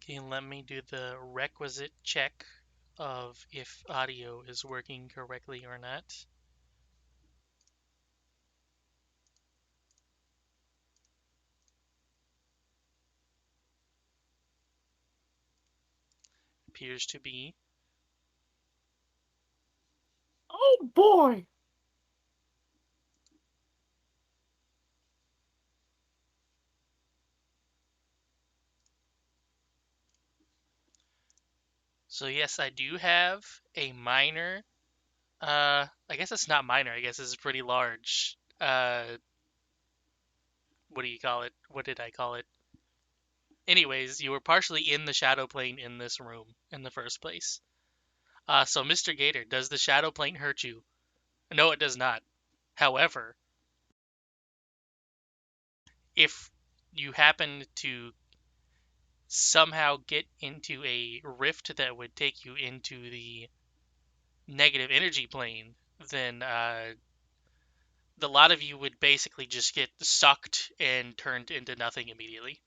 Okay, let me do the requisite check of if audio is working correctly or not. Appears to be. Oh boy! So yes, I do have a minor. I guess it's not minor. I guess it's pretty large. What do you call it? What did I call it? Anyways, you were partially in the shadow plane in this room in the first place. So Mr. Gator, does the shadow plane hurt you? No, it does not. However, if you happen to somehow get into a rift that would take you into the negative energy plane, then the lot of you would basically just get sucked and turned into nothing immediately.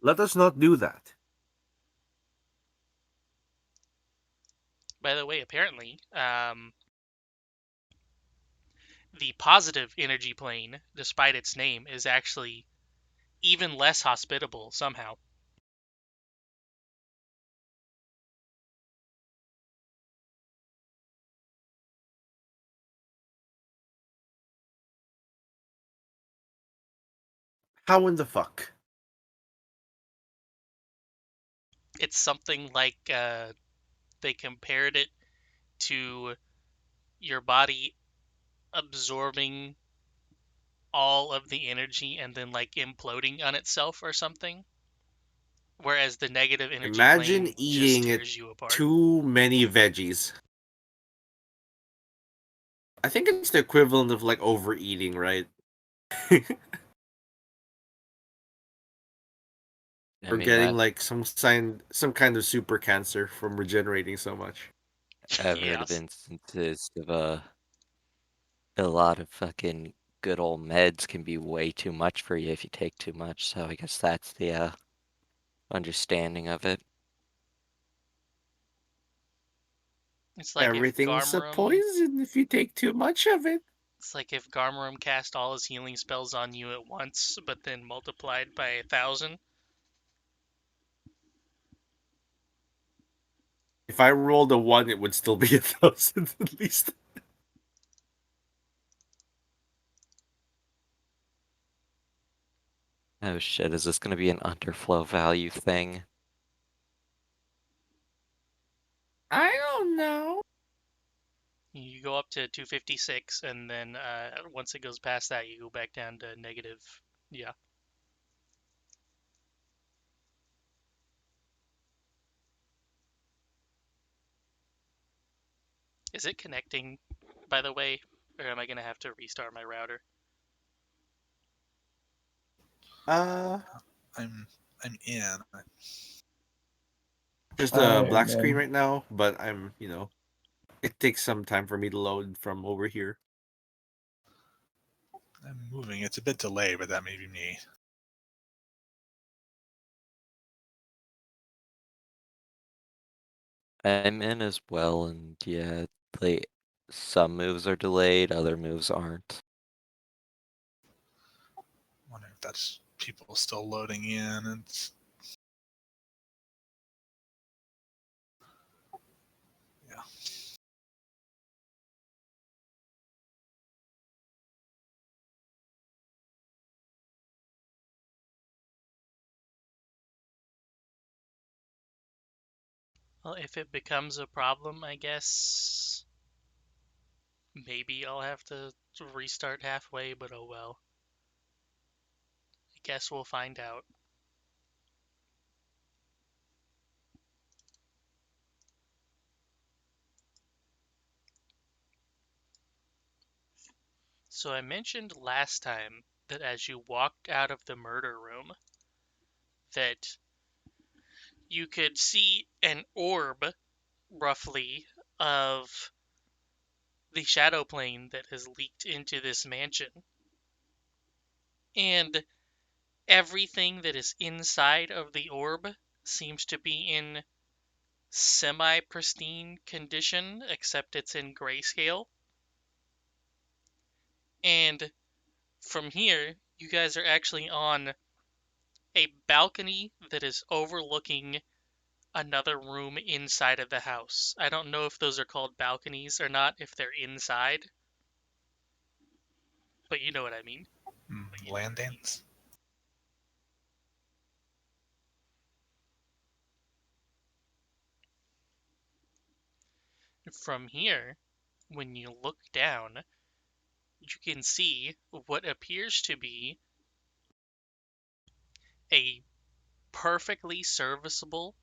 Let us not do that. By the way, apparently, the positive energy plane, despite its name, is actually even less hospitable somehow. How in the fuck? It's something like they compared it to your body absorbing all of the energy and then like imploding on itself or something, whereas the negative energy Imagine plane just eating tears you apart. too many veggies. I think it's the equivalent of like overeating, right? I Or mean, getting like some kind of super cancer from regenerating so much. I've heard of Yes. instances of a lot of fucking good old meds can be way too much for you if you take too much. So I guess that's the understanding of it. It's like if Everything's a Garmarum poison if you take too much of it. it's like if Garmarum cast all his healing spells on you at once, but then multiplied by 1,000. If I rolled a 1, it would still be 1,000 at least. Oh shit, is this gonna be an underflow value thing? I don't know. You go up to 256, and then once it goes past that, you go back down to negative. Yeah. Is it connecting, by the way? Or am I going to have to restart my router? Uh, I'm in. just I a black am screen in. right now, but it takes some time for me to load from over here. I'm moving. It's a bit delayed, but that may be me. I'm in as well, and yeah, like some moves are delayed, other moves aren't. Wonder if that's people still loading in. It's yeah. Well, if it becomes a problem, I guess maybe I'll have to restart halfway, but oh well. I guess we'll find out. So I mentioned last time that as you walked out of the murder room, that you could see an orb, roughly, of the shadow plane that has leaked into this mansion. And everything that is inside of the orb seems to be in semi-pristine condition, except it's in grayscale. And from here, you guys are actually on a balcony that is overlooking another room inside of the house. I don't know if those are called balconies or not, if they're inside, but you know what I mean. Landings. From here, when you look down, you can see what appears to be a perfectly serviceable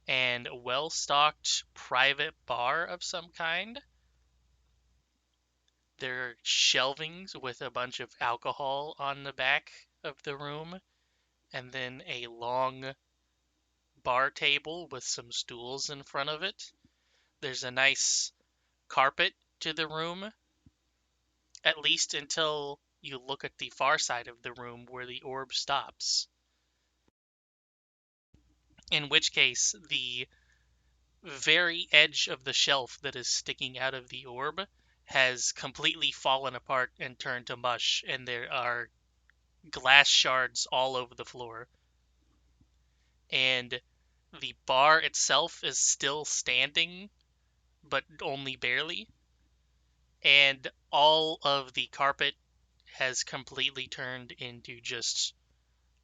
and well-stocked private bar of some kind. There are shelvings with a bunch of alcohol on the back of the room, and then a long bar table with some stools in front of it. There's a nice carpet to the room, at least until you look at the far side of the room where the orb stops. In which case, the very edge of the shelf that is sticking out of the orb has completely fallen apart and turned to mush, and there are glass shards all over the floor. And the bar itself is still standing, but only barely. And all of the carpet has completely turned into just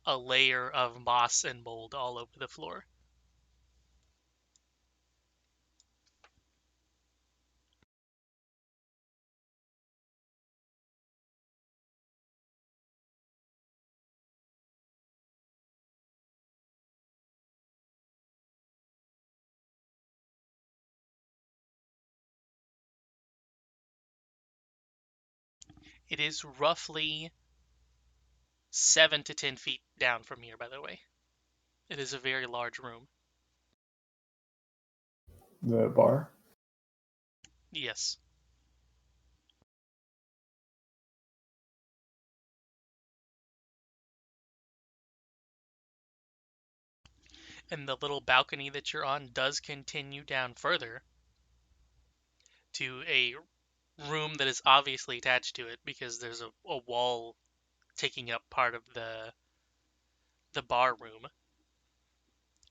a layer of moss and mold all over the floor. It is roughly 7 to 10 feet down from here, by the way. It is a very large room. The bar? Yes. And the little balcony that you're on does continue down further to a room that is obviously attached to it because there's a wall taking up part of the bar room.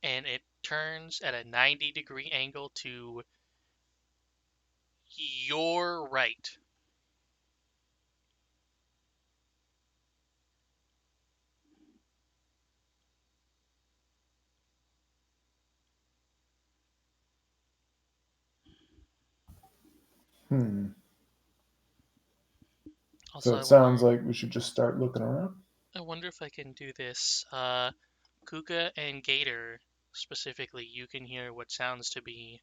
And it turns at a 90-degree angle to your right. Hmm. Also, So it sounds like we should just start looking around. I wonder if I can do this. Kuka and Gator, specifically, you can hear what sounds to be...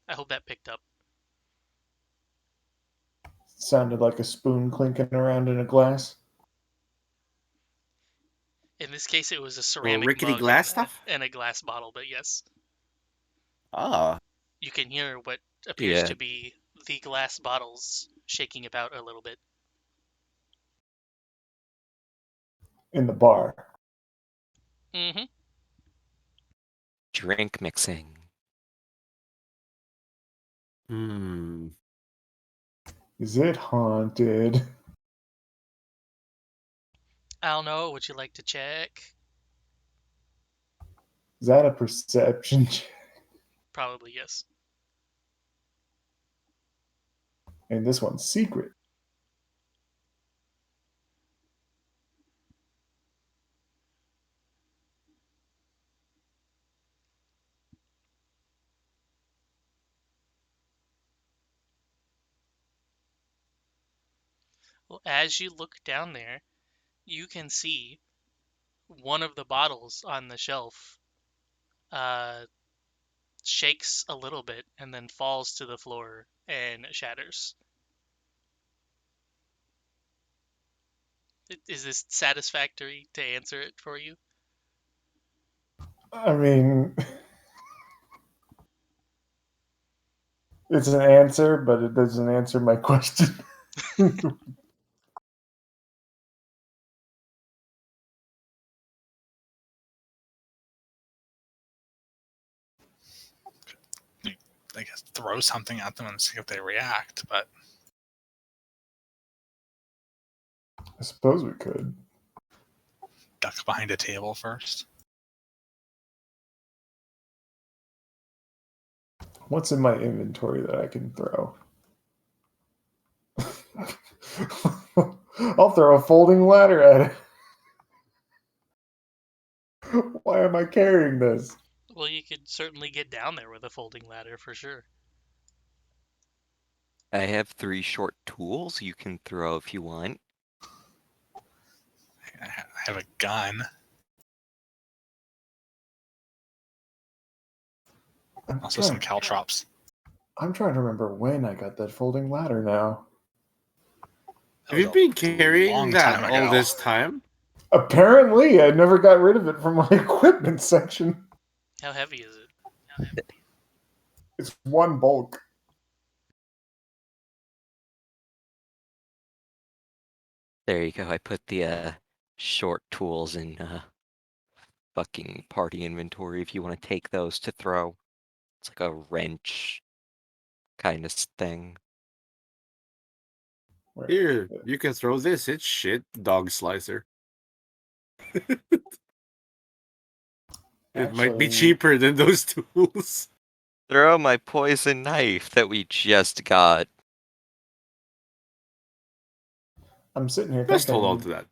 I hope that picked up. Sounded like a spoon clinking around in a glass. In this case, it was a ceramic rickety mug glass stuff? and a glass bottle, but yes. Oh. You can hear what appears Yeah. to be the glass bottles shaking about a little bit. In the bar. Mm-hmm. Drink mixing. Is it haunted? I don't know. Would you like to check? Is that a perception check? Probably yes. And this one's secret. Well, as you look down there, you can see one of the bottles on the shelf shakes a little bit and then falls to the floor and shatters. Is this satisfactory to answer it for you? I mean, It's an answer, but it doesn't answer my question. I guess throw something at them and see if they react. But I suppose we could. duck behind a table first. What's in my inventory that I can throw? I'll throw a folding ladder at it. Why am I carrying this? Well, you could certainly get down there with a folding ladder for sure. I have 3 short tools you can throw if you want. I have a gun. Also some caltrops. I'm trying to remember when I got that folding ladder now. That Have you was been a carrying long that time all ago. this time? Apparently, I never got rid of it from my equipment section. How heavy is it? It's one bulk. There you go. I put the short tools in fucking party inventory if you want to take those to throw. It's like a wrench kind of thing. Where- Here, you can throw this. It's shit. Dog slicer. It might be Actually, cheaper than those tools. Throw my poison knife that we just got. I'm sitting here Just thinking, hold on to that.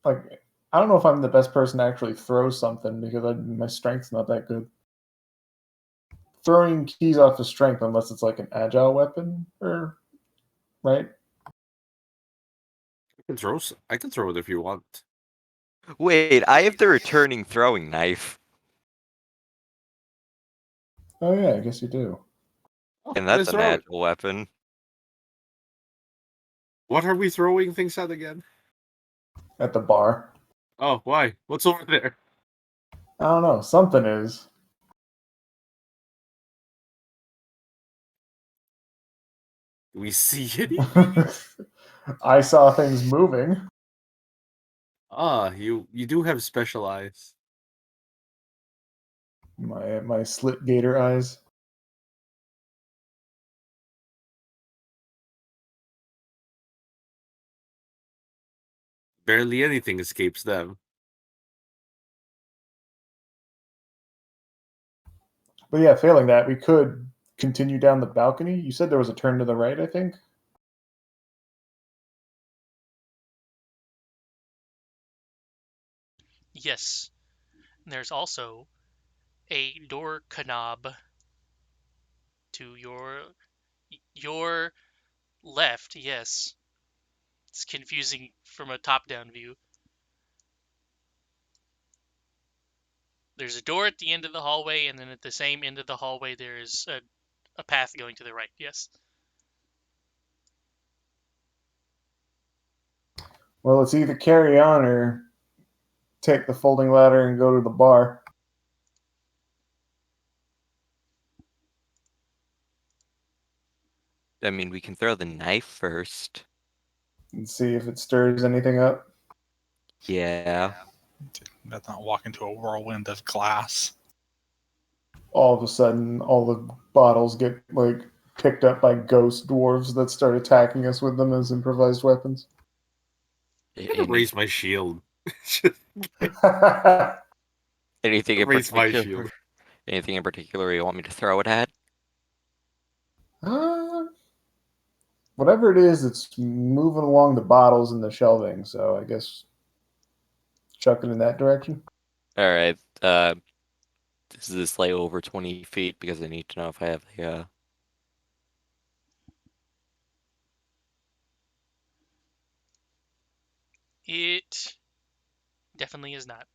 like, I don't know if I'm the best person to actually throw something because my strength's not that good. Throwing keys off of strength unless it's like an agile weapon, or right? I can throw it if you want. Wait, I have the returning throwing knife, Oh yeah, I guess you do. and that's Let's an throw it. agile weapon. What are we throwing things at again? At the bar. Oh, why? What's over there? I don't know. Something is. Do we see anything? I saw things moving. You do have special eyes. My slit gator eyes. Barely anything escapes them. But yeah, failing that, we could continue down the balcony. You said there was a turn to the right, I think. Yes. There's also a door knob to your left. Yes. It's confusing from a top-down view. There's a door at the end of the hallway, and then at the same end of the hallway, there's a path going to the right. Yes. Well, it's either carry on or take the folding ladder and go to the bar. I mean, we can throw the knife first. And see if it stirs anything up. Yeah. Let's not walk into a whirlwind of glass. All of a sudden, all the bottles get like picked up by ghost dwarves that start attacking us with them as improvised weapons. I'm gonna raise my shield. Anything in Raise my particular? shield. Anything in particular you want me to throw it at? Whatever it is, it's moving along the bottles and the shelving. So I guess chuck it in that direction. All right. Does this lay over 20 feet? Because I need to know if I have the It definitely is not.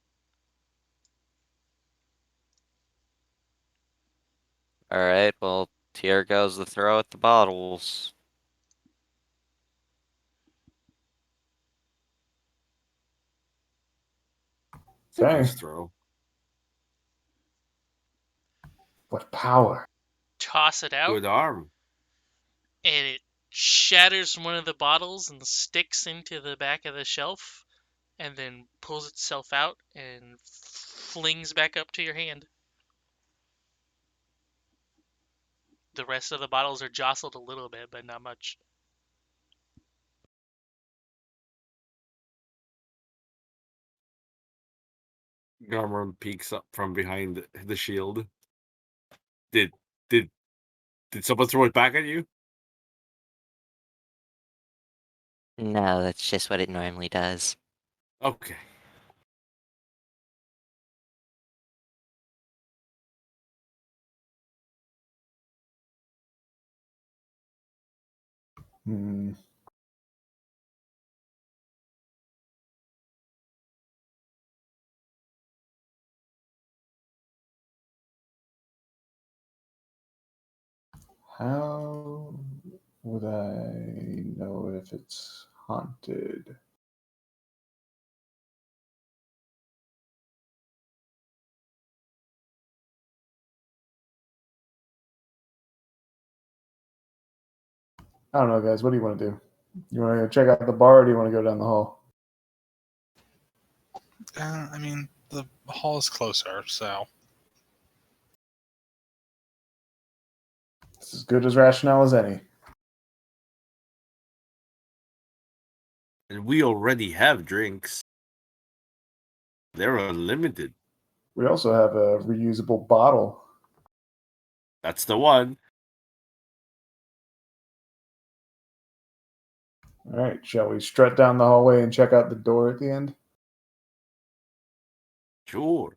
All right. Well, here goes the throw at the bottles. Dang. Just throw. What power! Toss it out. Good arm. and it shatters one of the bottles and sticks into the back of the shelf, and then pulls itself out and flings back up to your hand. The rest of the bottles are jostled a little bit, but not much. Garmon peeks up from behind the shield. Did did someone throw it back at you? No, that's just what it normally does. Okay. Hmm. How would I know if it's haunted? I don't know, guys. What do you want to do? You want to check out the bar, or do you want to go down the hall? I mean, the hall is closer, so It's as good as rationale as any. And we already have drinks. They're unlimited. We also have a reusable bottle. That's the one. All right, shall we strut down the hallway and check out the door at the end? Sure.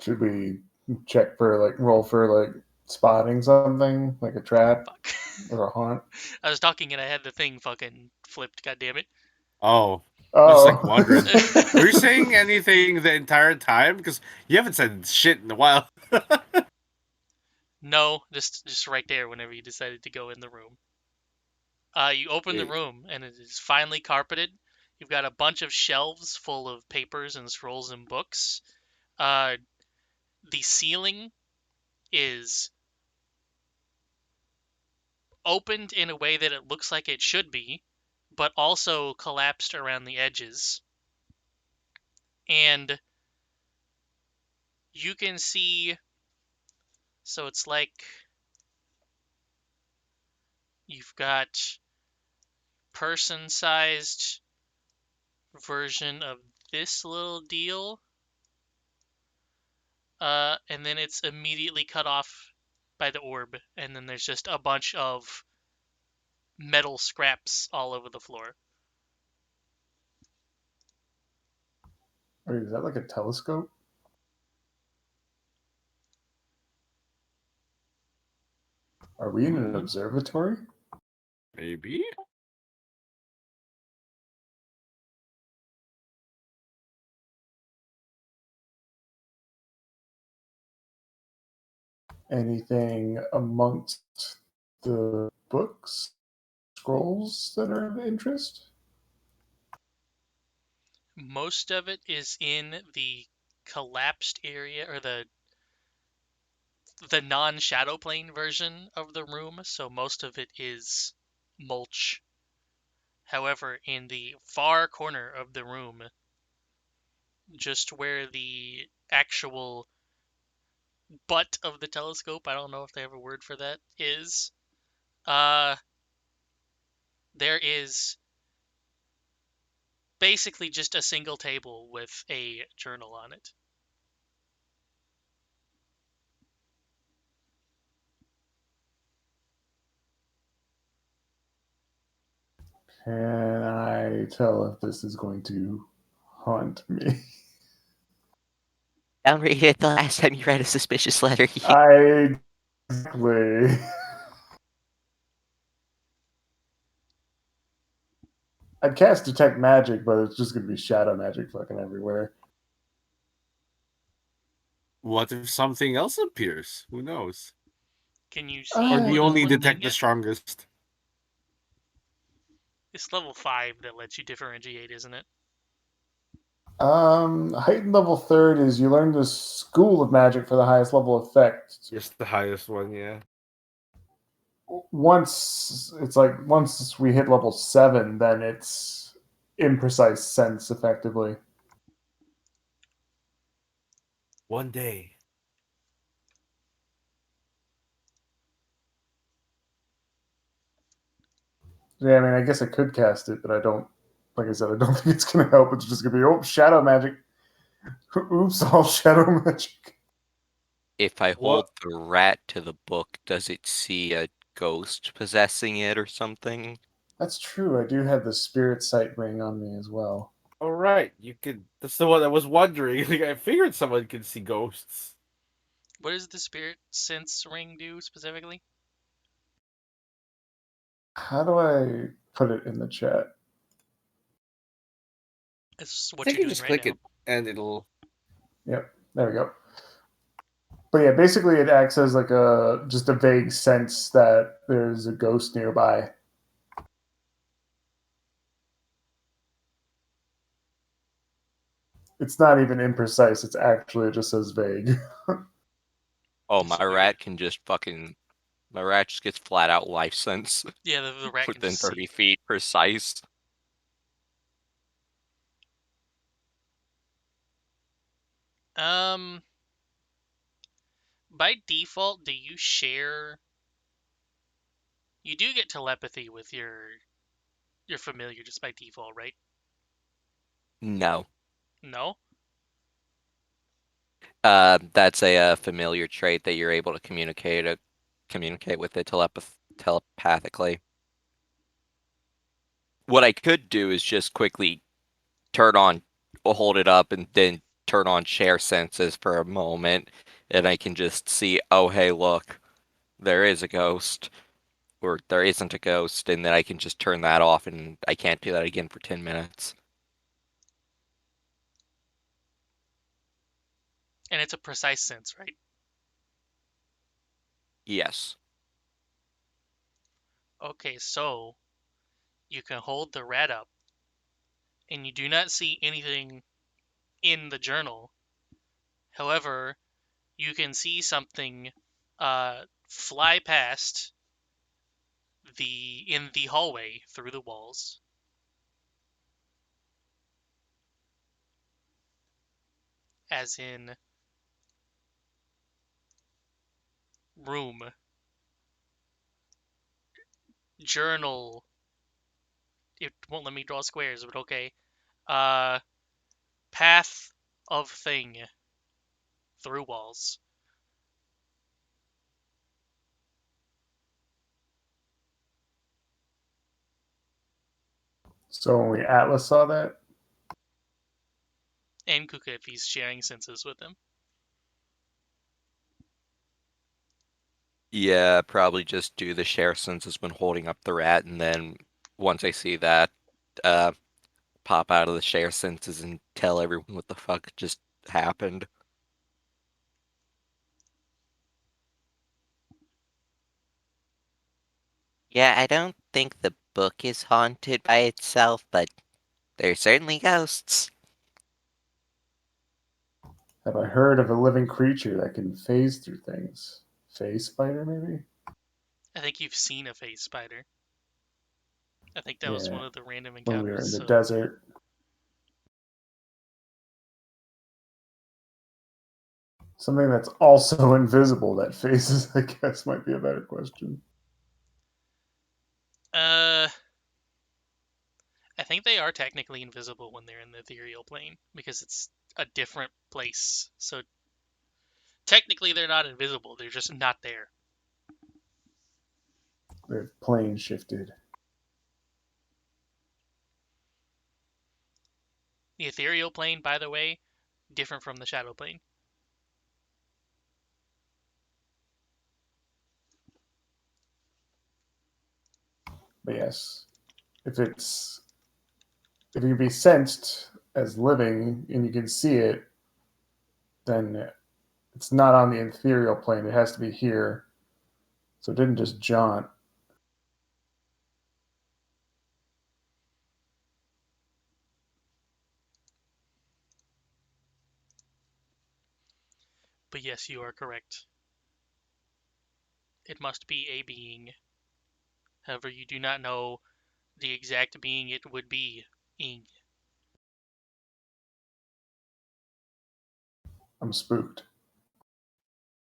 Should we check for roll for spotting something, like a trap Fuck. or a haunt? I was talking and I had the thing fucking flipped, goddammit. Oh. Oh, Just wondering. Were you saying anything the entire time? Because you haven't said shit in a while. No, just right there whenever you decided to go in the room. You open the room and it is finely carpeted. You've got a bunch of shelves full of papers and scrolls and books. The ceiling is opened in a way that it looks like it should be, but also collapsed around the edges. And you can see, so it's like you've got person-sized version of this little deal, and then it's immediately cut off by the orb, and then there's just a bunch of metal scraps all over the floor. wait, is that like a telescope? Are we in an observatory? Maybe? Anything amongst the books, scrolls that are of interest? Most of it is in the collapsed area, or the non-shadow plane version of the room, so most of it is mulch. However, in the far corner of the room, just where the actual butt of the telescope, I don't know if they have a word for that, is, there is basically just a single table with a journal on it. Can I tell if this is going to haunt me? Don't read it the last time you read a suspicious letter. Exactly. I'd cast detect magic, but it's just gonna be shadow magic fucking everywhere. What if something else appears? Who knows? Can you see Or Or do do more you than only one detect thing the yet? strongest? It's level 5 that lets you differentiate, isn't it? Heightened level 3rd is you learn the school of magic for the highest level effect. Just the highest one, yeah. Once we hit level 7, then it's imprecise sense effectively. One day. Yeah, I mean, I guess I could cast it, but I don't. Like I said, I don't think it's going to help. It's just going to be shadow magic. Oops, all shadow magic. If I What? hold the rat to the book, does it see a ghost possessing it or something? That's true. I do have the spirit sight ring on me as well. All right, you could. That's the one I was wondering. Like, I figured someone could see ghosts. What does the spirit sense ring do specifically? How do I put it in the chat? It's I what think you're you doing just right click now. it and it'll. Yep, there we go. But yeah, basically, it acts as like just a vague sense that there's a ghost nearby. It's not even imprecise. It's actually just as vague. Oh, It's my weird. rat can just fucking. My rat just gets flat out life sense Yeah, the rat can within just 30 see. feet precise. By default, do you share? You do get telepathy with your familiar just by default, right? No. No. That's a familiar trait that you're able to communicate with it telepathically. What I could do is just quickly turn on, hold it up, and then turn on share senses for a moment, and I can just see, oh hey, look, there is a ghost, or there isn't a ghost, and then I can just turn that off, and I can't do that again for 10 minutes. And it's a precise sense, right? Yes. Okay, so you can hold the rat up, and you do not see anything in the journal. However, you can see something fly past in the hallway through the walls. As in room, journal. It won't let me draw squares, but okay. Uh, path of thing through walls. So only Atlas saw that. And Kuka if he's sharing senses with him. Yeah, probably just do the share senses when holding up the rat, and then once I see that, uh, pop out of the share senses and tell everyone what the fuck just happened. Yeah, I don't think the book is haunted by itself, but there's certainly ghosts. Have I heard of a living creature that can phase through things? Phase spider, maybe? I think you've seen a phase spider. I think that was Yeah, one of the random when we were encounters. in the So desert. Something that's also invisible that phases, I guess, might be a better question. I think they are technically invisible when they're in the ethereal plane because it's a different place. So technically they're not invisible, they're just not there. They've plane shifted. The ethereal plane, by the way, different from the shadow plane. But yes, if it's if it can be sensed as living and you can see it, then it's not on the ethereal plane. It has to be here. So it didn't just jaunt. But yes, you are correct. It must be a being. However, you do not know the exact being it would be. Ing. I'm spooked.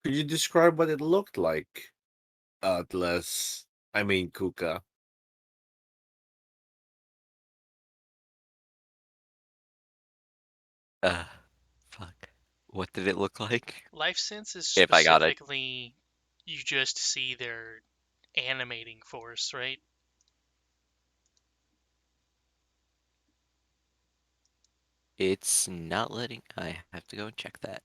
Could you describe what it looked like? Atlas. I mean, Kuka. Fuck. What did it look like? Life sense is If I got it. specifically you just see their animating force, right? It's not letting. I have to go and check that.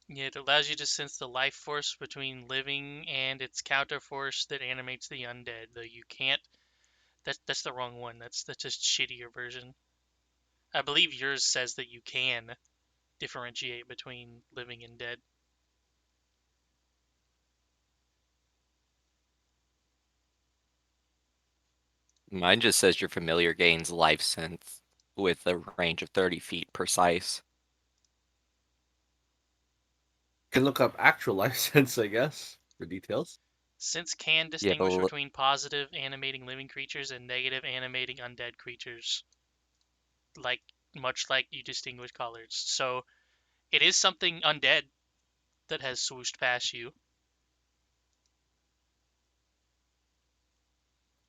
Yeah, it allows you to sense the life force between living and its counter force that animates the undead. Though you can't. That's the wrong one. That's just shittier version. I believe yours says that you can differentiate between living and dead. Mine just says your familiar gains life sense with a range of 30 feet precise. Can look up actual life sense, I guess, for details. Sense can Yeah, distinguish between positive animating living creatures and negative animating undead creatures. Much like you distinguish colors. So it is something undead that has swooshed past you.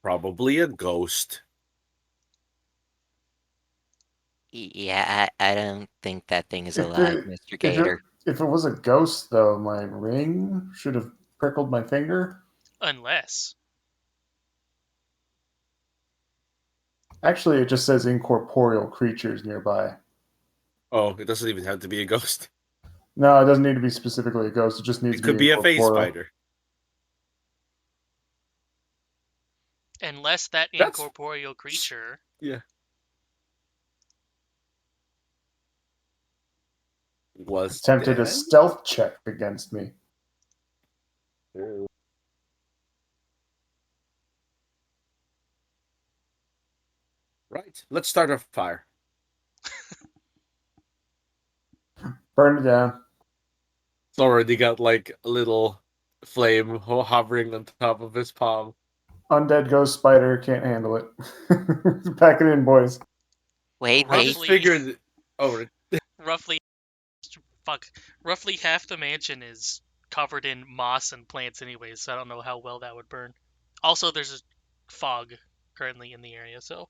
Probably a ghost. yeah, I don't think that thing is If alive, it, Mr. if Gator. if it was a ghost, though, my ring should have prickled my finger. Unless Actually, it just says incorporeal creatures nearby. Oh, it doesn't even have to be a ghost. No, it doesn't need to be specifically a ghost. It just needs It to could be a phase incorporeal. spider. that That's- incorporeal creature Yeah. Was Attempted a dead? stealth check against me. Right. Let's start a fire. Burn it down. It's already got like a little flame hovering on top of his palm. Undead ghost spider can't handle it. Pack it in, boys. Wait, I just Roughly- figured. Oh, roughly roughly half the mansion is covered in moss and plants anyways, so I don't know how well that would burn. Also, there's a fog currently in the area, so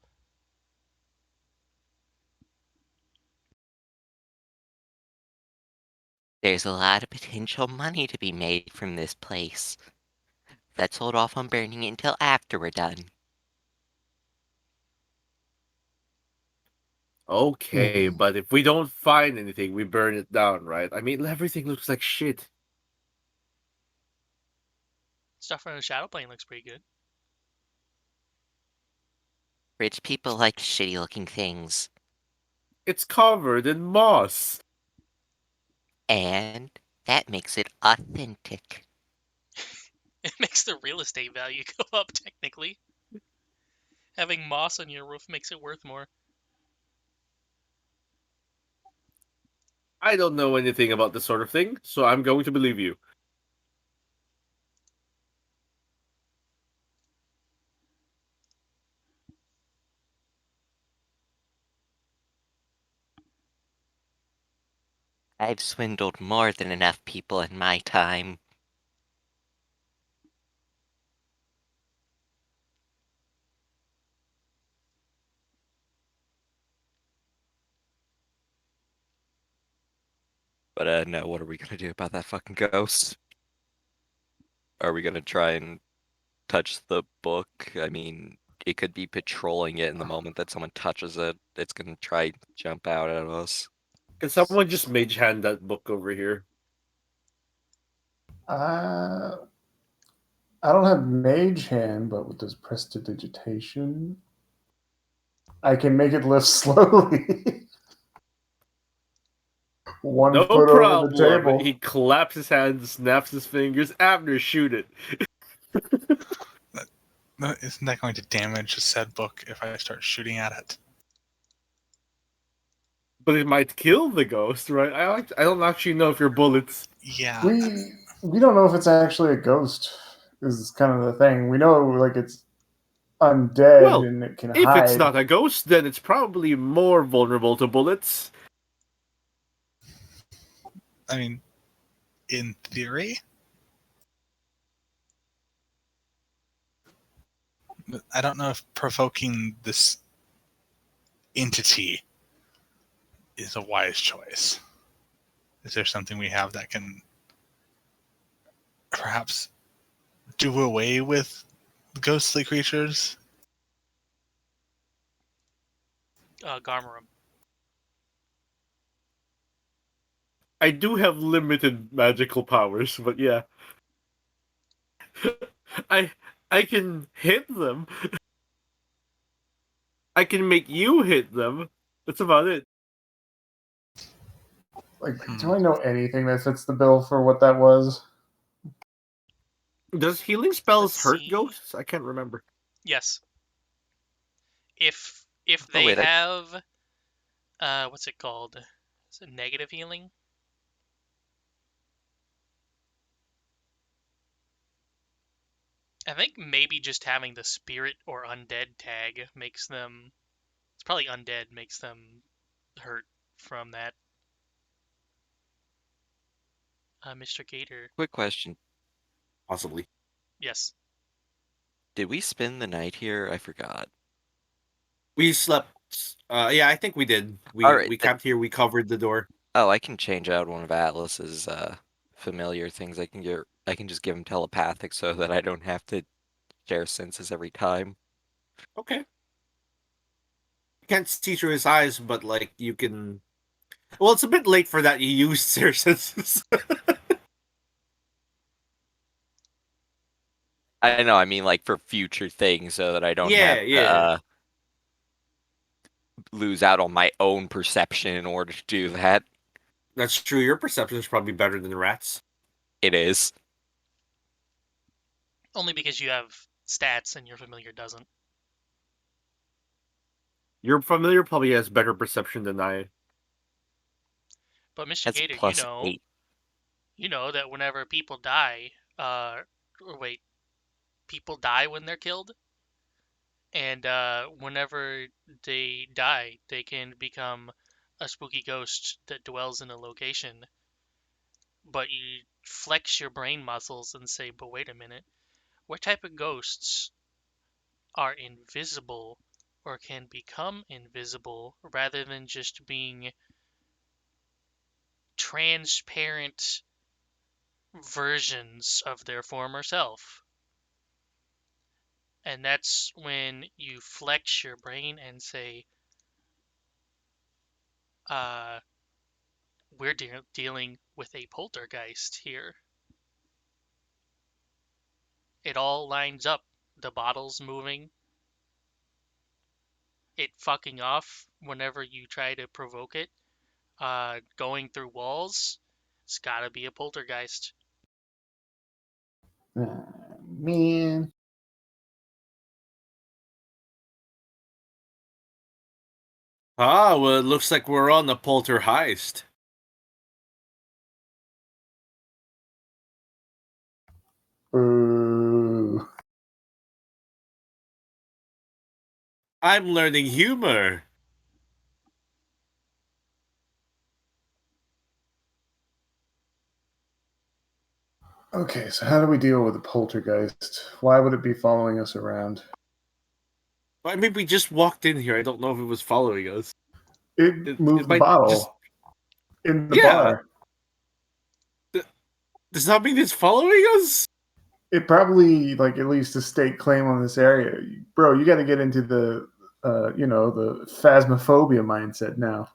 there's a lot of potential money to be made from this place. Let's hold off on burning it until after we're done. okay, but if we don't find anything, we burn it down, right? I mean, everything looks like shit. stuff from the shadow plane looks pretty good. Rich people like shitty looking things. It's covered in moss. And that makes it authentic. It makes the real estate value go up technically. Having moss on your roof makes it worth more. I don't know anything about this sort of thing, so I'm going to believe you. I've swindled more than enough people in my time. But no, what are we gonna do about that fucking ghost? Are we gonna try and touch the book? I mean, it could be patrolling it in the moment that someone touches it. It's gonna try and jump out at us. Can someone just mage hand that book over here? I don't have mage hand, but what does prestidigitation? I can make it lift slowly. One No foot over the problem. table. He claps his hands, snaps his fingers. Abner, shoot it. No, isn't that going to damage the said book if I start shooting at it? But it might kill the ghost, right? I don't actually know if your bullets. Yeah. We don't know if it's actually a ghost. Is kind of the thing. We know like it's undead Well, and it can If hide. it's not a ghost, then it's probably more vulnerable to bullets. I mean, in theory. But I don't know if provoking this entity is a wise choice. Is there something we have that can perhaps do away with ghostly creatures? Garmarum. I do have limited magical powers, but yeah. I can hit them. I can make you hit them. That's about it. Like, do I know anything that fits the bill for what that was? Does healing spells Let's hurt see. ghosts? I can't remember. Yes. If Oh, they wait, have what's it called? Is it negative healing? I think maybe just having the spirit or undead tag makes them. It's probably undead makes them hurt from that. Mr. Gator. Quick question. Possibly. Yes. Did we spend the night here? I forgot. We slept. Yeah, I think we did. Alright, We camped here. We covered the door. Oh, I can change out one of Atlas's familiar things. I can just give him telepathic so that I don't have to share senses every time. Okay. You can't see through his eyes, but like you can. Well, it's a bit late for that. You used their senses. I know, I mean like for future things so that I don't Yeah, have to yeah. lose out on my own perception in order to do that. That's true. Your perception is probably better than the rats. It is. Only because you have stats and your familiar doesn't. Your familiar probably has better perception than I. But Mr. That's Gator, plus 8. you know that whenever people die, people die when they're killed, and whenever they die, they can become a spooky ghost that dwells in a location. But you flex your brain muscles and say, but wait a minute, what type of ghosts are invisible or can become invisible rather than just being transparent versions of their former self? And that's when you flex your brain and say, we're dealing with a poltergeist here. It all lines up. The bottle's moving. It fucking off whenever you try to provoke it. Going through walls. It's gotta be a poltergeist. Man. Ah, well, it looks like we're on the poltergeist. Ooh. I'm learning humor. Okay, so how do we deal with the poltergeist? Why would it be following us around? I mean, we just walked in here. I don't know if it was following us. It moved the might bottle just- in the Yeah. bar. Does that mean it's following us? It probably like at least a state claim on this area, bro. You got to get into the the phasmophobia mindset now.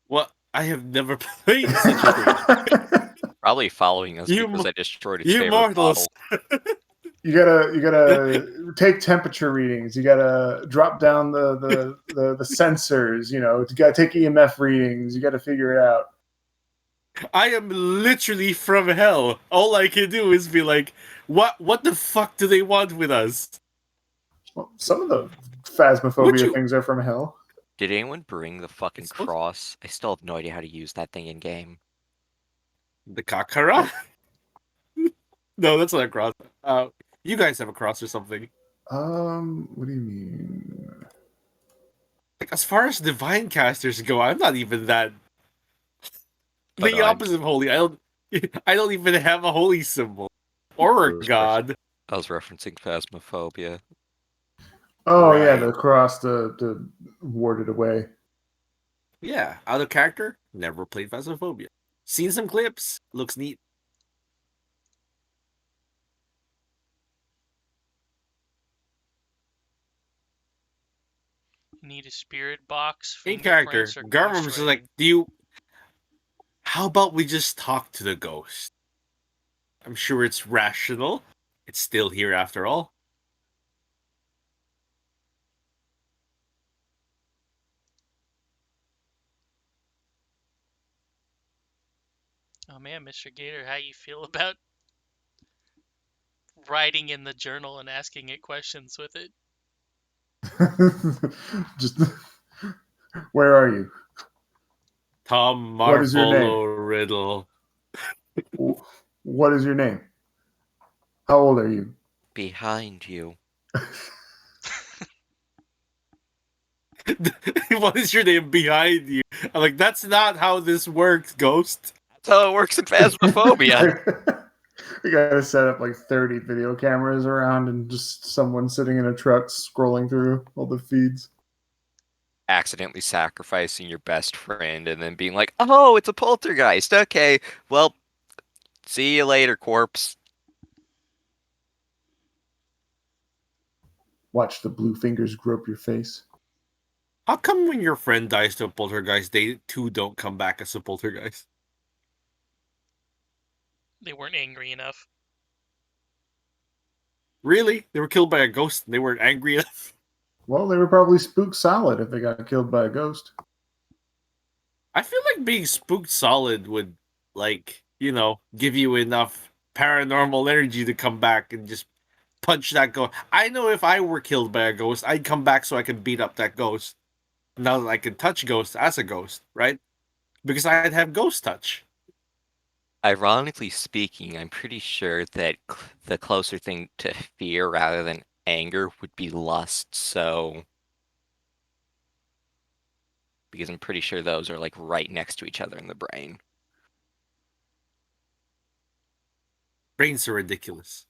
Well, I have never played such a thing. Probably following us You because mo- I destroyed its You favorite mortals. bottle. You gotta take temperature readings. You gotta drop down the sensors. You gotta take EMF readings. You gotta figure it out. I am literally from hell. All I can do is be like, what the fuck do they want with us? Well, some of the Would phasmophobia you- things are from hell. Did anyone bring the fucking It's supposed- cross? I still have no idea how to use that thing in game. The Kakara? No, that's not a cross. You guys have a cross or something. What do you mean? Like, as far as divine casters go, I'm not even that. But The opposite of holy. I don't even have a holy symbol or a Those god. I was referencing Phasmophobia. Oh yeah, Right. the cross to ward it away. Yeah, out of character. Never played Phasmophobia. Seen some clips. Looks neat. You need a spirit box. In fingerprint, character, or Garmin was like, ghostwriting. how about we just talk to the ghost? I'm sure it's rational. It's still here after all. Oh man, Mr. Gator, how you feel about writing in the journal and asking it questions with it? Just where are you? Tom What is your name? Marvolo Riddle. What is your name? How old are you? Behind you. What is your name behind you? I'm like, that's not how this works, Ghost. That's how it works in Phasmophobia. We gotta set up like 30 video cameras around and just someone sitting in a truck scrolling through all the feeds. Accidentally sacrificing your best friend and then being like, oh, it's a poltergeist. Okay, well, see you later, corpse. Watch the blue fingers grope your face. How come when your friend dies to a poltergeist, they too don't come back as a poltergeist? They weren't angry enough. Really? They were killed by a ghost and they weren't angry enough? Well, they were probably spooked solid if they got killed by a ghost. I feel like being spooked solid would, give you enough paranormal energy to come back and just punch that ghost. I know if I were killed by a ghost, I'd come back so I could beat up that ghost. Now that I can touch ghosts as a ghost, right? Because I'd have ghost touch. Ironically speaking, I'm pretty sure that the closer thing to fear rather than anger would be lust, so... Because I'm pretty sure those are like right next to each other in the brain. Brains are ridiculous.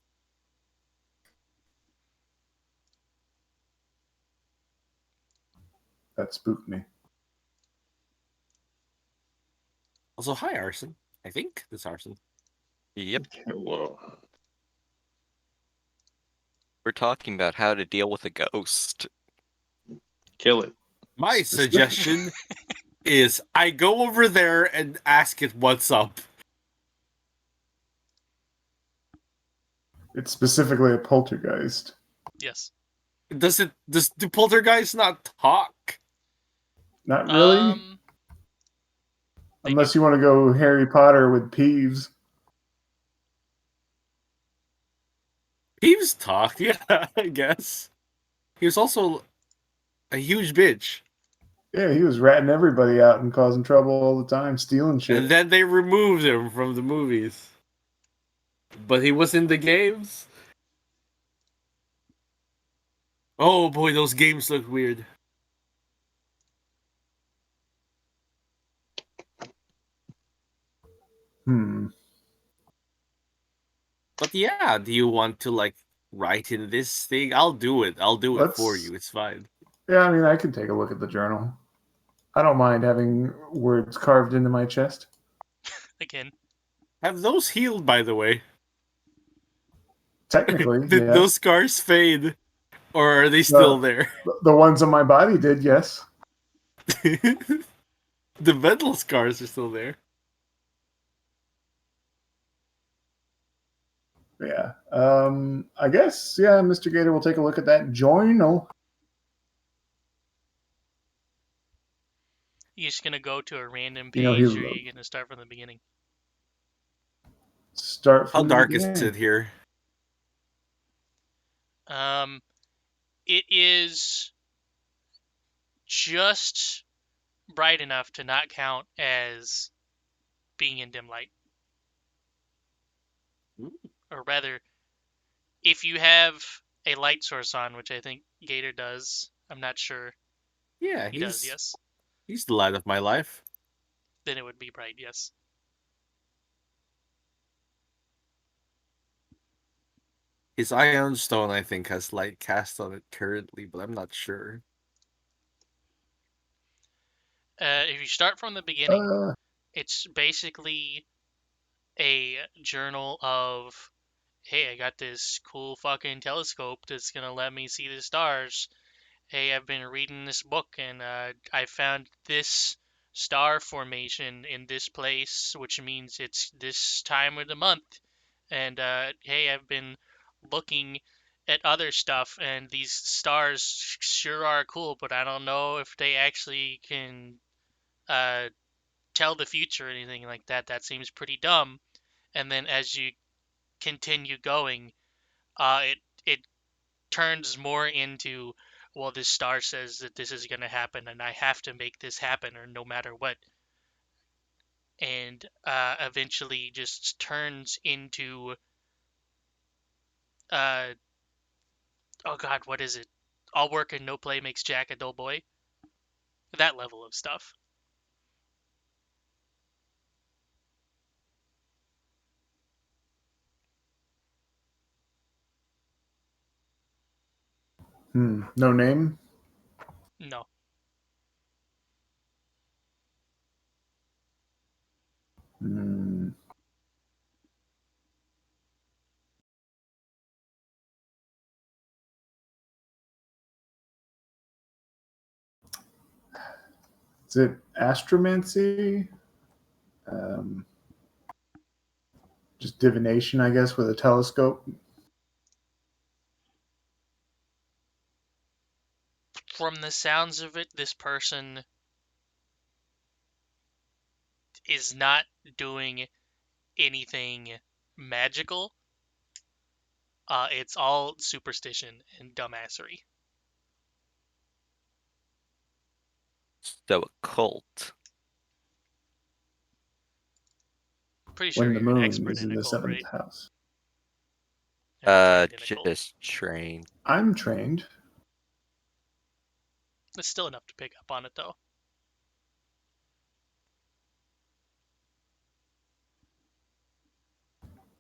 That spooked me. Also, hi, Arson. I think that's Arson. Yep, Whoa. we're talking about how to deal with a ghost. Kill it. My suggestion is I go over there and ask it what's up. It's specifically a poltergeist. Yes. Do poltergeists not talk? Not really. Unless you want to go Harry Potter with Peeves. Peeves talked, yeah, I guess. He was also a huge bitch. Yeah, he was ratting everybody out and causing trouble all the time, stealing shit. And then they removed him from the movies. But he was in the games. Oh boy, those games look weird. But yeah, do you want to write in this thing? I'll do it. I'll do it for you. It's fine. Yeah, I mean, I can take a look at the journal. I don't mind having words carved into my chest. Again. Have those healed, by the way? Technically, Did yes. those scars fade? Or are they still there? The ones on my body did, yes. The mental scars are still there. Yeah. I guess, yeah, Mr. Gator will take a look at that journal. You just gonna go to a random You know, page, he or are you gonna start from the beginning? start How from the dark is beginning. it here? It is just bright enough to not count as being in dim light. Or rather, if you have a light source on, which I think Gator does, I'm not sure. Yeah, He does, yes. he's the light of my life. Then it would be bright, yes. His Ion Stone, I think, has light cast on it currently, but I'm not sure. If you start from the beginning, Uh, it's basically a journal of, hey, I got this cool fucking telescope that's gonna let me see the stars. Hey, I've been reading this book and I found this star formation in this place, which means it's this time of the month. And hey, I've been looking at other stuff, and these stars sure are cool, but I don't know if they actually can tell the future or anything like that. That seems pretty dumb. And then as you continue going, it turns more into, well, this star says that this is going to happen, and I have to make this happen, or no matter what. And eventually just turns into, oh God, what is it? All work and no play makes Jack a dull boy. That level of stuff. no name. No. Hmm. Is it astromancy? Just divination, I guess, with a telescope. From the sounds of it, this person is not doing anything magical. It's all superstition and dumbassery. So occult. Pretty sure When the you're an moon expert is in in the occult, seventh right? house. Trained in occult. Just trained. I'm trained. It's still enough to pick up on it, though.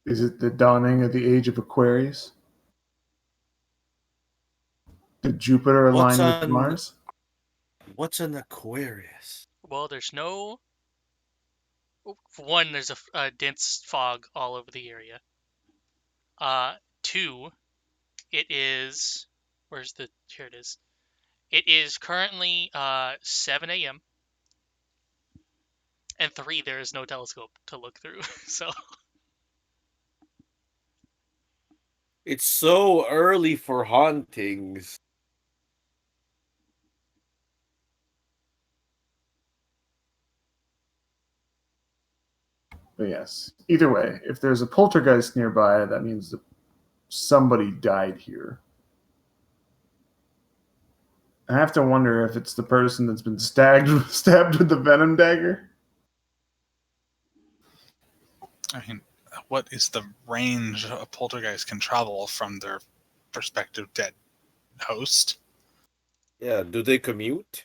Is it the dawning of the age of Aquarius? Did Jupiter What's align with on- Mars? What's an Aquarius? Well, there's no. For one, there's a dense fog all over the area. Two, it is. Where's the? Here it is. It is currently 7 a.m. And three, there is no telescope to look through. So It's so early for hauntings. But yes, either way, if there's a poltergeist nearby, that means that somebody died here. I have to wonder if it's the person that's been stabbed with the venom dagger. I mean, what is the range a poltergeist can travel from their prospective dead host? Yeah, do they commute?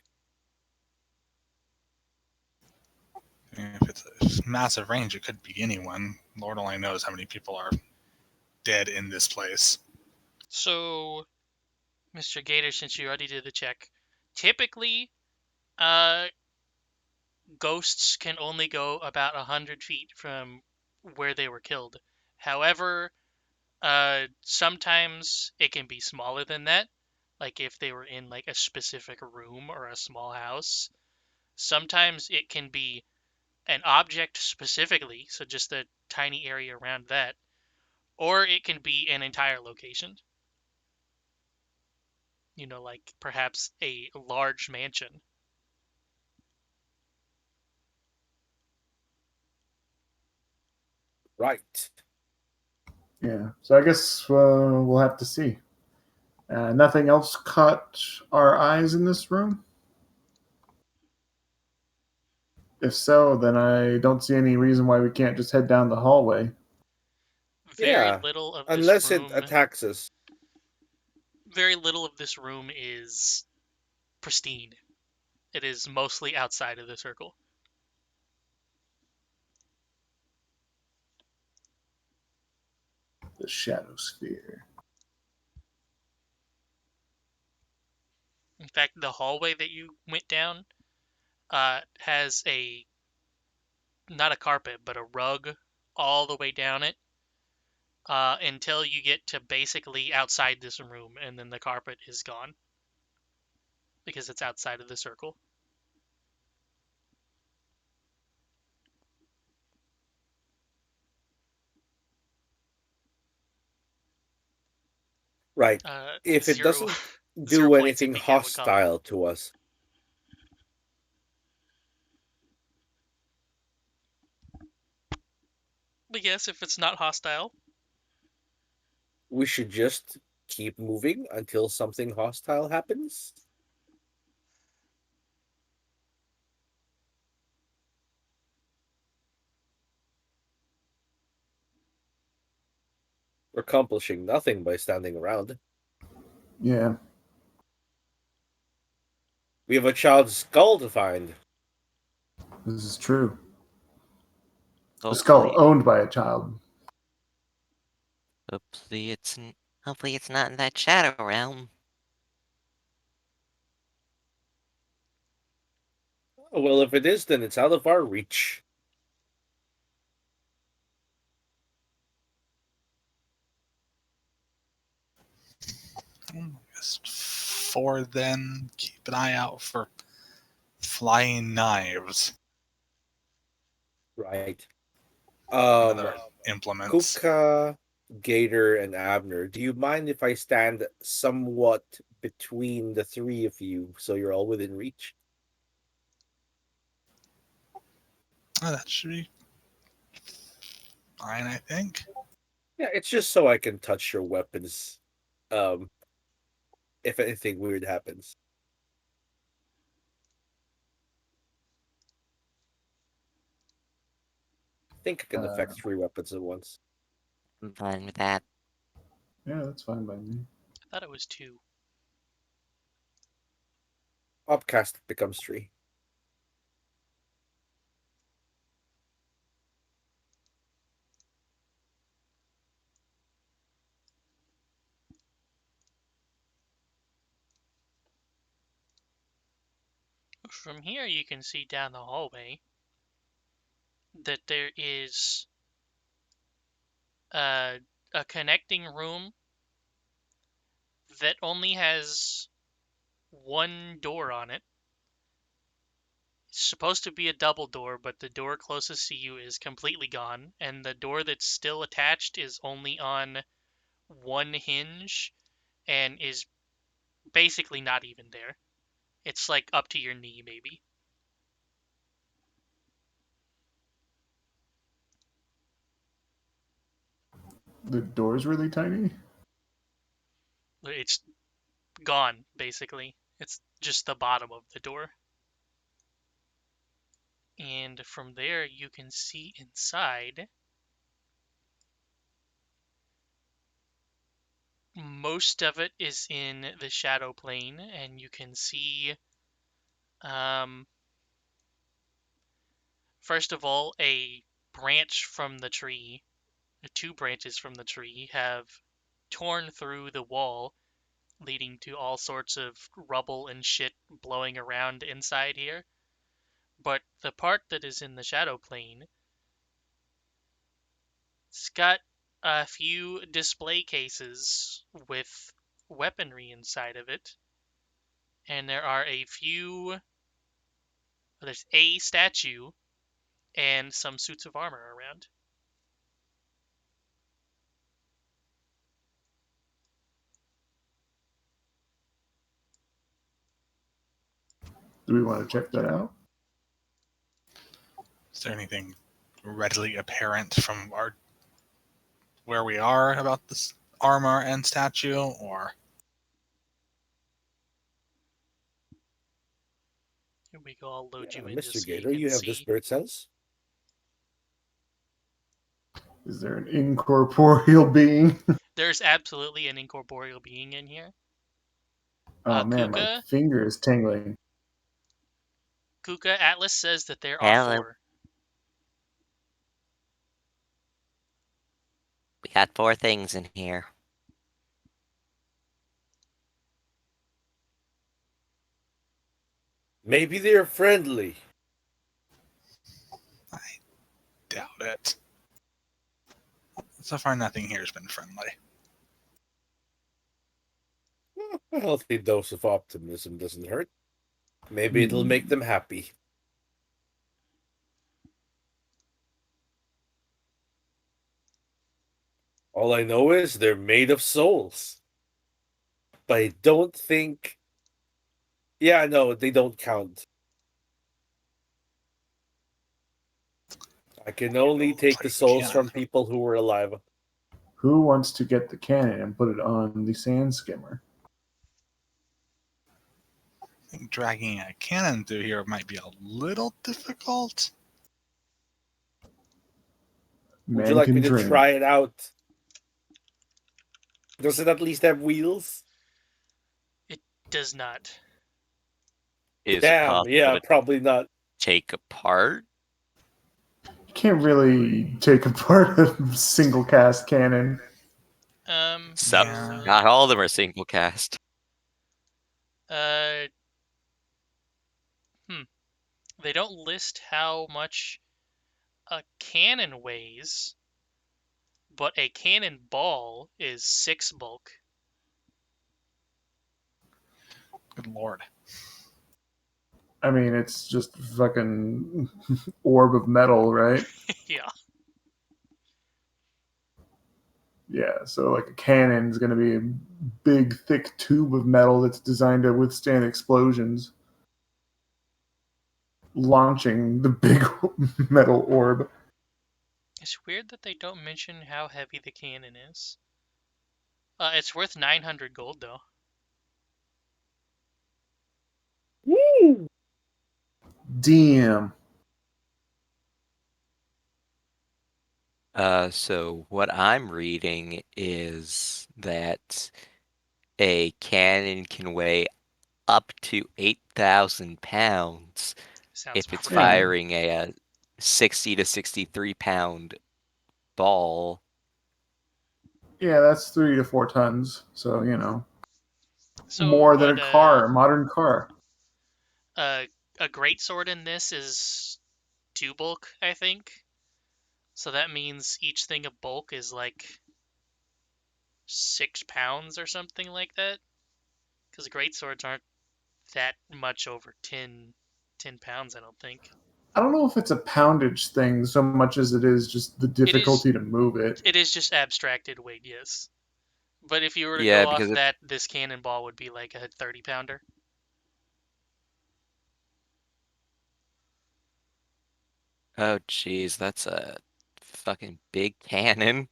If it's a massive range, it could be anyone. Lord only knows how many people are dead in this place. So, Mr. Gator, since you already did the check, typically, ghosts can only go about 100 feet from where they were killed. However, sometimes it can be smaller than that, like if they were in like a specific room or a small house. Sometimes it can be an object specifically, so just a tiny area around that, Or it can be an entire location. Like perhaps a large mansion. Right. Yeah. So I guess we'll have to see. Nothing else caught our eyes in this room? If so, then I don't see any reason why we can't just head down the hallway. Very Yeah, little of this unless it room. attacks us. Very little of this room is pristine. It is mostly outside of the circle. The shadow sphere. In fact, the hallway that you went down has not a carpet, but a rug all the way down it until you get to basically outside this room, and then the carpet is gone because it's outside of the circle. Right. If it Zero, doesn't 0 do points if anything you get what color. hostile to us, But yes, if it's not hostile, we should just keep moving until something hostile happens. We're accomplishing nothing by standing around. Yeah. We have a child's skull to find. This is true. A Hopefully, skull owned by a child. hopefully it's not in that shadow realm. Oh, well, if it is, then it's out of our reach. Just 4 then. Keep an eye out for flying knives Right. and other implements. Kuka, Gator, and Abner, do you mind if I stand somewhat between the three of you so you're all within reach? Oh, that should be fine, I think. Yeah, it's just so I can touch your weapons if anything weird happens. I think I can affect 3 weapons at once. I'm fine with that. Yeah, that's fine by me. I thought it was 2. Upcast becomes 3. From here, you can see down the hallway that there is a connecting room that only has one door on it. It's supposed to be a double door, but the door closest to you is completely gone, and the door that's still attached is only on one hinge and is basically not even there. It's like up to your knee, maybe. The door's really tiny. It's gone, basically. It's just the bottom of the door. And from there, you can see inside. Most of it is in the shadow plane, and you can see, first of all, a branch from the tree, 2 branches from the tree, have torn through the wall, leading to all sorts of rubble and shit blowing around inside here. But the part that is in the shadow plane, it's got a few display cases with weaponry inside of it. And there's a statue and some suits of armor around. Do we want to check that out? Is there anything readily apparent from where we are about this armor and statue, or Here we go. I'll load you in Mr. just so Gator, you you can have the see. spirit sense? Is there an incorporeal being? There's absolutely an incorporeal being in here. Oh man, my Kuka, finger is tingling. Kuka, Atlas says that there are Hello. 4. We got 4 things in here. Maybe they're friendly. I doubt it. So far, nothing here has been friendly. A healthy dose of optimism doesn't hurt. Maybe it'll make them happy. All I know is they're made of souls. But I don't think... Yeah, no, they don't count. I can only take the souls from people who were alive. Who wants to get the cannon and put it on the sand skimmer? I think dragging a cannon through here might be a little difficult. Would Man you like can me to dream. try it out? Does it at least have wheels? Does not. Is it Damn, possible yeah, to probably not. take apart? You can't really take apart a single cast cannon. Some, Yeah. not all of them are single cast. They don't list how much a cannon weighs, but a cannonball is 6 bulk. Good lord. I mean, it's just fucking orb of metal, right? Yeah. Yeah, so like a cannon is going to be a big, thick tube of metal that's designed to withstand explosions, launching the big metal orb. It's weird that they don't mention how heavy the cannon is. It's worth 900 gold, though. Woo! Damn. So what I'm reading is that a cannon can weigh up to 8,000 pounds Sounds if it's about Yeah. right. firing a 60 to 63 pound ball. Yeah, that's 3 to 4 tons. So, you know, So more than what, a car, a modern car. a greatsword in this is 2 bulk, I think. So that means each thing of bulk is like 6 pounds or something like that. Because greatswords aren't that much over 10 pounds, I don't think. I don't know if it's a poundage thing so much as it is just the difficulty to move it. It is just abstracted weight, yes. But if you were to Yeah, go off because that, this cannonball would be like a 30 pounder. Oh geez, that's a fucking big cannon.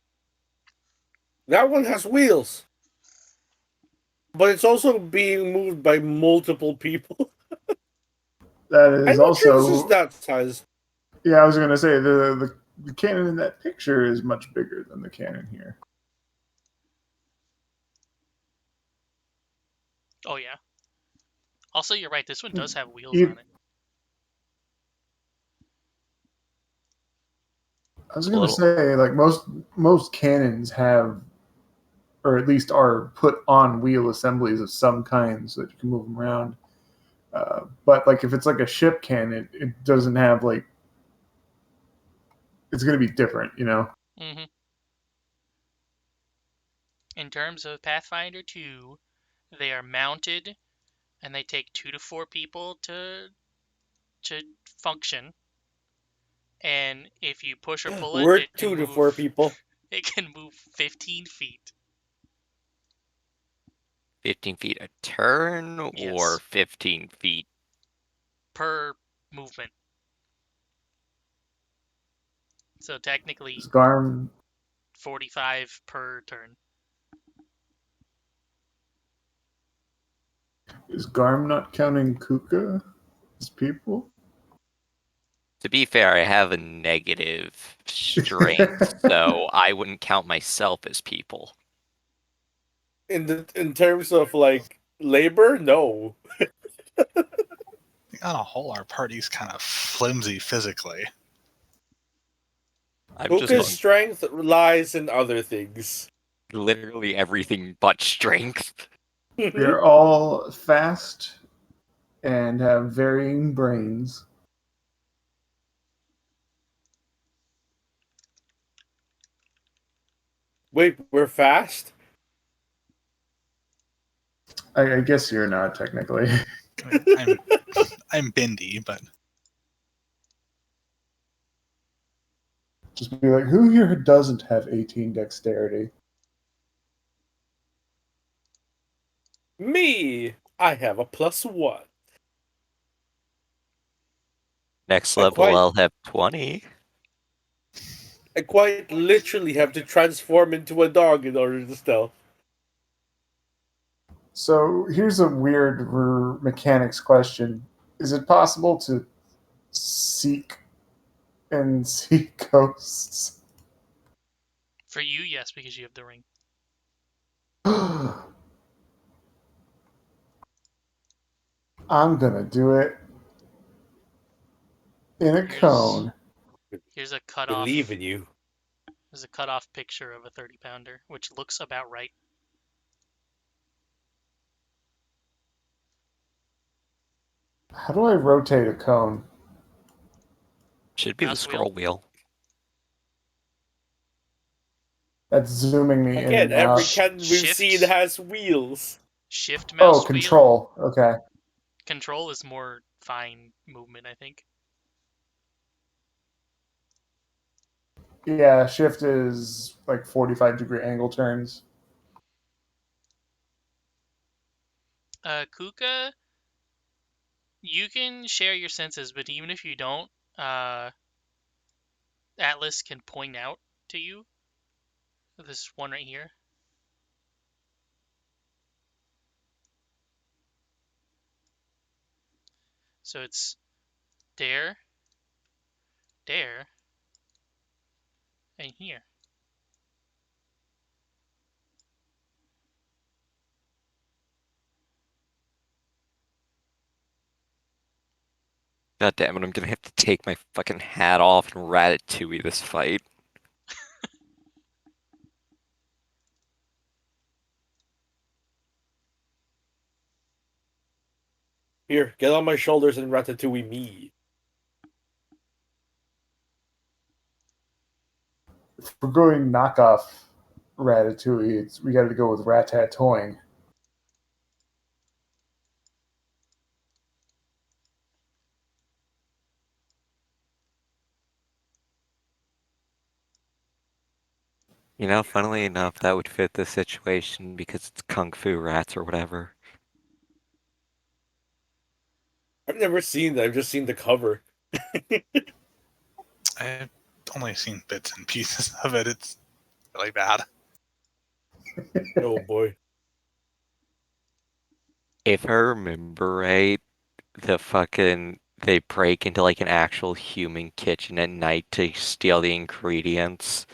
That one has wheels. But it's also being moved by multiple people. That I'm is not sure also. this is that size. Yeah, I was going to say the cannon in that picture is much bigger than the cannon here. Oh, yeah. Also, you're right. This one does have wheels You- on it. I was going to say, like most cannons have, or at least are put on wheel assemblies of some kind, so that you can move them around. But like if it's like a ship cannon, it doesn't have like. It's going to be different, you know. Mm-hmm. In terms of Pathfinder 2, they are mounted, and they take 2 to 4 people to function. And if you push a bullet, We're it can 2 to move, 4 people. It can move 15 feet. 15 feet a turn or Yes. 15 feet per movement. So technically Is Garm 45 per turn. not counting Kuka as people? To be fair, I have a negative strength, so I wouldn't count myself as people. In terms of like labor, no. On a whole, our party's kind of flimsy physically. I'm Puka's just strength lies in other things. literally everything but strength. We are all fast and have varying brains. Wait, we're fast? I guess you're not technically. I mean, I'm bendy, but Just be like, who here doesn't have 18 dexterity? Me! I have a +1. Next I level, quite- I'll have 20. I quite literally have to transform into a dog in order to stealth. So here's a weird mechanics question. Is it possible to seek and see ghosts? For you, yes, because you have the ring. I'm gonna do it in a cone. Here's a cutoff. Believe in you. There's a cutoff picture of a 30-pounder, which looks about right. How do I rotate a cone? Should be the Mouse wheel. scroll wheel. That's zooming me in Again, and every out. cannon we've Shift. seen has wheels. Shift mouse wheel. Control. Okay. Control is more fine movement, I think. Yeah, shift is like 45-degree angle turns. Kuka, you can share your senses, but even if you don't, Atlas can point out to you. This one right here. So it's there, and here. God damn it, I'm gonna have to take my fucking hat off and Ratatouille this fight. Here, get on my shoulders and ratatouille me. If we're going knockoff Ratatouille, we got to go with Ratatouille. You know, funnily enough, that would fit the situation because it's Kung Fu Rats or whatever. I've never seen that. I've just seen the cover. I've only seen bits and pieces of it. It's really bad. Oh boy. If I remember right, they break into like an actual human kitchen at night to steal the ingredients,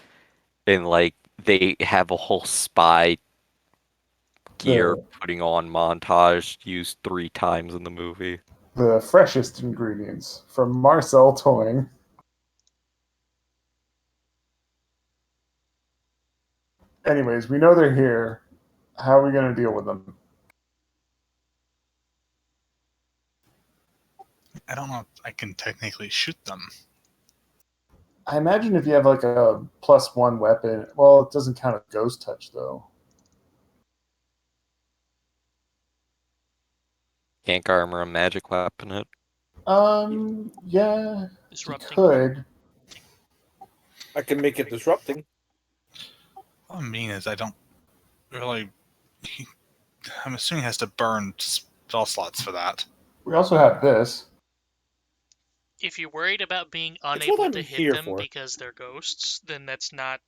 and like they have a whole spy gear putting on montage used 3 times in the movie. The freshest ingredients from Marcel Toing. Anyways, we know they're here. How are we going to deal with them? I don't know if I can technically shoot them. I imagine if you have like a +1 weapon, well, it doesn't count as ghost touch though. Can't armor a magic weapon it. Yeah, you Disrupting. could. I can make it disrupting. What I mean is I don't really... I'm assuming he has to burn spell slots for that. We also have this. If you're worried about being what unable I'm to hit here them for. because they're ghosts, then that's not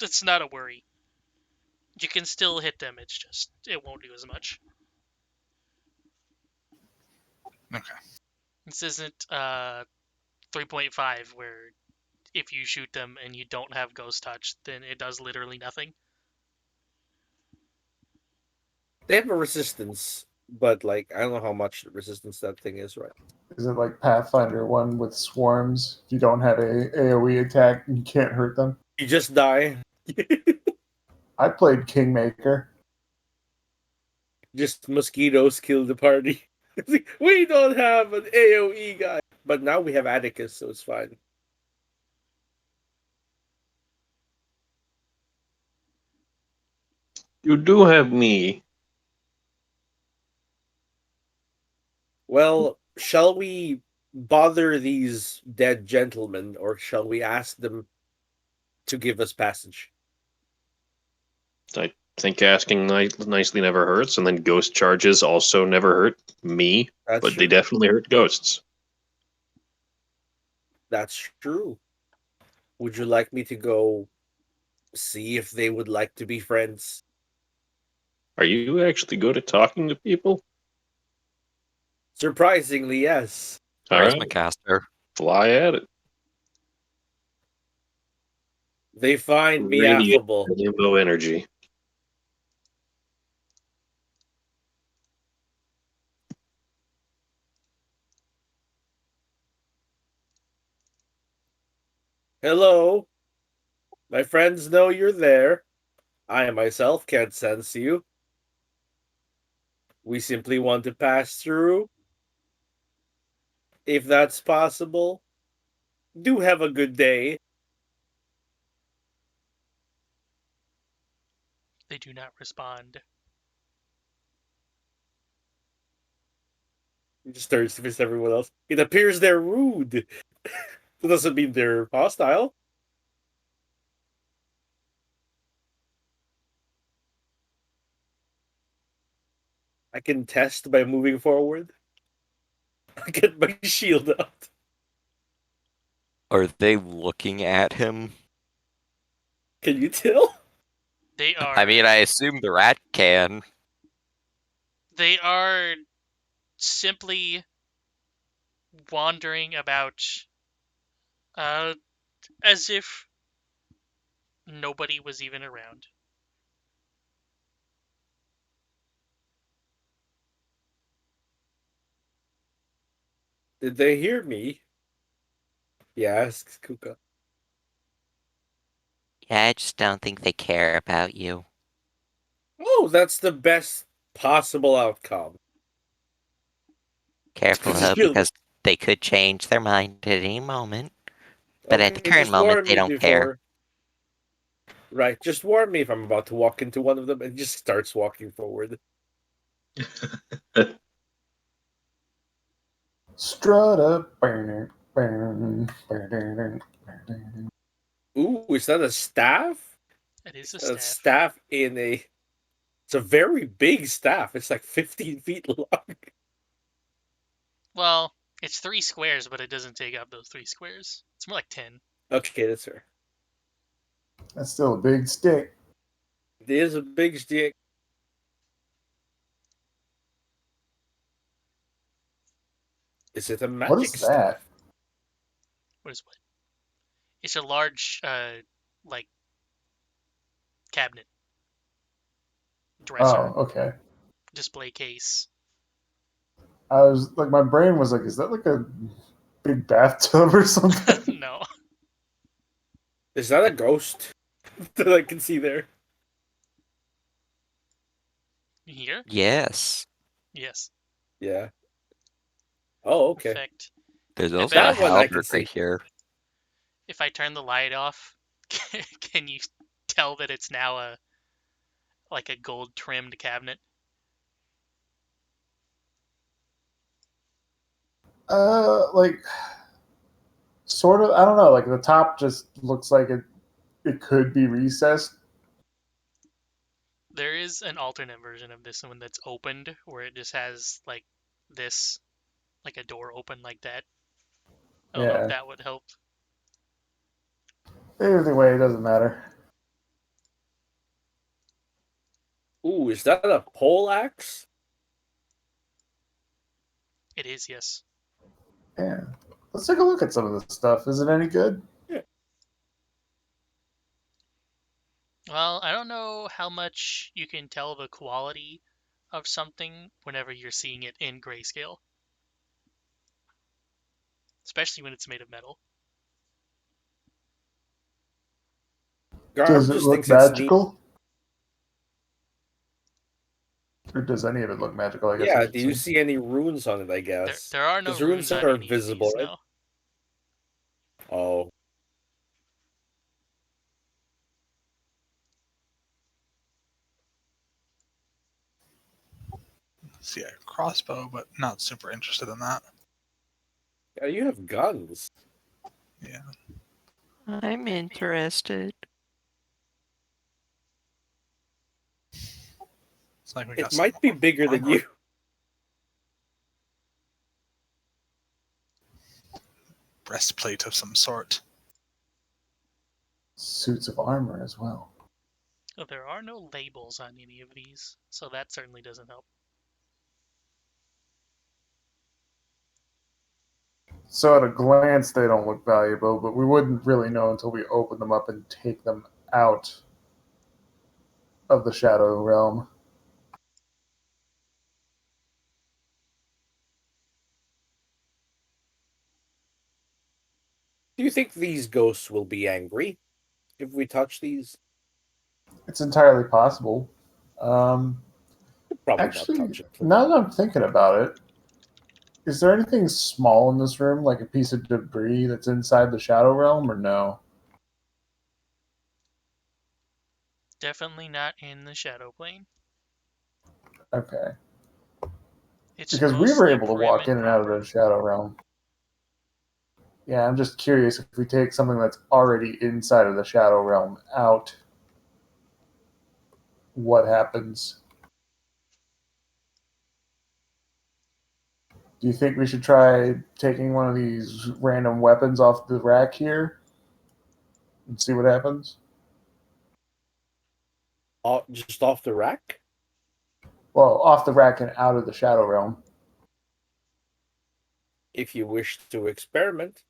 a worry. You can still hit them. It's just it won't do as much. Okay. This isn't 3.5 where if you shoot them and you don't have ghost touch, then it does literally nothing. They have a resistance, but like I don't know how much resistance that thing is, right? Is it like Pathfinder 1 with swarms? If you don't have a AoE attack, you can't hurt them. You just die. I played Kingmaker. Just mosquitoes kill the party. We don't have an AoE guy. But now we have Atticus, so it's fine. You do have me. Well, shall we bother these dead gentlemen, or shall we ask them to give us passage? I think asking nicely never hurts, and then ghost charges also never hurt me, That's but true. they definitely hurt ghosts. That's true. Would you like me to go see if they would like to be friends? Are you actually good at talking to people? Surprisingly, yes. Where's Alright, my caster? fly at it. They find me Radiate affable. rainbow energy. Hello. My friends know you're there. I myself can't sense you. We simply want to pass through. If that's possible. Do have a good day. They do not respond. He just turns to face everyone else. It appears they're rude. That doesn't mean they're hostile. I can test by moving forward. I get my shield out. Are they looking at him? Can you tell? They are. I mean, I assume the rat can. They are simply wandering about as if nobody was even around. Did they hear me? He asks Kuka. Yeah, I just don't think they care about you. Oh, that's the best possible outcome. Careful though, Shield. because they could change their mind at any moment. But at the Okay, current just moment, warn they me don't care. Right, just warn me if I'm about to walk into one of them, and just starts walking forward. Strut up. Ooh, is that a staff? It is a A staff. staff in a. It's a very big staff. It's like 15 feet long. Well, it's 3 squares, but it doesn't take up those 3 squares. It's more like 10. Okay, that's fair. That's still a big stick. It is a big stick. Is it a magic What is staff? that? What is what? It's a large, like, cabinet. Dresser. Oh, okay. Display case. I was like, my brain was like, is that like a big bathtub or something? No. Is that a ghost that I can see there? Here? Yes. Yes. Yeah. Oh, okay. Perfect. There's I also bet a That one I can halberd right see. here. If I turn the light off, can you tell that it's now a gold trimmed cabinet? Like, sort of. I don't know. Like the top just looks like it could be recessed. There is an alternate version of this one that's opened where it just has like this, like a door open like that. I don't know Yeah. if that would help. Either way, it doesn't matter. Ooh, is that a pole axe? It is, yes. Yeah. Let's take a look at some of this stuff. Is it any good? Well, I don't know how much you can tell the quality of something whenever you're seeing it in grayscale. Especially when it's made of metal. Does Garb it just look thinks it's neat. magical? Or does any of it look magical? I guess. I Yeah, should do you say. see any runes on it, I guess? There are no 'Cause runes on are any visible, of these, right? no. Oh. See a crossbow, but not super interested in that. Yeah, you have guns. Yeah. I'm interested. It's like we got It might some be bigger than armor. you. Breastplate of some sort. Suits of armor as well. Oh, there are no labels on any of these, so that certainly doesn't help. So at a glance, they don't look valuable, but we wouldn't really know until we open them up and take them out of the Shadow Realm. Do you think these ghosts will be angry if we touch these? It's entirely possible. Probably Actually, not touch it. now that I'm thinking about it, is there anything small in this room, like a piece of debris that's inside the Shadow Realm, or no? Definitely not in the shadow plane. Okay. It's Because we were mostly able to prim walk in and out of proper. the Shadow Realm. Yeah, I'm just curious if we take something that's already inside of the Shadow Realm out, what happens? Do you think we should try taking one of these random weapons off the rack here and see what happens? Just off the rack? Well, off the rack and out of the Shadow Realm. If you wish to experiment.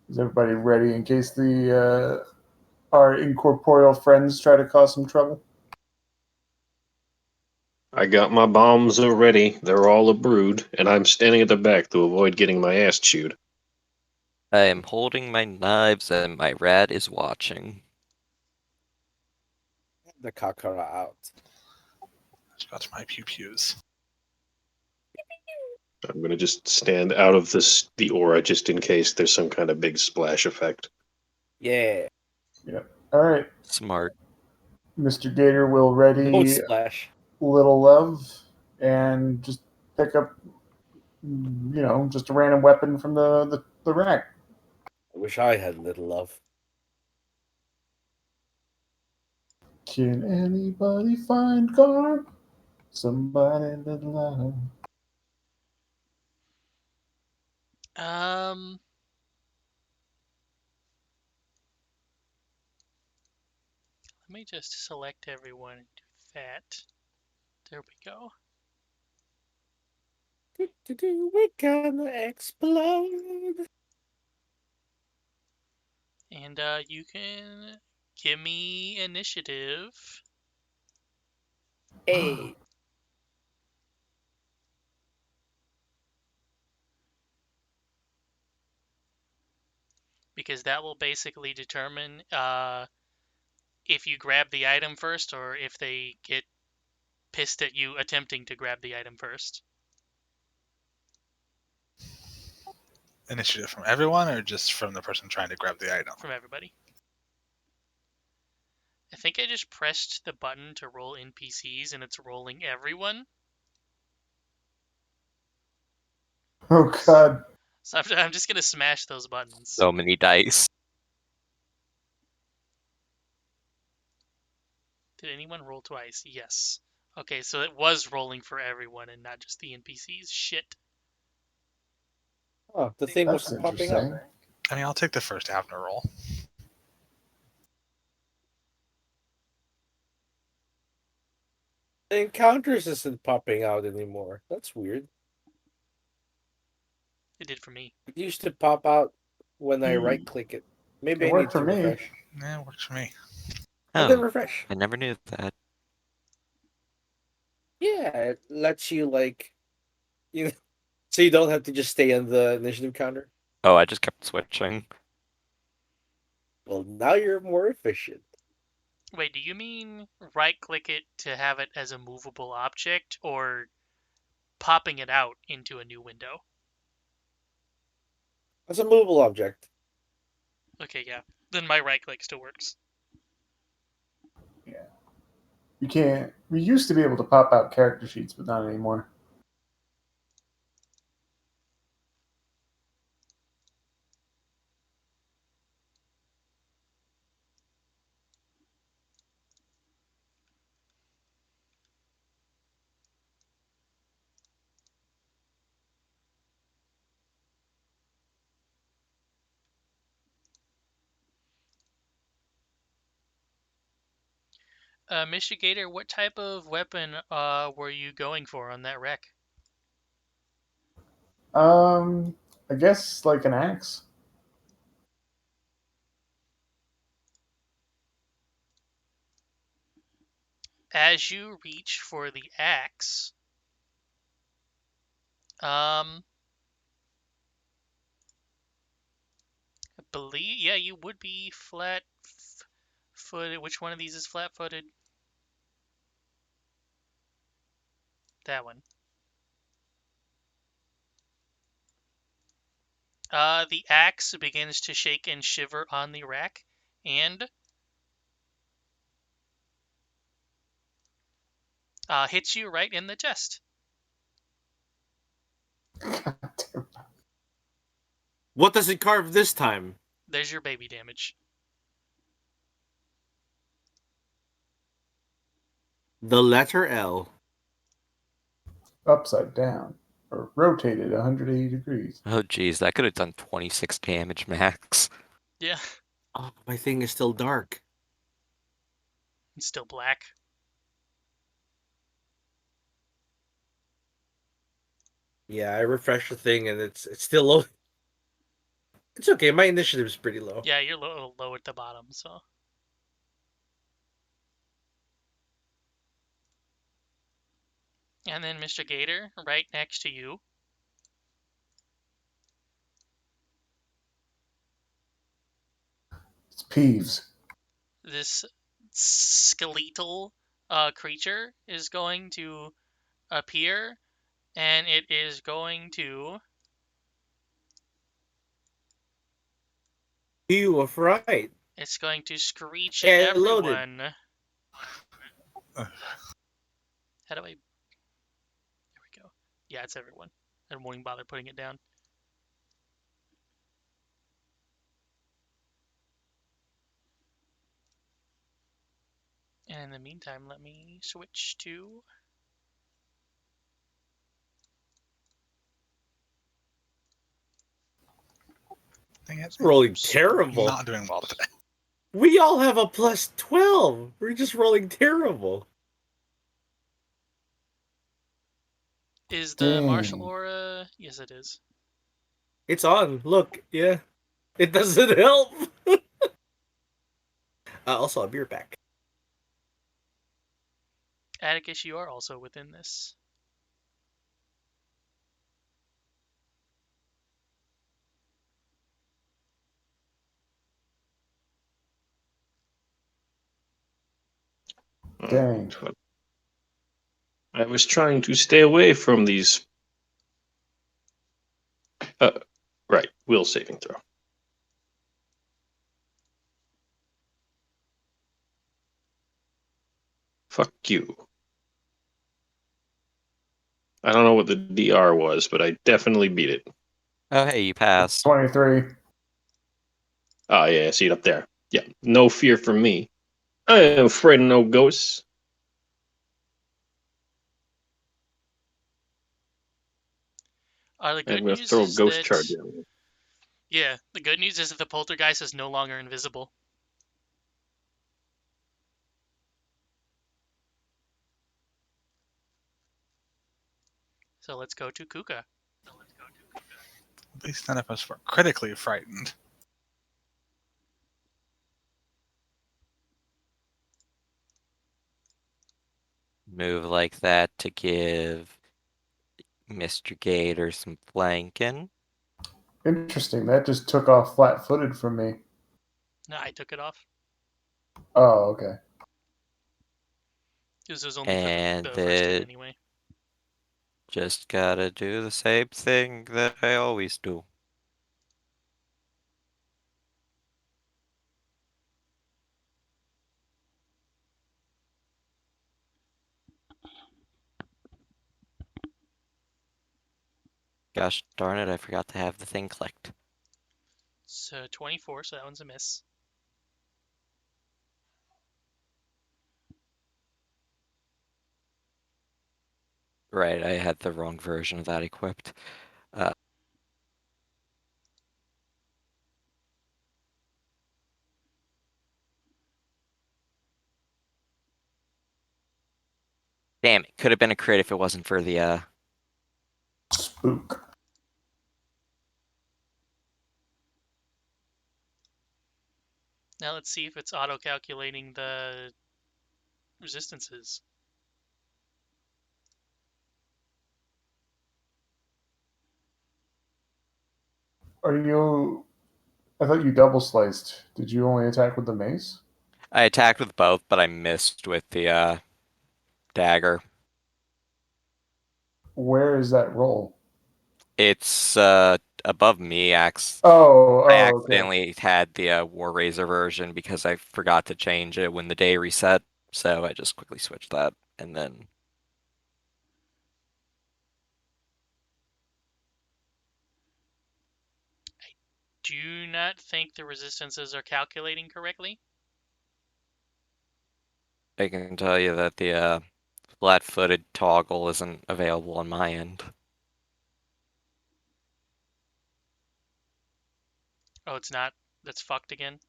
Is everybody ready in case our incorporeal friends try to cause some trouble? I got my bombs already. They're all a brood, and I'm standing at the back to avoid getting my ass chewed. I am holding my knives and my rat is watching. The Kakara out. I've got my pew pews. I'm gonna just stand out of the aura just in case there's some kind of big splash effect. Yeah. All right. Smart. Mr. Gator will ready No splash. Little Love and just pick up, just a random weapon from the rack. I wish I had little love. Can anybody find Garb? Somebody little love. Let me just select everyone and do that. There we go. We're gonna explode. And you can give me initiative. Hey. Because that will basically determine if you grab the item first or if they get pissed at you attempting to grab the item first. Initiative from everyone or just from the person trying to grab the item? From everybody. I think I just pressed the button to roll NPCs and it's rolling everyone. Oh, God. So I'm just going to smash those buttons. So many dice. Did anyone roll twice? Yes. Okay, so it was rolling for everyone and not just the NPCs. Shit. Oh, the thing That's wasn't popping up. interesting. I mean, I'll take the first Abner roll. The encounters isn't popping out anymore. That's weird. It did for me. It used to pop out when I Hmm. right click it. Maybe It I worked need to for me. refresh. Yeah, it works for me. And then Oh, refresh. I never knew that. Yeah, it lets you so you don't have to just stay on the initiative counter. Oh, I just kept switching. Well, now you're more efficient. Wait, do you mean right-click it to have it as a movable object, or popping it out into a new window? As a movable object. Okay, yeah. Then my right-click still works. You can't. We used to be able to pop out character sheets, but not anymore. Mr. Gator, what type of weapon were you going for on that wreck? I guess like an axe. As you reach for the axe, I believe, yeah, you would be flat-footed. Which one of these is flat-footed? That one. The axe begins to shake and shiver on the rack, and hits you right in the chest. What does it carve this time? There's your baby damage. The letter L. Upside down or rotated 180 degrees. Oh, geez, that could have done 26 damage max. Yeah, Oh, my thing is still dark. it's still black. Yeah, I refresh the thing and it's still low. It's okay. My initiative is pretty low. Yeah, you're low at the bottom, so. And then Mr. Gator, right next to you. It's Peeves. This skeletal creature is going to appear, and it is going to You were right. it's going to screech Yeah, at loaded. everyone. How do I? There we go. Yeah, it's everyone. I won't even bother putting it down. And in the meantime, let me switch to Dang it. It's rolling I'm terrible. not doing well today. We all have a plus 12. We're just rolling terrible. is the martial Dang. aura? Yes, it is. It's on. Look, yeah. It doesn't help. Also, a beer pack. Atticus, you are also within this. Dang. I was trying to stay away from these. Right, will saving throw. Fuck you. I don't know what the DR was, but I definitely beat it. Oh, hey, you passed. 23. Oh, yeah, I see it up there. Yeah, no fear from me. I am afraid of no ghosts. The good I'm gonna news throw a is ghost that charge at him. yeah, the good news is that the poltergeist is no longer invisible. So let's go to Kuka. At least none of us were critically frightened. Move like that to give Mr. Gator some flanking. Interesting. That just took off flat-footed from me. No, I took it off. Oh, okay. This was only And for the first two the anyway. just gotta do the same thing that I always do. Gosh darn it, I forgot to have the thing clicked. So 24, so that one's a miss. Right, I had the wrong version of that equipped. Damn, it could have been a crit if it wasn't for the Spook. Now let's see if it's auto-calculating the resistances. Are you? I thought you double sliced. Did you only attack with the mace? I attacked with both, but I missed with the dagger. Where is that roll? It's above me. I Oh, okay. accidentally had the War Razor version because I forgot to change it when the day reset, so I just quickly switched that, and then Do not think the resistances are calculating correctly. I can tell you that the flat-footed toggle isn't available on my end. Oh, it's not. That's fucked again.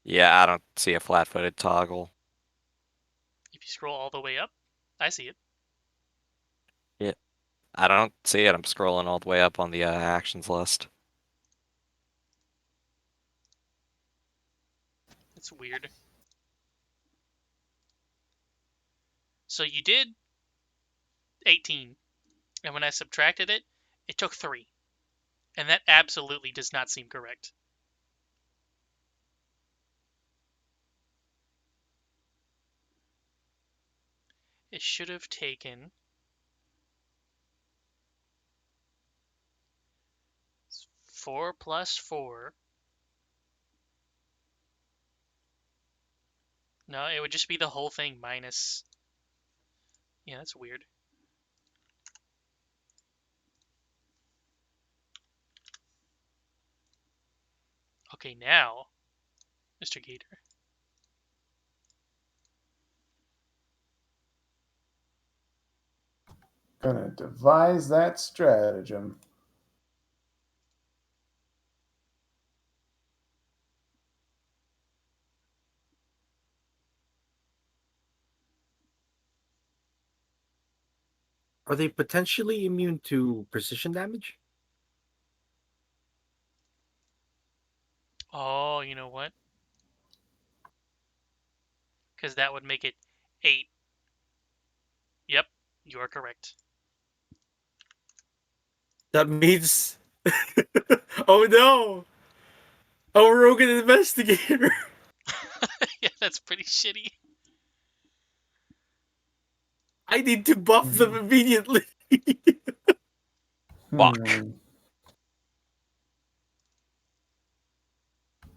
Yeah, I don't see a flat-footed toggle. If you scroll all the way up, I see it. I don't see it. I'm scrolling all the way up on the actions list. It's weird. So you did 18, and when I subtracted it, it took 3. And that absolutely does not seem correct. It should have taken 4 plus 4. No, it would just be the whole thing minus. Yeah, that's weird. Okay, now, Mr. Gator. Gonna devise that stratagem. Are they potentially immune to precision damage? Oh, you know what? Because that would make it 8. Yep, you are correct. That means. Oh no! A rogue investigator! Yeah, that's pretty shitty. I need to buff them immediately! Fuck.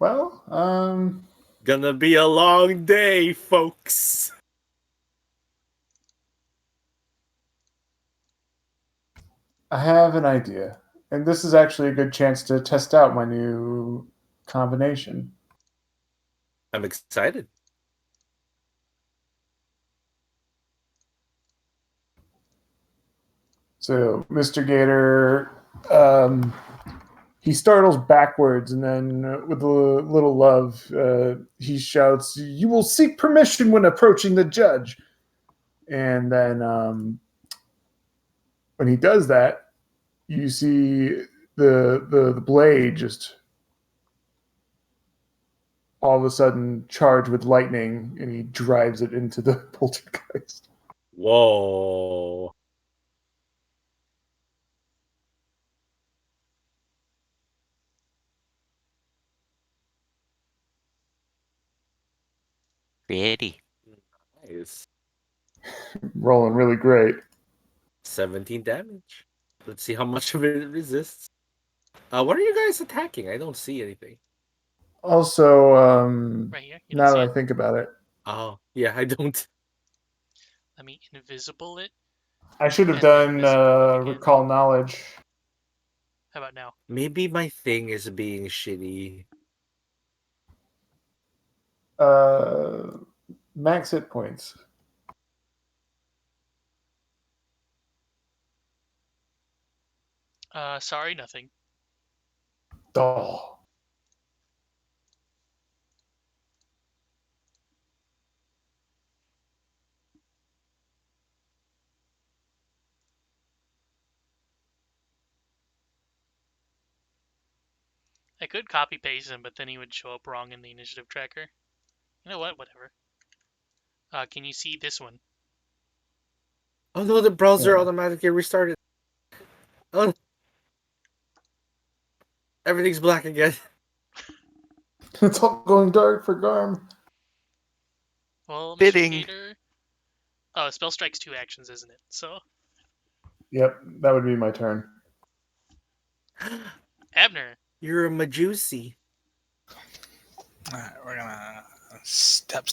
Well, Gonna be a long day, folks. I have an idea. And this is actually a good chance to test out my new combination. I'm excited. So Mr. Gator, he startles backwards, and then with a little love, he shouts, "You will seek permission when approaching the judge." And then when he does that, you see the blade just all of a sudden charged with lightning, and he drives it into the poltergeist. Whoa. Pretty. Nice. Rolling really great. 17 damage. Let's see how much of it resists. What are you guys attacking? I don't see anything. Also, Right here. You don't now see that it? I think about it, Oh, yeah, I don't. Let me invisible it. I should have And then done visible it again. recall knowledge. How about now? Maybe my thing is being shitty. Max hit points. Sorry, nothing. Oh. I could copy paste him, but then he would show up wrong in the initiative tracker. You know what? Whatever. Can you see this one? Oh no, the browser Yeah. automatically restarted. Oh, everything's black again. It's all going dark for Garm. Well, Mr. Fitting. Gator. Oh, spell strike's 2 actions, isn't it? So, Yep, that would be my turn. Abner. You're a Majusi. Alright, we're gonna step.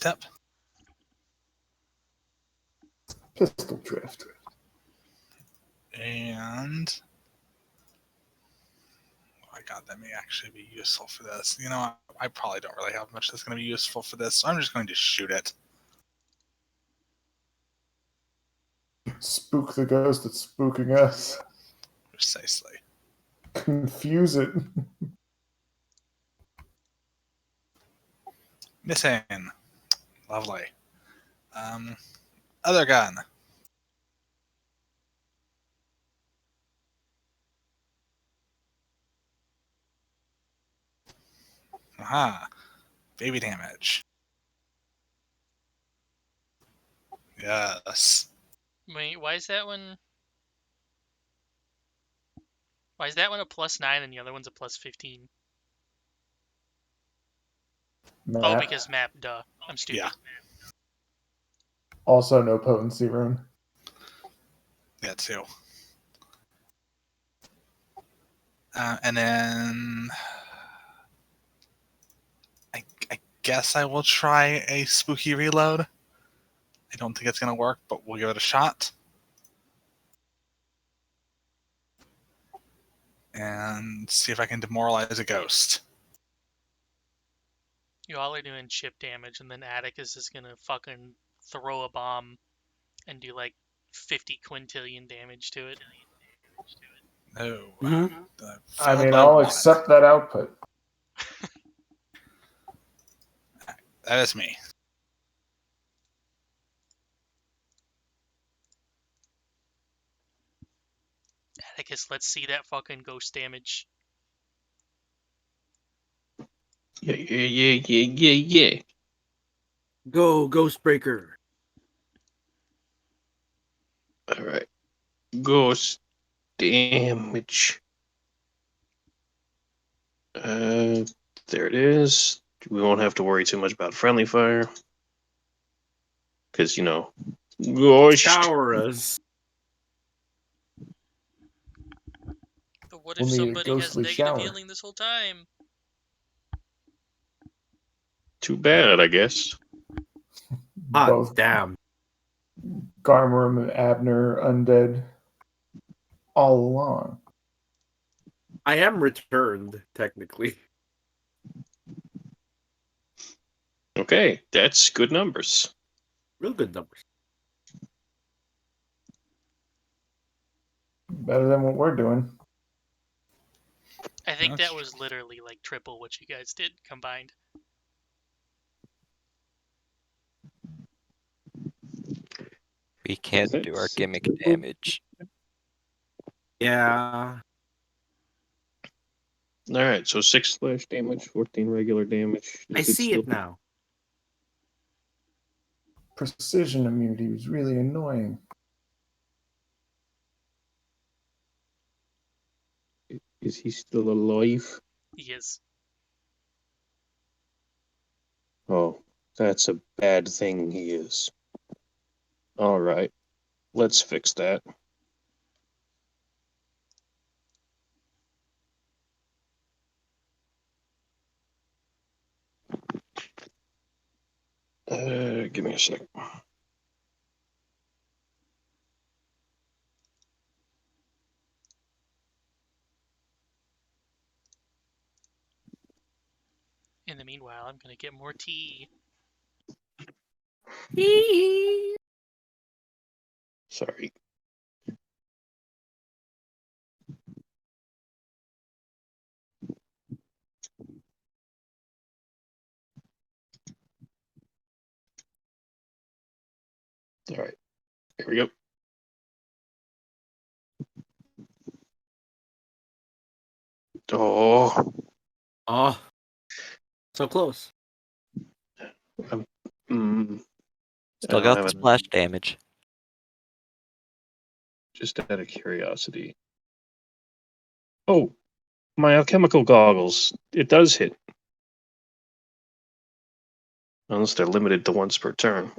Pistol drift. And oh my god, that may actually be useful for this. You know, I probably don't really have much that's going to be useful for this, so I'm just going to shoot it. Spook the ghost that's spooking us. Precisely. Confuse it. Missing. Lovely. Other gun. Aha. Baby damage. Yes. Wait, why is that one? Why is that one a +9 and the other one's a +15? Map. Oh, because map. Duh. I'm stupid. Yeah. Also no potency rune. Yeah, too. And then I guess I will try a spooky reload. I don't think it's going to work, but we'll give it a shot. And see if I can demoralize a ghost. You all are doing chip damage, and then Atticus is gonna fucking throw a bomb and do like 50 quintillion damage to it. No. Mhm. I mean, I'll accept that output. That is me. Atticus, let's see that fucking ghost damage. Yeah. Go, Ghostbreaker. All right. Ghost damage. There it is. We won't have to worry too much about friendly fire. Because, ghost. Shower us. But what We'll if need a somebody has ghostly negative shower. healing this whole time? Too bad, I guess. Hot Both damn. Garmworm and Abner undead all along. I am returned, technically. Okay, that's good numbers. Real good numbers. Better than what we're doing. I think That's that was literally like triple what you guys did combined. We can't do our gimmick damage. Yeah. All right, so 6 splash damage, 14 regular damage. I see it now. Precision immunity was really annoying. Is he still alive? He is. Oh, that's a bad thing. He is. All right, let's fix that. Give me a sec. In the meanwhile, I'm gonna get more tea. Sorry. All right, here we go. Oh, Oh, so close. mm, Still I don't got have the it. splash damage. Just out of curiosity. Oh, my alchemical goggles. It does hit. Unless they're limited to once per turn.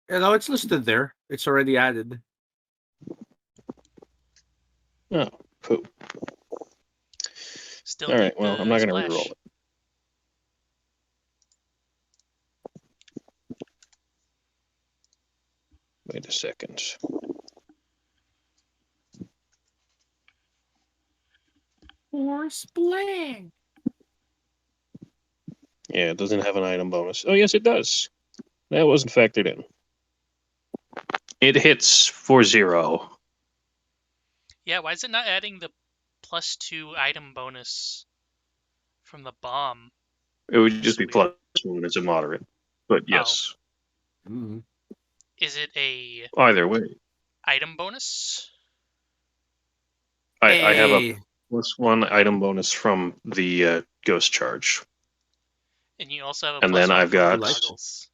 You know, it's listed there. It's already added. Oh, poop. Still All need right, well, the I'm not going to splash. reroll it. Wait a second. Or splang. Yeah, it doesn't have an item bonus. Oh, yes, it does. That wasn't factored in. It hits for 0. Yeah, why is it not adding the +2 item bonus from the bomb? It would just be Weird. +1. It's a moderate. But yes, Mm-hmm. Is it a either way. item bonus? I have a +1 item bonus from the ghost charge. And you also have a And +1 then I've from the got- goggles.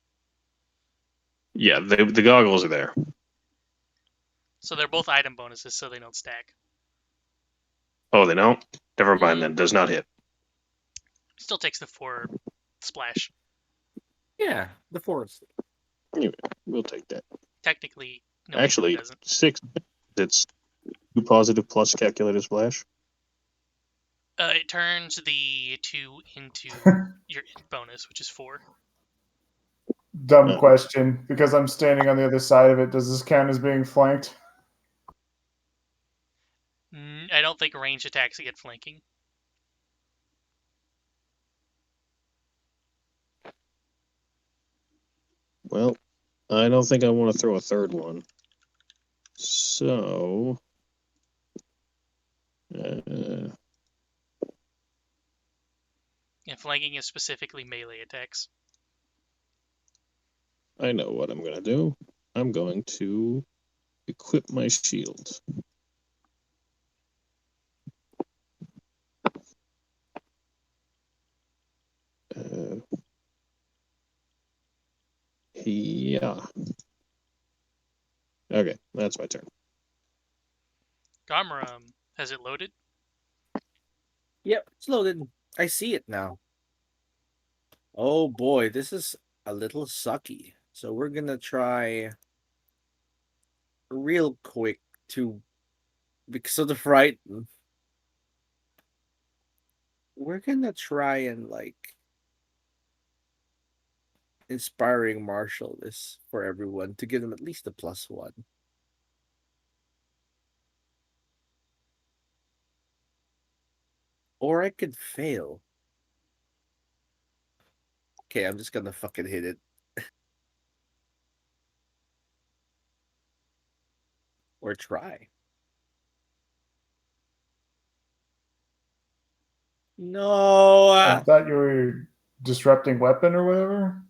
Yeah, the goggles are there. So they're both item bonuses, so they don't stack. Oh, they don't? Never mind then. Does not hit. Still takes the 4 splash. Yeah, the forest. Anyway, we'll take that. Technically, no, Actually, it doesn't. 6. It's 2 positive plus calculated splash. It turns the 2 into your bonus, which is 4. Dumb Oh. question. Because I'm standing on the other side of it, does this count as being flanked? I don't think range attacks get flanking. Well, I don't think I want to throw a third one. So, And flanking is specifically melee attacks. I know what I'm going to do. I'm going to equip my shield. Yeah. Okay, that's my turn. Gamera, has it loaded? Yep, it's loaded. I see it now. Oh boy, this is a little sucky. So we're gonna try real quick to, because of the frighten, we're gonna try and like inspiring martial this for everyone to give them at least a +1. Or I could fail. Okay, I'm just gonna fucking hit it. Or try. No. I thought you were disrupting weapon or whatever.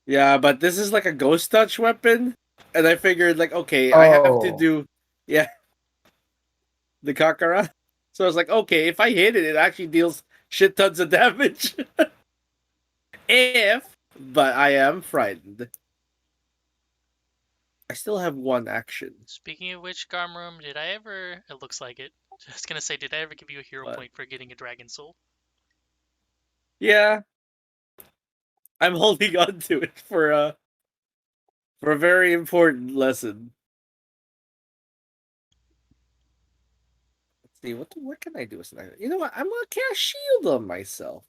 Yeah, but this is like a ghost touch weapon, and I figured like, okay, I have to Oh. do, yeah, the Kakara. So I was like, okay, if I hit it, it actually deals shit tons of damage. But I am frightened. I still have one action. Speaking of which, Garmroom, did I ever? It looks like it. Just gonna say, did I ever give you a hero What? point for getting a Dragon Soul? Yeah, I'm holding on to it for a very important lesson. Let's see, what can I do with that? You know what? I'm gonna cast shield on myself.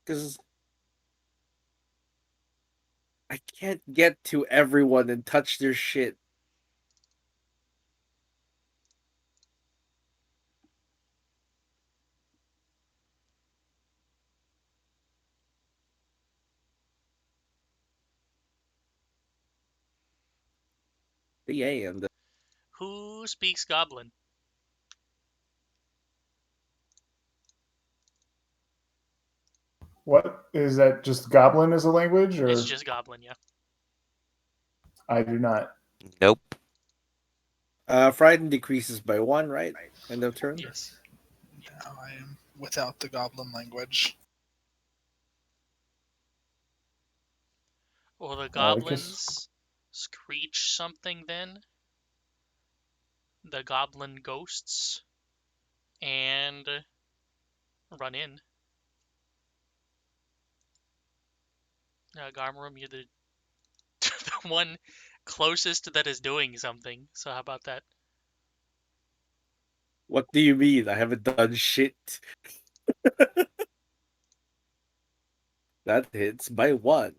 Because I can't get to everyone and touch their shit. The and Who speaks Goblin? What is that? Just Goblin as a language, or It's just Goblin, yeah. I do not. Nope. frightened decreases by 1, right? End of turn. Yes. Now I am without the goblin language. Will the I guess- goblins screech something then? The goblin ghosts and run in. Garmroom, you're the the one closest that is doing something. So how about that? What do you mean? I haven't done shit. That hits by 1,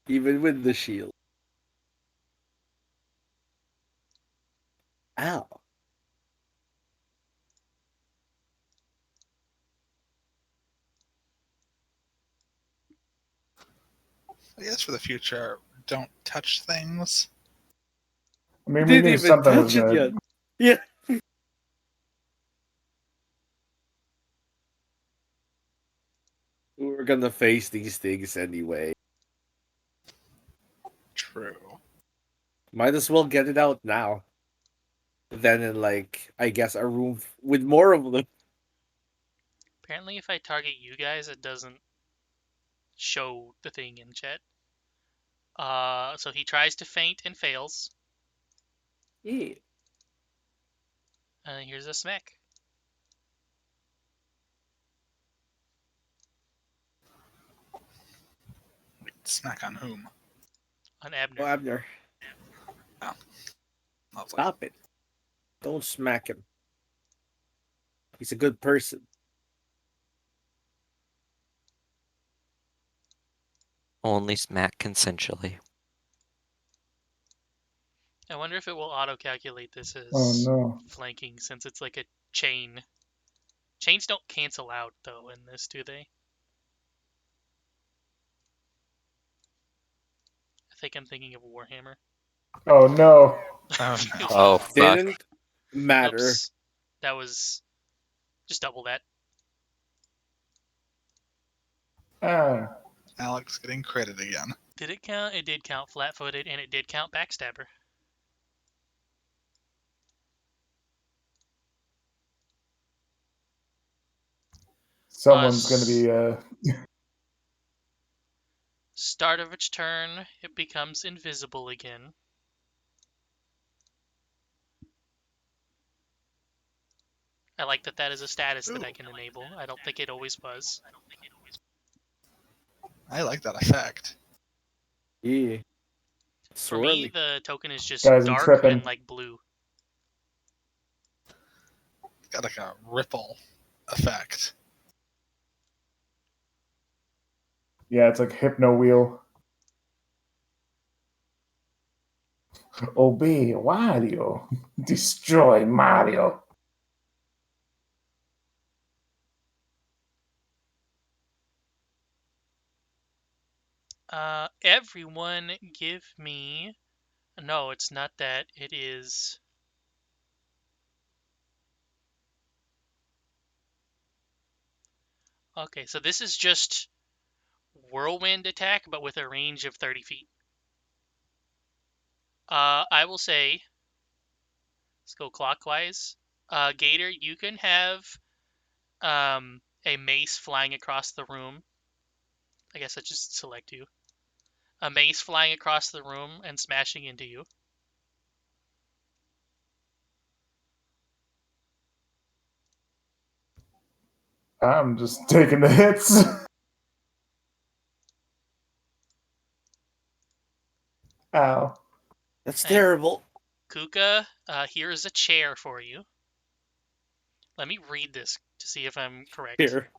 even with the shield. Ow. I guess for the future, don't touch things. I mean, we Didn't knew even something was touch it gonna. yet. Yeah. We're gonna face these things anyway. True. Might as well get it out now. Then in like, I guess, a room with more of them. Apparently, if I target you guys, it doesn't show the thing in chat. So he tries to feint and fails. Yeah. And here's a smack. Wait, smack on whom? On Abner. Oh, Abner, Lovely. stop it. Don't smack him. He's a good person. Only smack consensually. I wonder if it will auto-calculate this as Oh no! flanking, since it's like a chain. Chains don't cancel out, though, in this, do they? I think I'm thinking of Warhammer. Oh no! Oh no. Oh, fuck. Didn't matter. Oops. That was... Just double that. Ah, Alex getting credit again. Did it count? It did count flat-footed, and it did count backstabber. someone's gonna be. Start of its turn, it becomes invisible again. I like that that is a status that I can enable. I don't think it always was. I like that effect. Yeah. For me, Swirly. the token is just Guys, I'm dark tripping. and like blue. Got like a ripple effect. Yeah, it's like Hypno Wheel. Obey Wario. Destroy Mario. Everyone give me... No, it's not that. It is... Okay, so this is just whirlwind attack, but with a range of 30 feet. I will say, let's go clockwise. Gator, you can have a mace flying across the room. I guess I just select you. A mace flying across the room and smashing into you. I'm just taking the hits. Ow. That's Hey. terrible. Kuka, here is a chair for you. Let me read this to see if I'm correct. Here.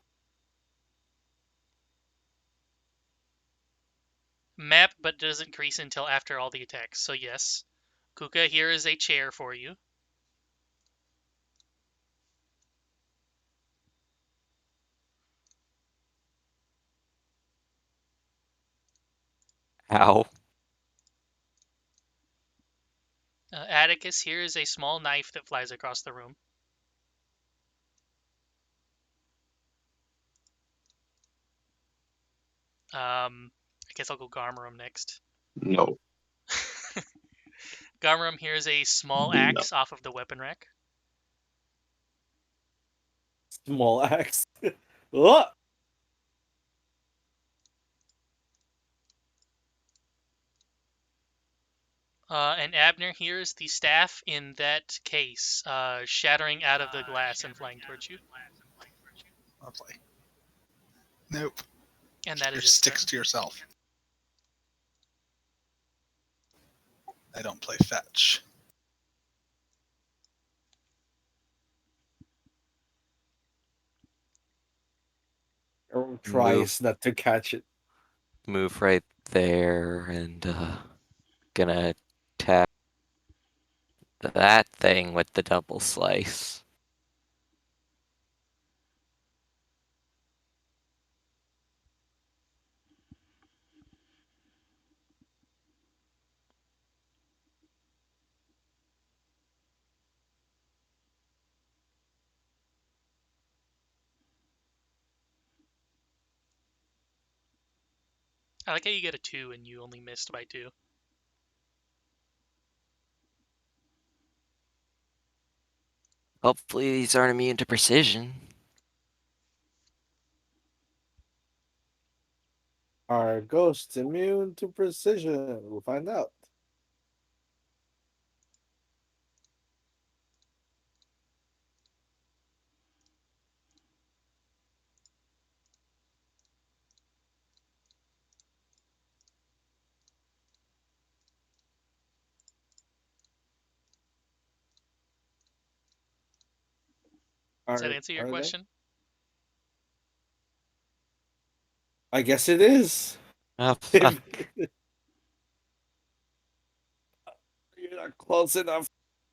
Map, but doesn't increase until after all the attacks. So yes. Kuka, here is a chair for you. Ow. Atticus, here is a small knife that flies across the room. I guess I'll go Garmarum next. No. Garmarum, here is a small axe off of the weapon rack. Small axe. Ugh! And Abner, here is the staff in that case, shattering out of the glass and flying towards you. Lovely. Nope. And that Your is its sticks turn. to yourself. I don't play fetch. Everyone tries not to catch it. Move right there and gonna attack that thing with the double slice. I like how you get a 2 and you only missed by 2. Hopefully these aren't immune to precision. Are ghosts immune to precision? We'll find out. Does that answer your question? I guess it is. Oh, fuck. You're not close enough.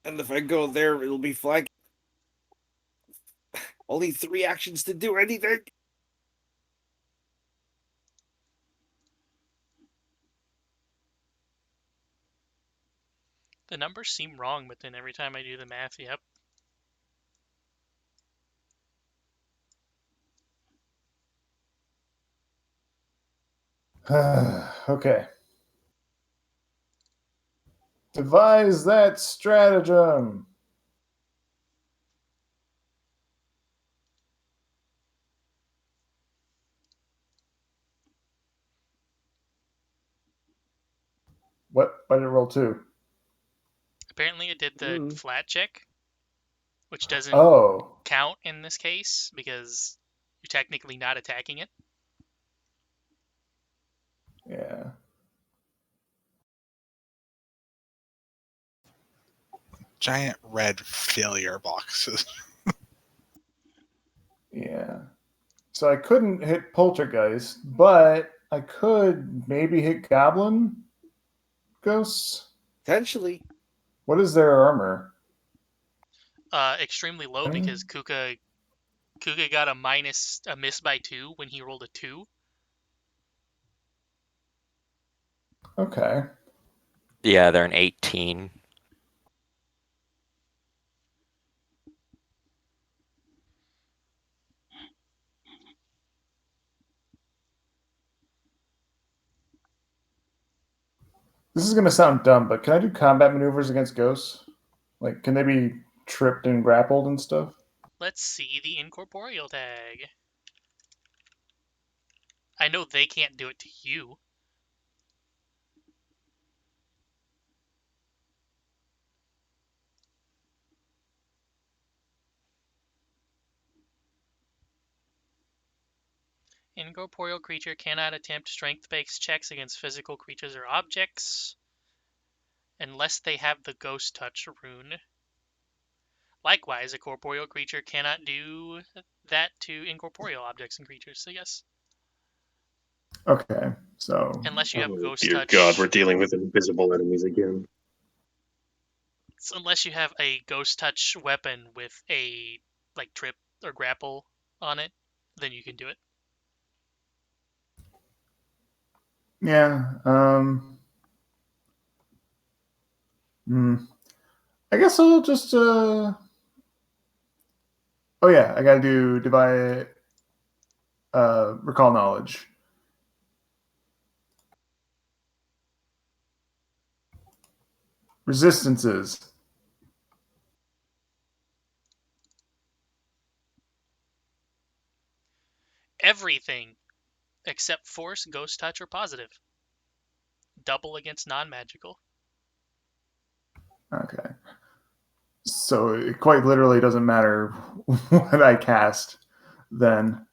And if I go there, it'll be flank. Only 3 actions to do anything. The numbers seem wrong, but then every time I do the math, yep. Okay. Devise that stratagem. Why did it roll 2? Apparently it did the flat check, which doesn't Oh. count in this case because you're technically not attacking it. Yeah. Giant red failure boxes. Yeah. So I couldn't hit Poltergeist, but I could maybe hit Goblin Ghosts. Potentially. What is their armor? Extremely low because Kuka got a miss by 2 when he rolled a 2. Okay. Yeah, they're an 18. This is gonna sound dumb, but can I do combat maneuvers against ghosts? Like, can they be tripped and grappled and stuff? Let's see the incorporeal tag. I know they can't do it to you. Incorporeal creature cannot attempt strength-based checks against physical creatures or objects unless they have the ghost touch rune. Likewise, a corporeal creature cannot do that to incorporeal objects and creatures, so yes. Okay, so Unless you have Oh, ghost dear touch. God, we're dealing with invisible enemies again. So unless you have a ghost touch weapon with a like trip or grapple on it, then you can do it. yeah, I guess I'll just oh yeah, I gotta do divide recall knowledge. Resistances. Everything except force, ghost touch, or positive. Double against non-magical. Okay. So it quite literally doesn't matter what I cast then.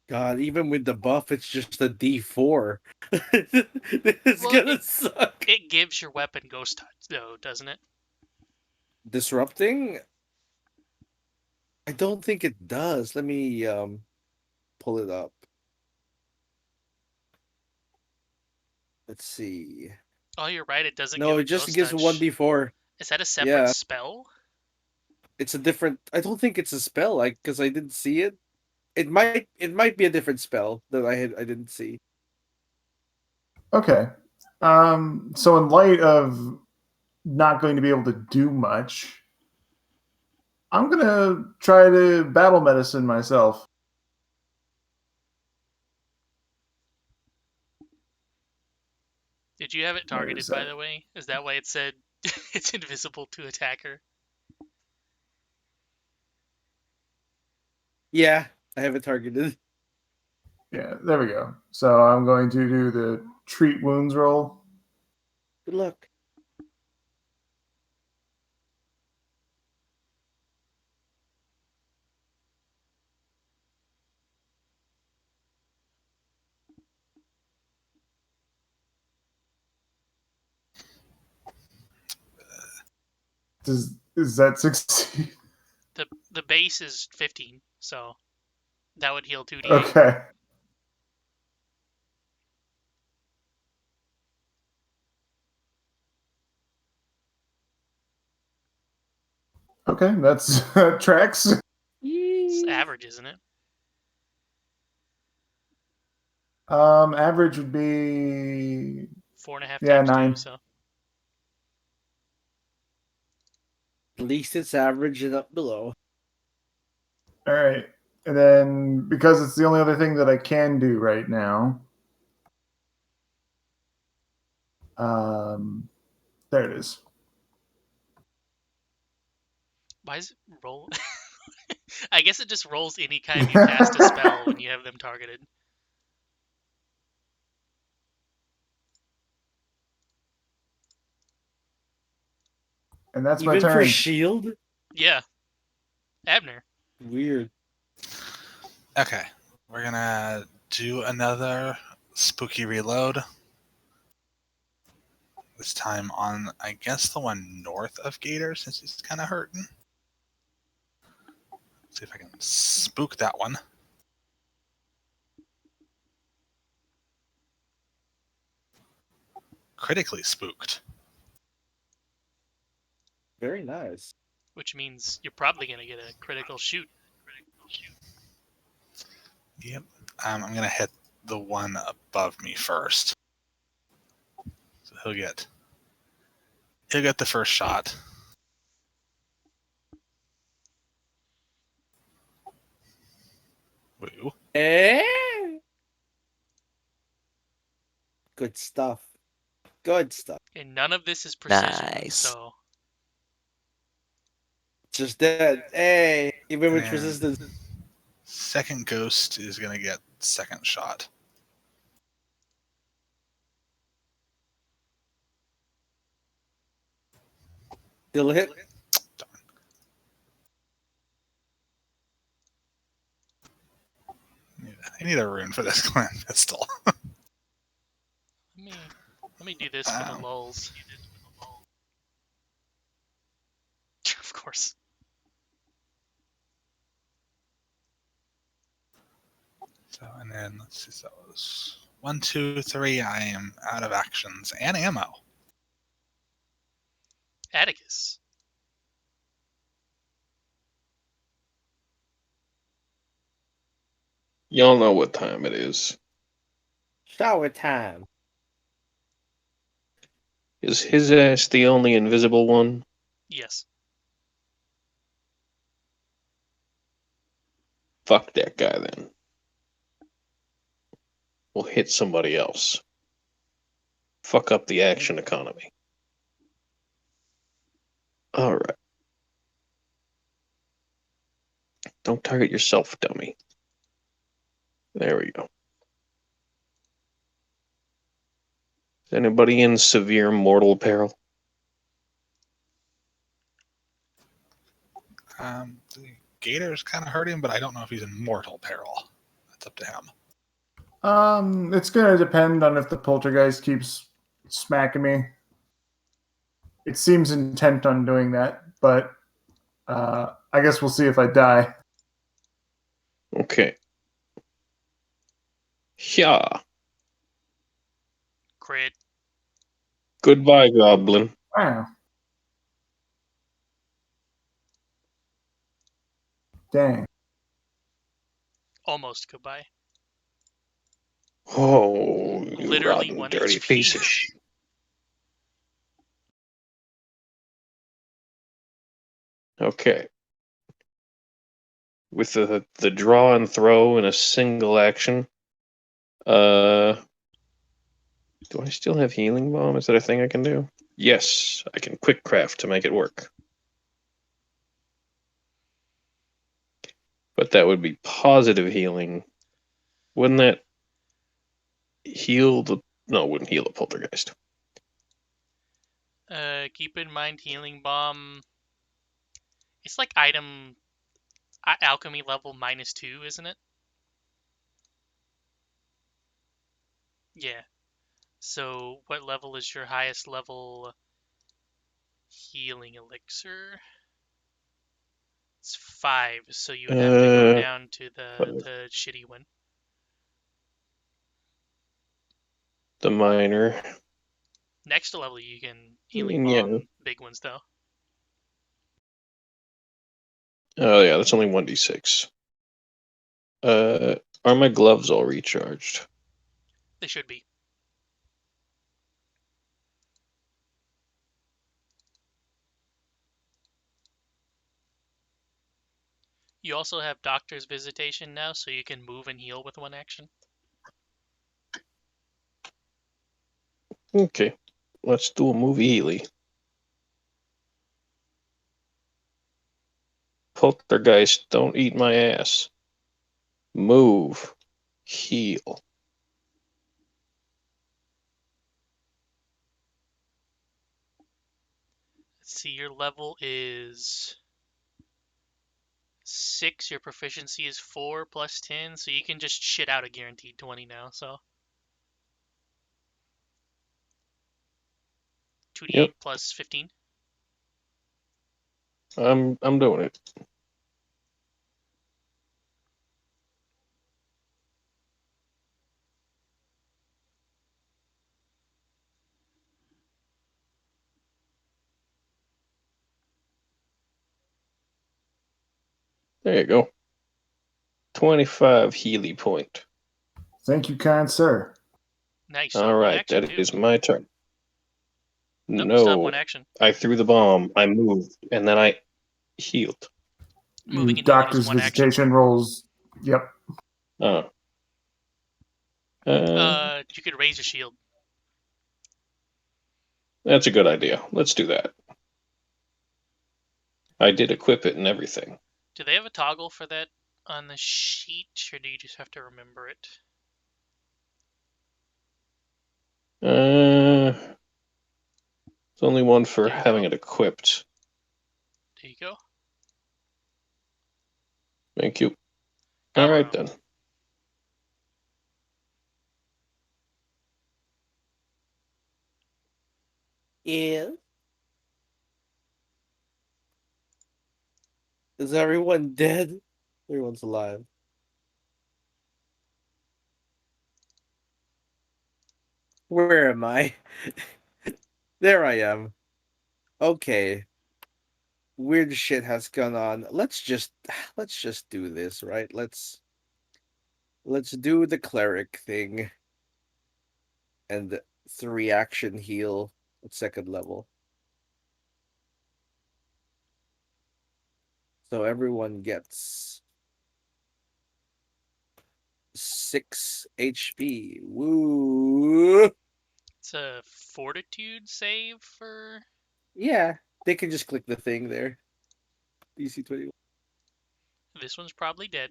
God, even with the buff, it's just a D4. It's Well, gonna suck. It gives your weapon ghost touch, though, doesn't it? Disrupting? I don't think it does. Let me pull it up. Let's see. Oh, you're right. It doesn't No, give it a just ghost gives touch. 1d4. Is that a separate Yeah. spell? It's a different. I don't think it's a spell. Because I didn't see it. It might be a different spell that I didn't see. Okay. So in light of not going to be able to do much, I'm gonna try to battle medicine myself. Did you have it Where targeted, is by that? the way? Is that why it said it's invisible to attacker? Yeah, I have it targeted. Yeah, there we go. So I'm going to do the treat wounds roll. Good luck. Is that succeed? The base is 15, so that would heal 2d8. Okay. Okay, that's tracks. It's average, isn't it? Average would be 4.5 Yeah, times 9. 2, so At least it's average and up below. all right. And then because it's the only other thing that I can do right now, there it is. why is it roll? I guess it just rolls any time you cast a spell when you have them targeted. And that's my Even for turn. shield? Yeah. Abner. Weird. Okay, we're gonna do another spooky reload. This time on, I guess, the one north of Gator, since he's kind of hurting. See if I can spook that one. Critically spooked. Very nice. Which means you're probably going to get a critical shoot. Yep. I'm gonna hit the one above me first. So he'll get the first shot. Woo. Eh? Good stuff. Good stuff. And none of this is precision, Nice. so Just dead. Hey, even with And resistance. second ghost is going to get second shot. Still hit. I need a rune for this clan pistol. let me do this for the lulz. Of course. So, and then let's see. So it was 1, 2, 3. I am out of actions and ammo. Atticus. Y'all know what time it is. Shower time. Is his ass the only invisible one? Yes. Fuck that guy then. We'll hit somebody else. Fuck up the action economy. Alright. Don't target yourself, dummy. There we go. Is anybody in severe mortal peril? The Gator's kind of hurting, but I don't know if he's in mortal peril. That's up to him. It's gonna depend on if the poltergeist keeps smacking me. It seems intent on doing that, but I guess we'll see if I die. Okay. Yeah. Crit. Goodbye, Goblin. Wow. Dang. Almost goodbye. Oh, you Literally rotten, 1 dirty HP. piece of shit. Okay. With the draw and throw in a single action. Do I still have healing bomb? Is that a thing I can do? Yes, I can quick craft to make it work. But that would be positive healing. Wouldn't that heal the... No, it wouldn't heal a poltergeist. Keep in mind, healing bomb. It's like item alchemy level -2, isn't it? Yeah. So, what level is your highest level healing elixir? It's 5, so you would have to go down to the shitty one. The minor. Next level, you can healing Yeah. bomb big ones, though. Oh yeah, that's only 1d6. Are my gloves all recharged? They should be. You also have Doctor's Visitation now, so you can move and heal with one action. Okay, let's do a movie Healy. Poltergeist, don't eat my ass. Move. Heal. Let's see, your level is 6, your proficiency is 4 plus 10, so you can just shit out a guaranteed 20 now, so. 2d8 Yep. plus 15. I'm doing it. There you go. 25 Healy point. Thank you, kind sir. Nice. All right, that is my turn. Nope, you still have No, one action. I threw the bomb. I moved, and then I healed. Moving and healing is Doctor's one action. visitation rolls. Yep. Oh. You could raise your shield. That's a good idea. Let's do that. I did equip it and everything. Do they have a toggle for that on the sheet, or do you just have to remember it? There's only one for There you having go. it equipped. There you go. Thank you. No All right problem. then. Yeah. Is everyone dead? Everyone's alive. Where am I? There I am. Okay. Weird shit has gone on. Let's just do this, right? Let's do the cleric thing. And 3-action heal at 2nd level. So everyone gets 6 HP. Woo! It's a fortitude save for. Yeah, they can just click the thing there. DC 21. This one's probably dead.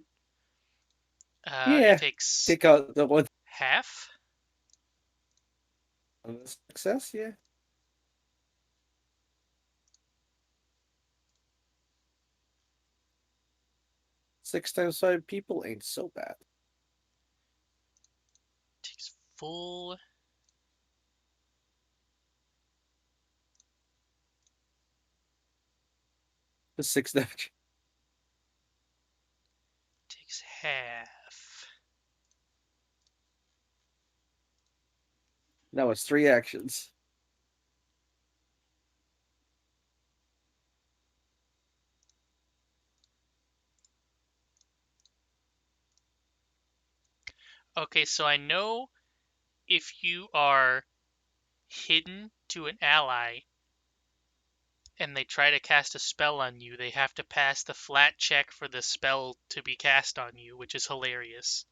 Yeah, It takes take out the one half. on the success. Yeah. Six times 5 people ain't so bad. Takes full. The 6 damage. Takes half. Now it's 3 actions. Okay, so I know if you are hidden to an ally and they try to cast a spell on you, they have to pass the flat check for the spell to be cast on you, which is hilarious.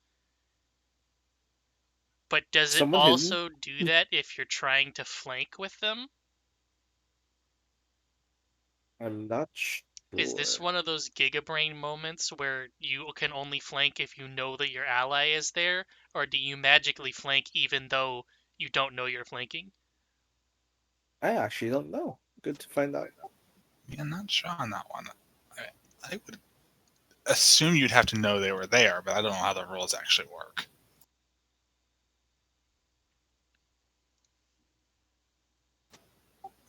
But does it Someone hidden? also do that if you're trying to flank with them? I'm not sure. Is this one of those Gigabrain moments where you can only flank if you know that your ally is there? Or do you magically flank even though you don't know you're flanking? I actually don't know. Good to find out. Yeah, I'm not sure on that one. I would assume you'd have to know they were there, but I don't know how the rules actually work.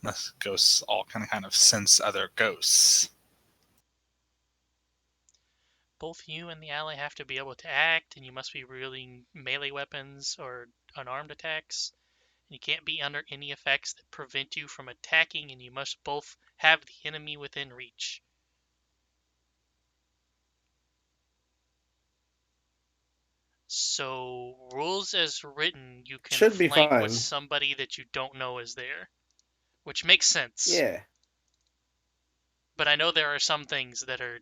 Unless ghosts all kind of sense other ghosts. Both you and the ally have to be able to act, and you must be wielding melee weapons or unarmed attacks. And you can't be under any effects that prevent you from attacking, and you must both have the enemy within reach. So, rules as written, you can Should be flank fine. with somebody that you don't know is there, which makes sense. Yeah. But I know there are some things that are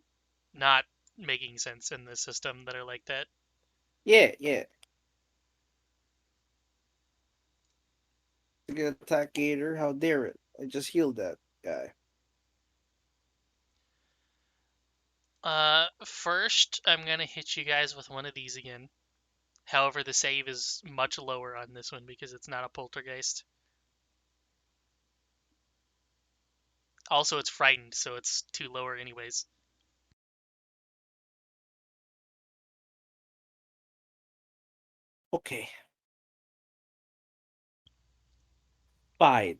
not making sense in the system that are like that. Yeah. To get attack gator, how dare it? I just healed that guy. First, I'm gonna hit you guys with one of these again. However, the save is much lower on this one because it's not a poltergeist. Also, it's frightened, so it's 2 lower anyways. Okay. Fine.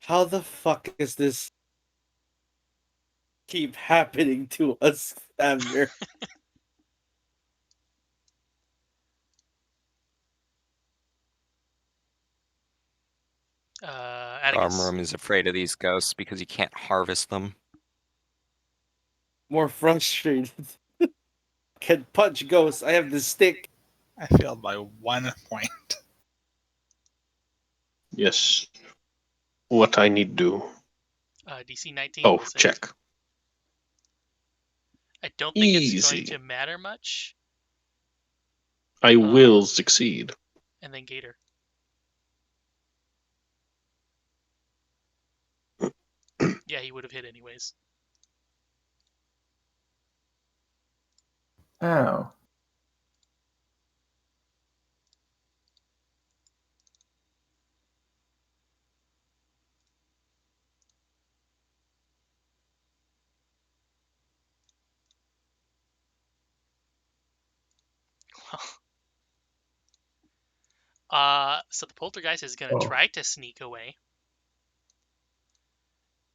How the fuck is this keep happening to us, Amir? Atticus. Armorum is afraid of these ghosts because you can't harvest them. More frustrated. Can punch ghosts. I have the stick. I failed by 1 point. Yes. What I need to do. DC 19. Oh, save. check. I don't think it's Easy. going to matter much. I will succeed. And then Gator. Yeah, he would have hit anyways. Ow. So the poltergeist is gonna Oh. try to sneak away.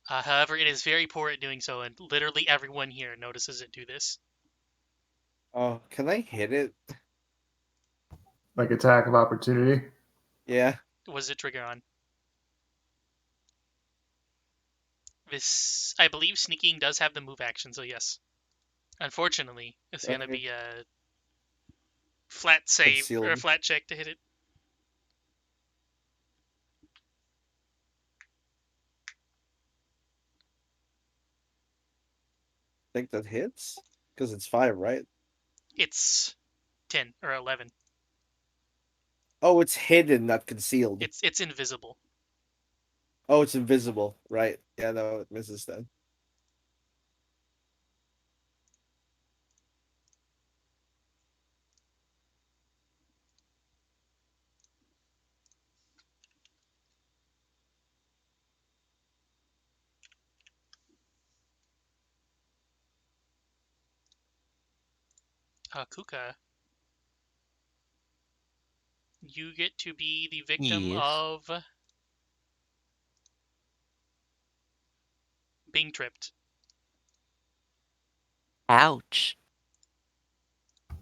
However, it is very poor at doing so, and literally everyone here notices it do this. Oh, can I hit it? Like attack of opportunity. Yeah. What does it trigger on? This, I believe, sneaking does have the move action, so yes. Unfortunately, it's gonna Okay. be a flat save or a Concealed. flat check to hit it. Think that hits? Because it's 5, right? It's 10 or 11. Oh, it's hidden, not concealed. It's invisible. Oh, it's invisible. Right. Yeah, no, it misses then. Kuka, you get to be the victim Yes. of being tripped. Ouch.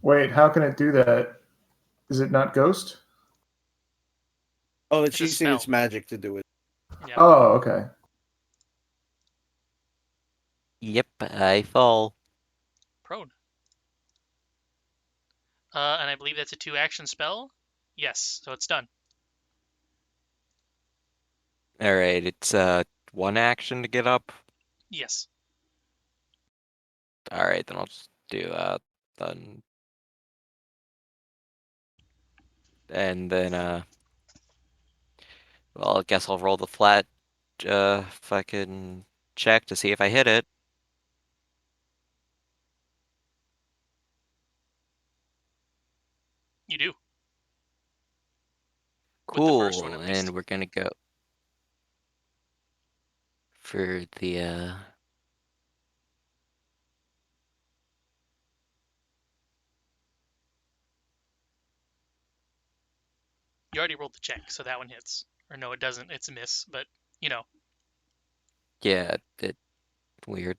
Wait, how can it do that? Is it not ghost? Oh, It's a she's using its spell. magic to do it. Yeah. Oh, okay. Yep, I fall. Prone. And I believe that's a 2-action spell. Yes, so it's done. Alright, it's 1 action to get up. Yes. Alright, then I'll just do that. Then. And then well, I guess I'll roll the flat fucking check to see if I hit it. You do. With the first one, Cool, at least. and we're gonna go for the You already rolled the check, so that one hits. Or no, it doesn't. It's a miss, but, you know. yeah, it weird.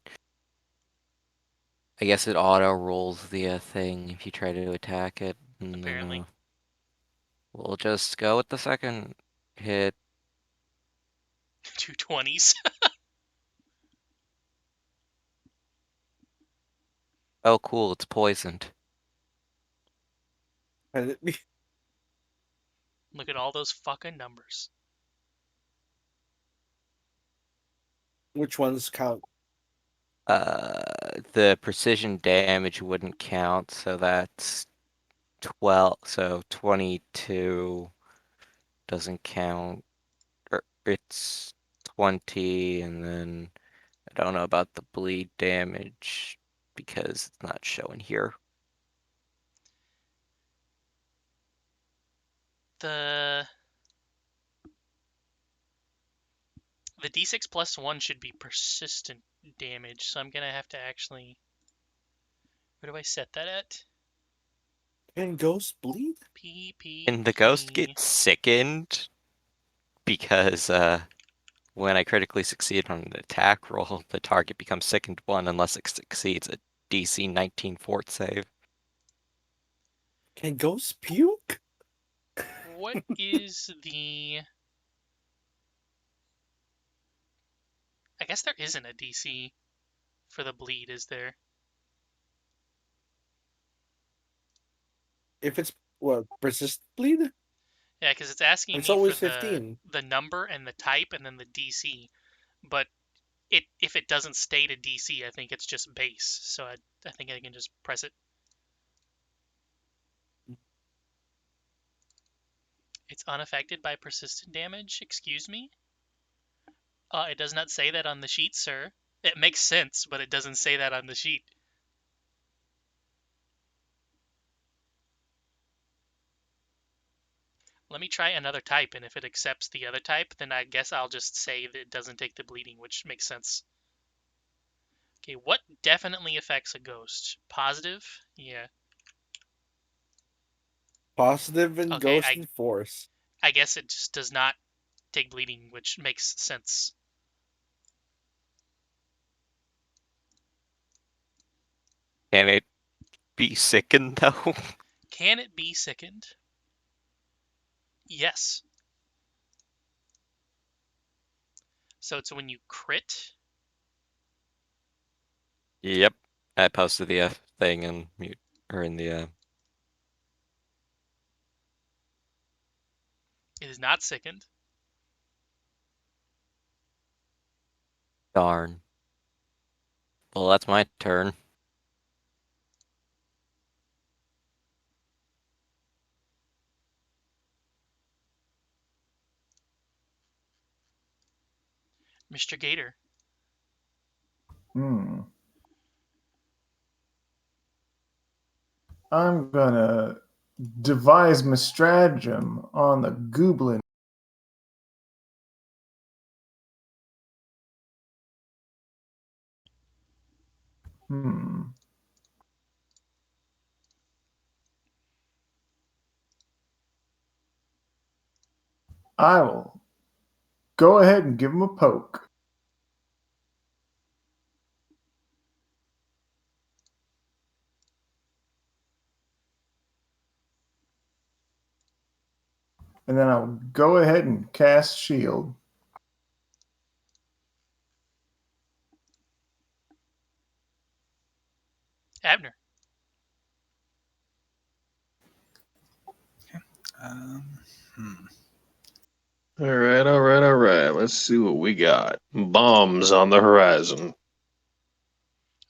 I guess it auto rolls the thing if you try to attack it. And Apparently. then, we'll just go with the second hit. 2 20s. Oh, cool, it's poisoned. And it- Look at all those fucking numbers. Which ones count? The precision damage wouldn't count, so that's 12. So 22 doesn't count. Or it's 20, and then I don't know about the bleed damage because it's not showing here. The D6 plus 1 should be persistent damage, so I'm gonna have to actually... Where do I set that at? Can ghosts bleed? PP. And the ghost gets sickened because when I critically succeed on an attack roll, the target becomes sickened 1 unless it succeeds a DC 19 fort save. Can ghosts puke? What is the... I guess there isn't a DC for the bleed, is there? If it's what persist bleed? Yeah, because it's asking It's me always for 15. the number and the type and then the DC. But if it doesn't state a DC, I think it's just base. So I think I can just press it. unaffected by persistent damage. Excuse me? It does not say that on the sheet, sir. It makes sense, but it doesn't say that on the sheet. Let me try another type, and if it accepts the other type, then I guess I'll just say that it doesn't take the bleeding, which makes sense. Okay, what definitely affects a ghost? Positive? Yeah. Positive and Okay, ghost and force. I guess it just does not take bleeding, which makes sense. Can it be sickened though? Can it be sickened? Yes. So it's when you crit. Yep. I posted the thing in mute or in the It is not sickened. darn. Well, that's my turn. Mr. Gator. I'm gonna devise my stratagem on the goblin. I will go ahead and give him a poke. And then I'll go ahead and cast shield. Abner. All right, all right, all right. Let's see what we got. Bombs on the horizon.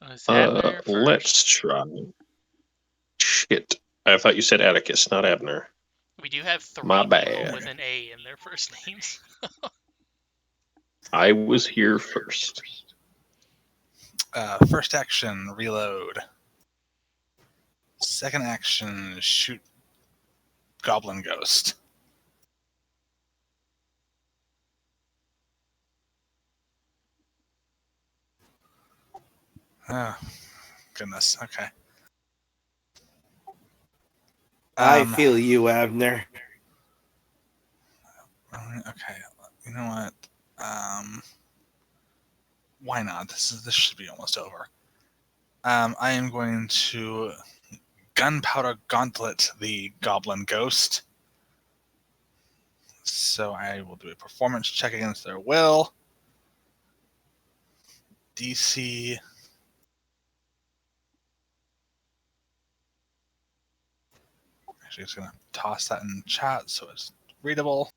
It's Abner first. Let's try. Shit. I thought you said Atticus, not Abner. We do have 3 My people bad. with an A in their first names. I was here first. First action, reload. Second action, shoot Goblin Ghost. Oh, goodness. Okay. I feel you, Abner. Okay. You know what? Why not? This should be almost over. I am going to Gunpowder Gauntlet the Goblin Ghost. So I will do a performance check against their will. DC. Actually, just going to toss that in chat so it's readable.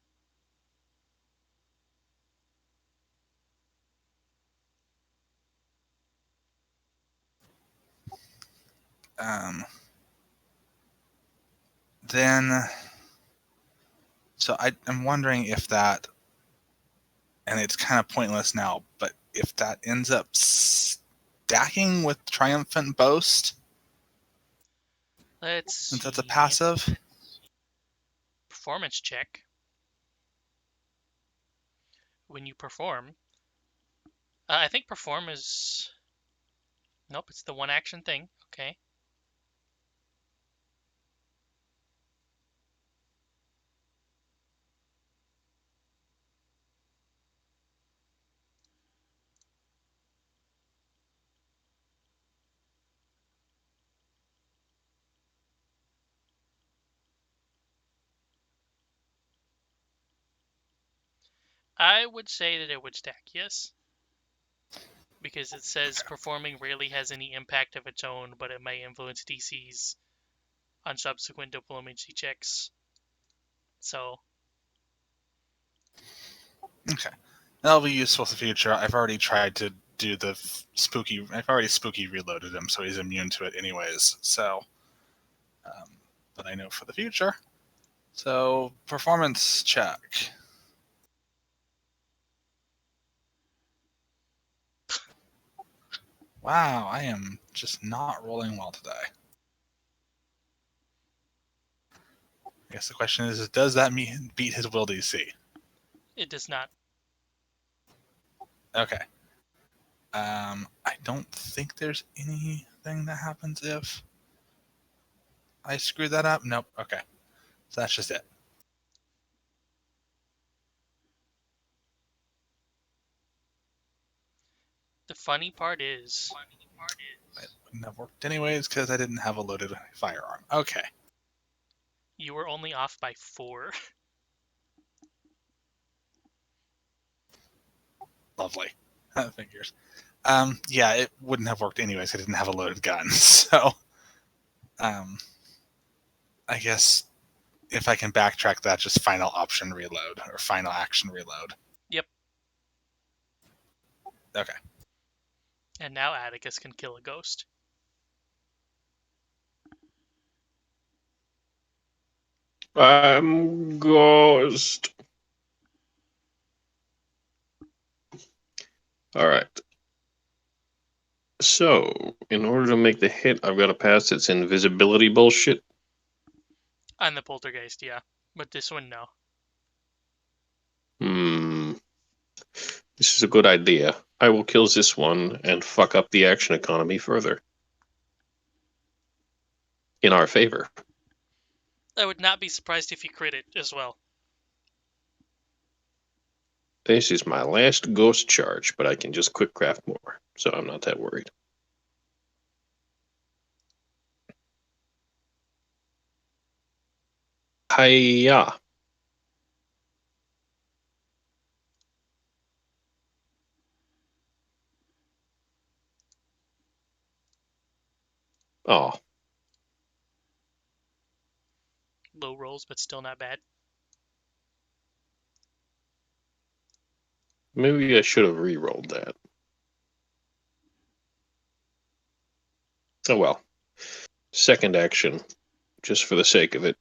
Then, so I'm wondering if that, and it's kind of pointless now, but if that ends up stacking with Triumphant Boast, Let's since that's a see. passive. Performance check. When you perform, I think perform is. Nope, it's the one action thing. Okay. I would say that it would stack, yes. Because it says performing rarely has any impact of its own, but it may influence DCs on subsequent diplomacy checks. So. Okay. That'll be useful for the future. I've already tried to do the spooky. I've already spooky reloaded him, so he's immune to it anyways. So, but I know for the future. So, performance check. Wow, I am just not rolling well today. I guess the question is does that beat his will DC? It does not. Okay. I don't think there's anything that happens if I screw that up. Nope. Okay. So that's just it. The funny part is, It wouldn't have worked anyways because I didn't have a loaded firearm. Okay. you were only off by 4. Lovely. Figures. Yeah, it wouldn't have worked anyways. I didn't have a loaded gun. So, I guess if I can backtrack that, just final option reload or final action reload. Yep. Okay. And now Atticus can kill a ghost. I'm ghost. All right. So, in order to make the hit, I've got to pass its invisibility bullshit. On the poltergeist, yeah. But this one, no. This is a good idea. I will kill this one and fuck up the action economy further. In our favor. I would not be surprised if you crit it as well. This is my last ghost charge, but I can just quick craft more, so I'm not that worried. Hiya. Oh, Low rolls, but still not bad. maybe I should have re-rolled that. Oh well. Second action, just for the sake of it.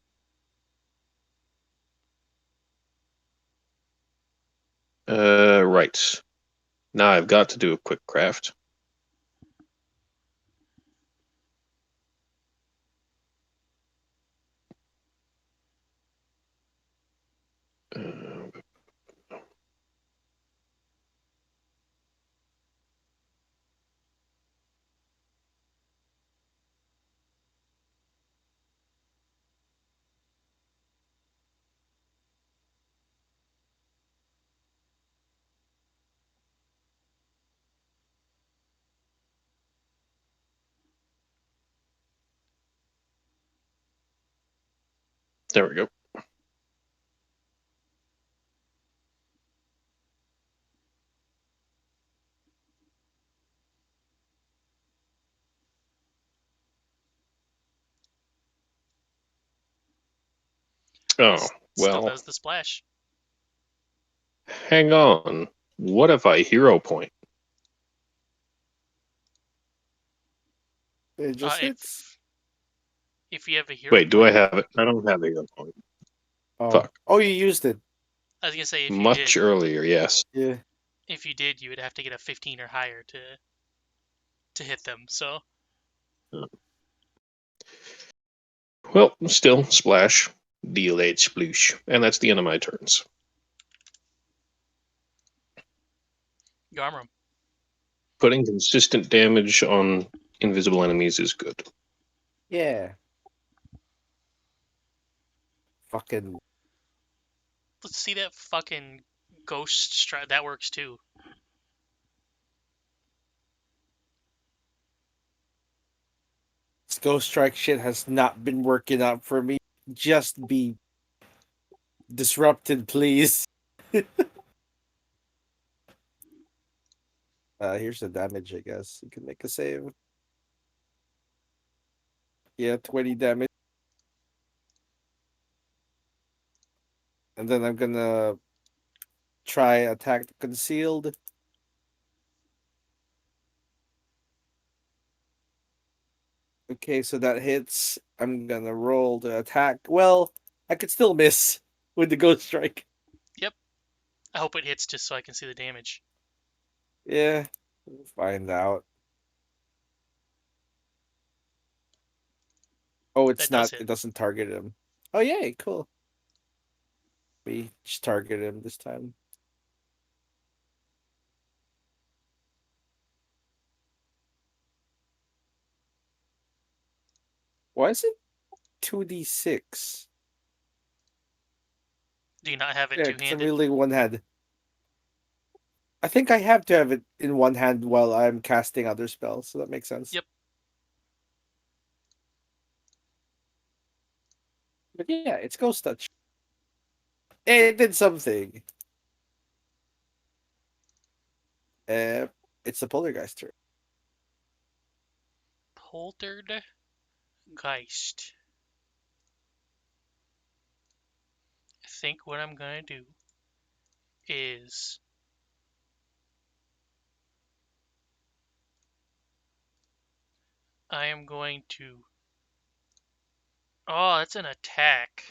Right. Now I've got to do a quick craft. There we go. Oh, Still well, does the splash. hang on. What if I hero point? It just hits. If you have a hero Wait, do I point, have it? I don't have a hero point. Oh. Fuck. Oh, you used it. I was gonna say if you Much did, earlier, yes. Yeah. if you did, you would have to get a 15 or higher to hit them. So Well, still, splash. Delayed sploosh. And that's the end of my turns. Garmram. Putting consistent damage on invisible enemies is good. Yeah. Fucking. Let's see that fucking ghost strike. That works too. This Ghost Strike shit has not been working out for me. Just be disrupted, please. Here's the damage, I guess. You can make a save. Yeah, 20 damage. And then I'm gonna try attack the concealed. Okay, so that hits. I'm gonna roll the attack. Well, I could still miss with the Ghost Strike. I hope it hits just so I can see the damage. Yeah, we'll find out. Oh, it's That does not. hit. It doesn't target him. Oh, yay, cool. We just target him this time. Why is it 2d6? Do you not have it Yeah, because I'm two-handed? really one hand. I think I have to have it in one hand while I'm casting other spells, so that makes sense. Yep. But yeah, it's Ghost Touch. It did something. It's the Poltergeist turn. Poltergeist. I think what I'm gonna do is I am going to. Oh, that's an attack.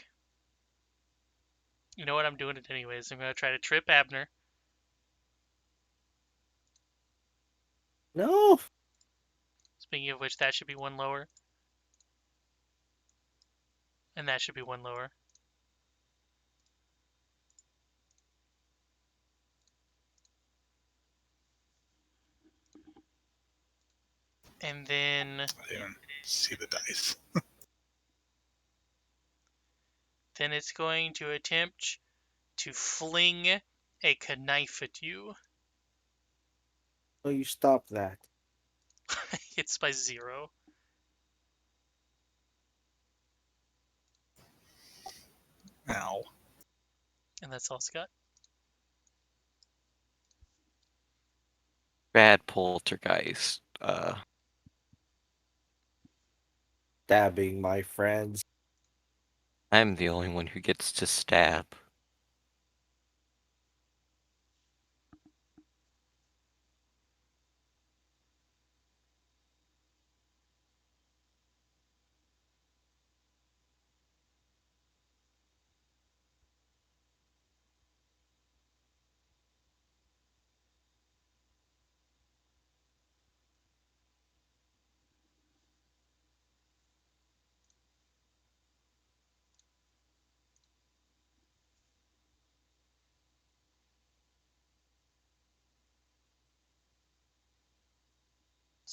You know what? I'm doing it anyways. I'm gonna try to trip Abner. No. Speaking of which, that should be one lower. And that should be one lower. And then I didn't even see the dice. it's going to attempt to fling a knife at you. No, you stop that. Hits by 0. Ow. And that's all Scott. Bad poltergeist. Stabbing my friends. I'm the only one who gets to stab.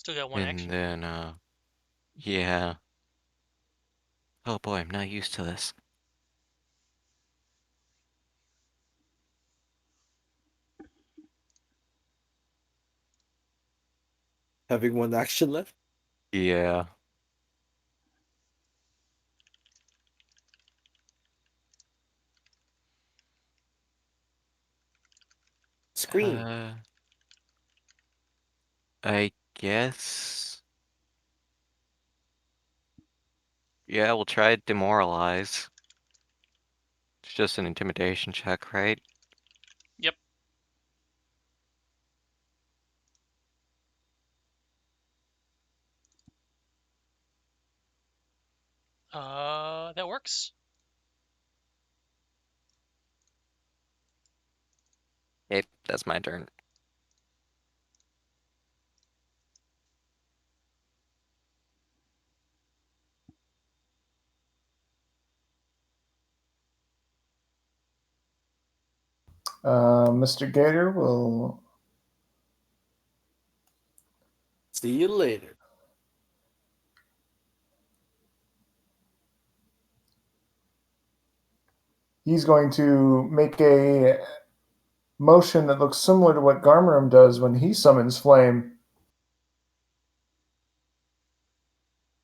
Still got one And action. then, Still got one and action. then, yeah. Oh boy, I'm not used to this. Having one action left. Yeah. Scream. I guess. Yeah, we'll try demoralize. It's just an intimidation check, right? Yep. That works. Okay, that's my turn. Mr. Gator will. See you later. He's going to make a motion that looks similar to what Garmaram does when he summons flame.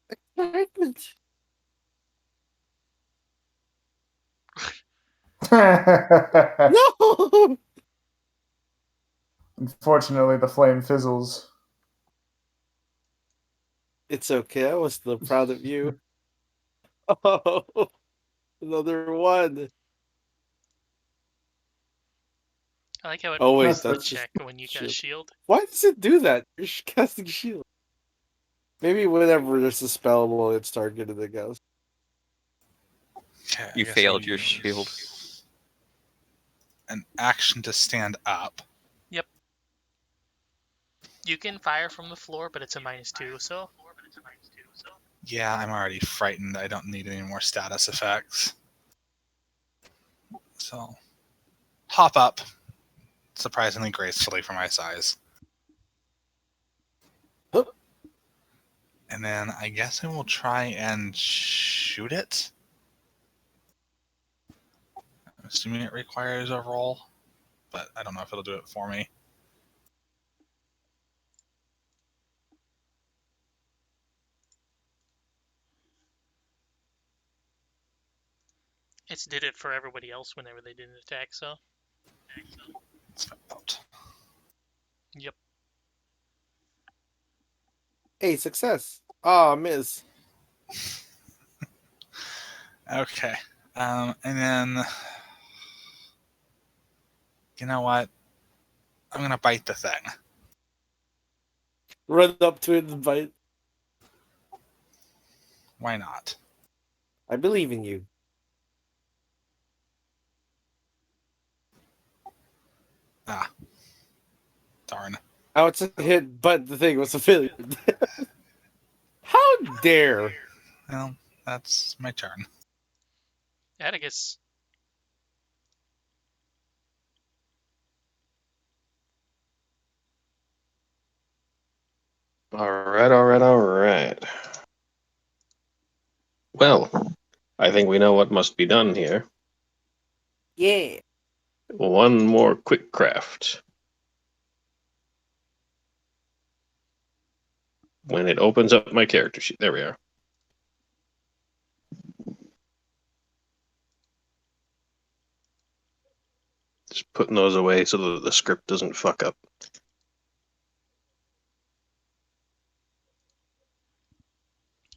Excitement. No. Unfortunately, the flame fizzles. It's okay. I was still proud of you. Oh, another one. I like how it Oh wait, avoids the that's just check when you cast shield. shield. Why does it do that? You're casting shield. Maybe whenever there's a spell, will it start getting the ghost? Okay. I You guess failed I'll your shield. use an action to stand up. You can fire from the floor, but it's a -2, so Yeah, I'm already frightened. I don't need any more status effects. So, hop up, surprisingly gracefully for my size. Hup. And then I guess I will try and shoot it. I'm assuming it requires a roll, but I don't know if it'll do it for me. it's did it for everybody else whenever they did an attack. So Let's find out. yep. Hey, success. Ah, miss. Okay. And then, you know what? I'm going to bite the thing. Run up to it and bite. Why not? I believe in you. Ah. Darn. Oh, it's a hit, but the thing was a failure. How dare! Well, that's my turn. Atticus. All right. Well, I think we know what must be done here. Yeah. One more quick craft. When it opens up my character sheet, there we are. Just putting those away so that the script doesn't fuck up.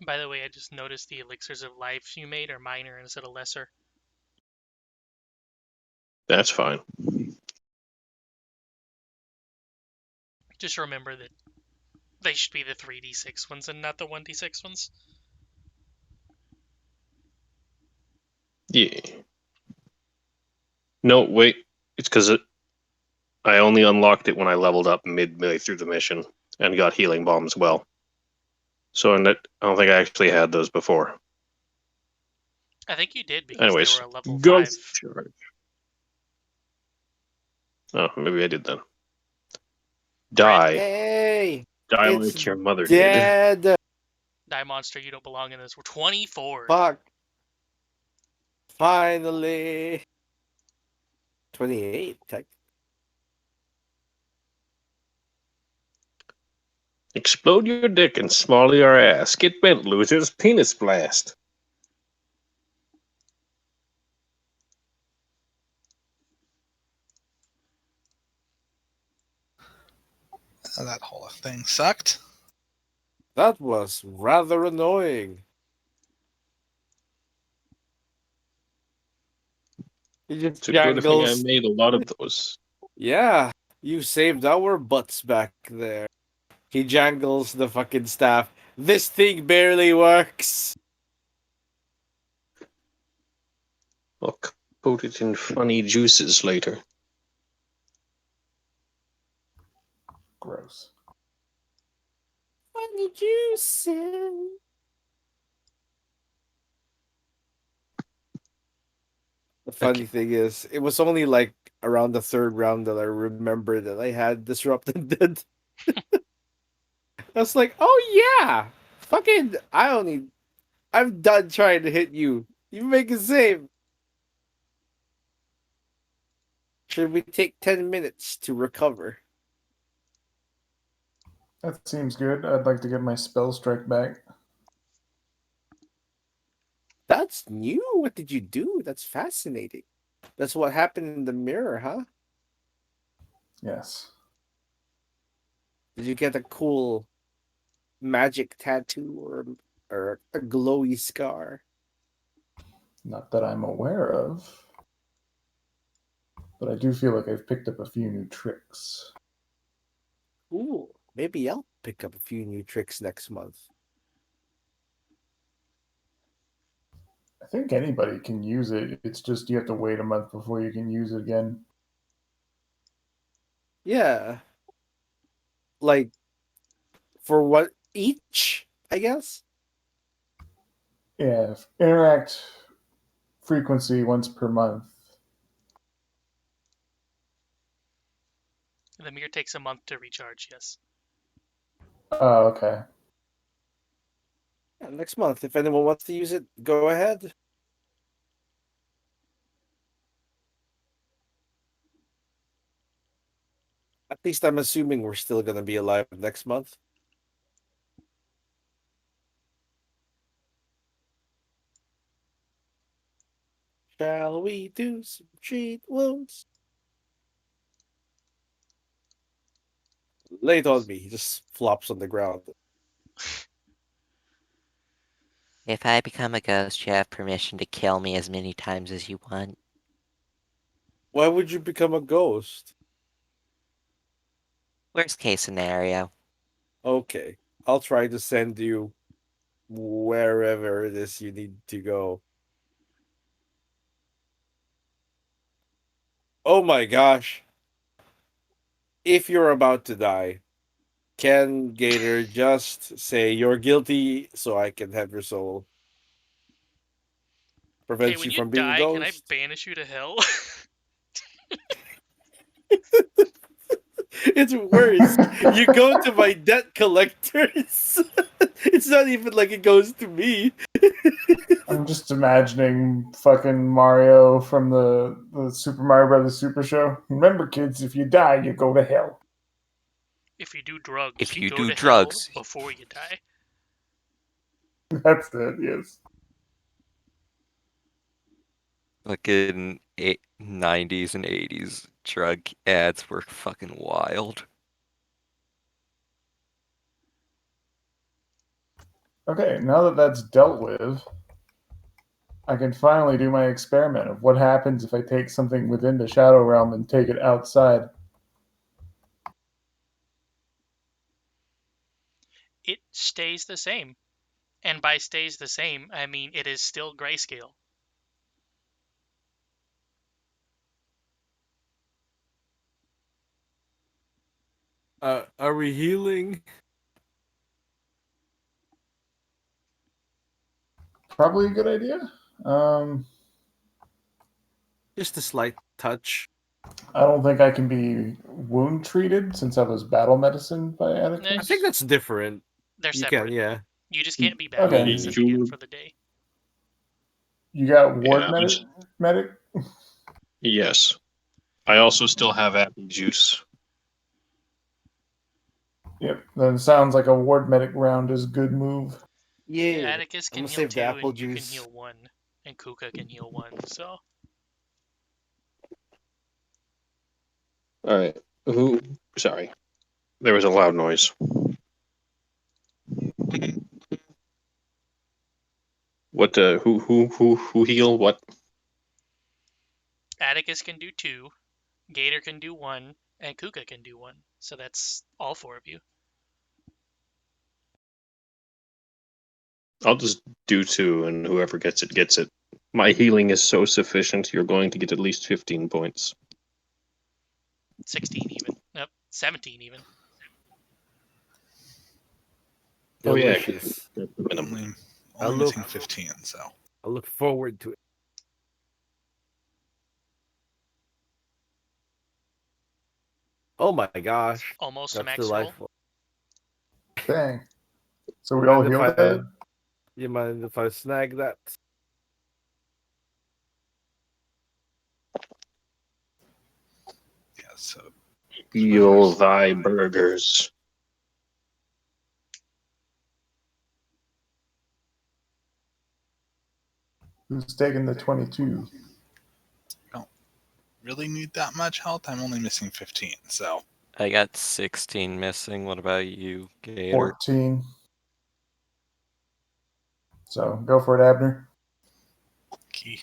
By the way, I just noticed the elixirs of life you made are minor instead of lesser. That's fine. Just remember that they should be the 3d6 ones and not the 1d6 ones. Yeah. No, wait. It's because I only unlocked it when I leveled up midway through the mission and got healing bomb as well. So I don't think I actually had those before. I think you did because Anyways, they were a level Ghost 5. Charge. Oh, maybe I did then. Die. Hey! Die It's like your mother did. dead! Die monster, you don't belong in this. We're 24. Fuck. Finally. 28, tech. Explode your dick and small your ass. Get bent, losers. Penis blast. That whole thing sucked. That was rather annoying. He just It's a good thing I jangles. made a lot of those. Yeah, you saved our butts back there. He jangles the fucking staff. This thing barely works. I'll coat it in funny juices later. Gross. Funny juices. The funny thing is, it was only like around the third round that I remembered that I had disrupted dead. I was like, oh yeah, fucking, I'm done trying to hit you. You make a save. Should we take 10 minutes to recover? That seems good. I'd like to get my spell strike back. That's new. What did you do? That's fascinating. That's what happened in the mirror, huh? Yes. Did you get a cool magic tattoo or a glowy scar? Not that I'm aware of. But I do feel like I've picked up a few new tricks. Ooh, maybe I'll pick up a few new tricks next month. I think anybody can use it. It's just you have to wait a month before you can use it again. Yeah. Like, for what each, I guess? Yeah, interact frequency once per month. The mirror takes a month to recharge, yes. Oh, okay. Yeah, next month. If anyone wants to use it, go ahead. At least I'm assuming we're still going to be alive next month. Shall we do some treat wounds? Lay it on me. He just flops on the ground. If I become a ghost, you have permission to kill me as many times as you want. Why would you become a ghost? Worst case scenario. Okay. I'll try to send you wherever it is you need to go. Oh my gosh. If you're about to die, can Gator just say you're guilty so I can have your soul? Okay, Prevents when you you from being a die, can I ghost? banish you to hell? It's worse. You go to my debt collectors. It's not even like it goes to me. I'm just imagining fucking Mario from the Super Mario Brothers Super Show. Remember, kids, if you die, you go to hell. If you do drugs, If you go do to drugs. hell before you die. That's it, yes. Fucking 90s and 80s drug ads were fucking wild. Okay, now that that's dealt with, I can finally do my experiment of what happens if I take something within the Shadow Realm and take it outside. It stays the same. And by stays the same, I mean it is still grayscale. Are we healing? Probably a good idea. Just a slight touch. I don't think I can be wound treated since I was battle medicine by Atticus. I think that's different. They're You separate. can, yeah. You just can't be battle Okay. medicine again for the day. You got ward Yeah, medic? Yes. I also still have apple juice. Yep. Then sounds like a ward medic round is a good move. Yeah. Atticus I'm can gonna heal save two, the apple and you can juice. heal one, and Kuka can heal one. So All right. Who? Sorry. There was a loud noise. What? Who heal? What? Atticus can do two, Gator can do one, and Kuka can do one. So that's all four of you. I'll just do two, and whoever gets it gets it. My healing is so sufficient. You're going to get at least 15 points. 16 even. Nope, 17 even. Oh yeah, Delicious. minimum. Only look- missing 15, so. I look forward to it. Oh my gosh. Almost a That's max roll. delightful. Dang. So we all Mind if healed I- that? You mind if I snag that? Yeah, so. Heal thy burgers. Who's taking the 22? Really need that much health? I'm only missing 15, so. I got 16 missing. What about you, Gator? 14. So go for it, Abner. Key.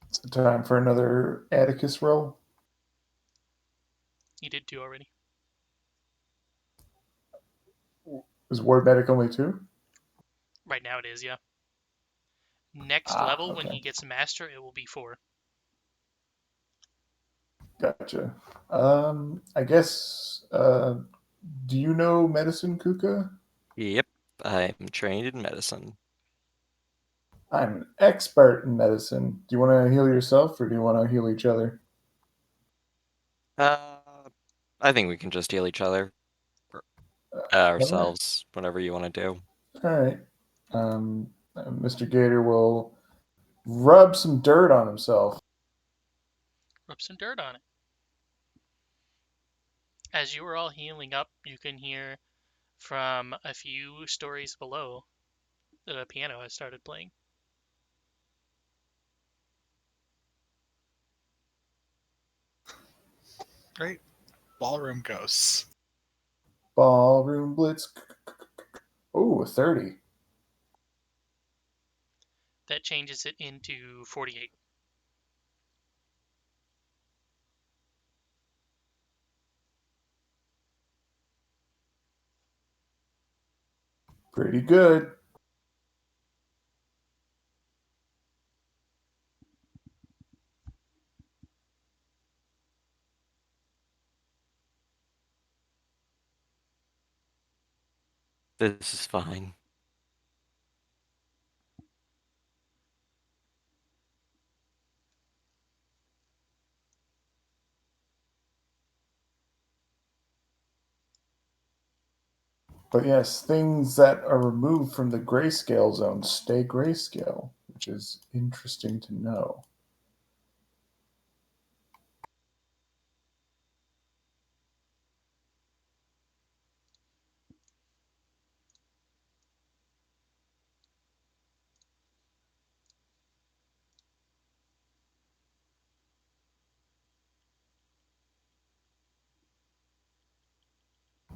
It's time for another Atticus roll. You did 2 already. Is Ward Medic only 2? Right now it is, yeah. Next Ah, level, when okay. he gets Master, it will be 4. Gotcha. I guess. Do you know medicine, Kuka? Yep, I'm trained in medicine. I'm an expert in medicine. Do you want to heal yourself, or do you want to heal each other? I think we can just heal each other, ourselves, whatever you want to do. All right. Mr. Gator will rub some dirt on himself. Rub some dirt on it. As you are all healing up, you can hear from a few stories below that a piano has started playing. Great. Ballroom ghosts. Ballroom Blitz. Oh, a 30. That changes it into 48. Pretty good. This is fine. But yes, things that are removed from the grayscale zone stay grayscale, which is interesting to know.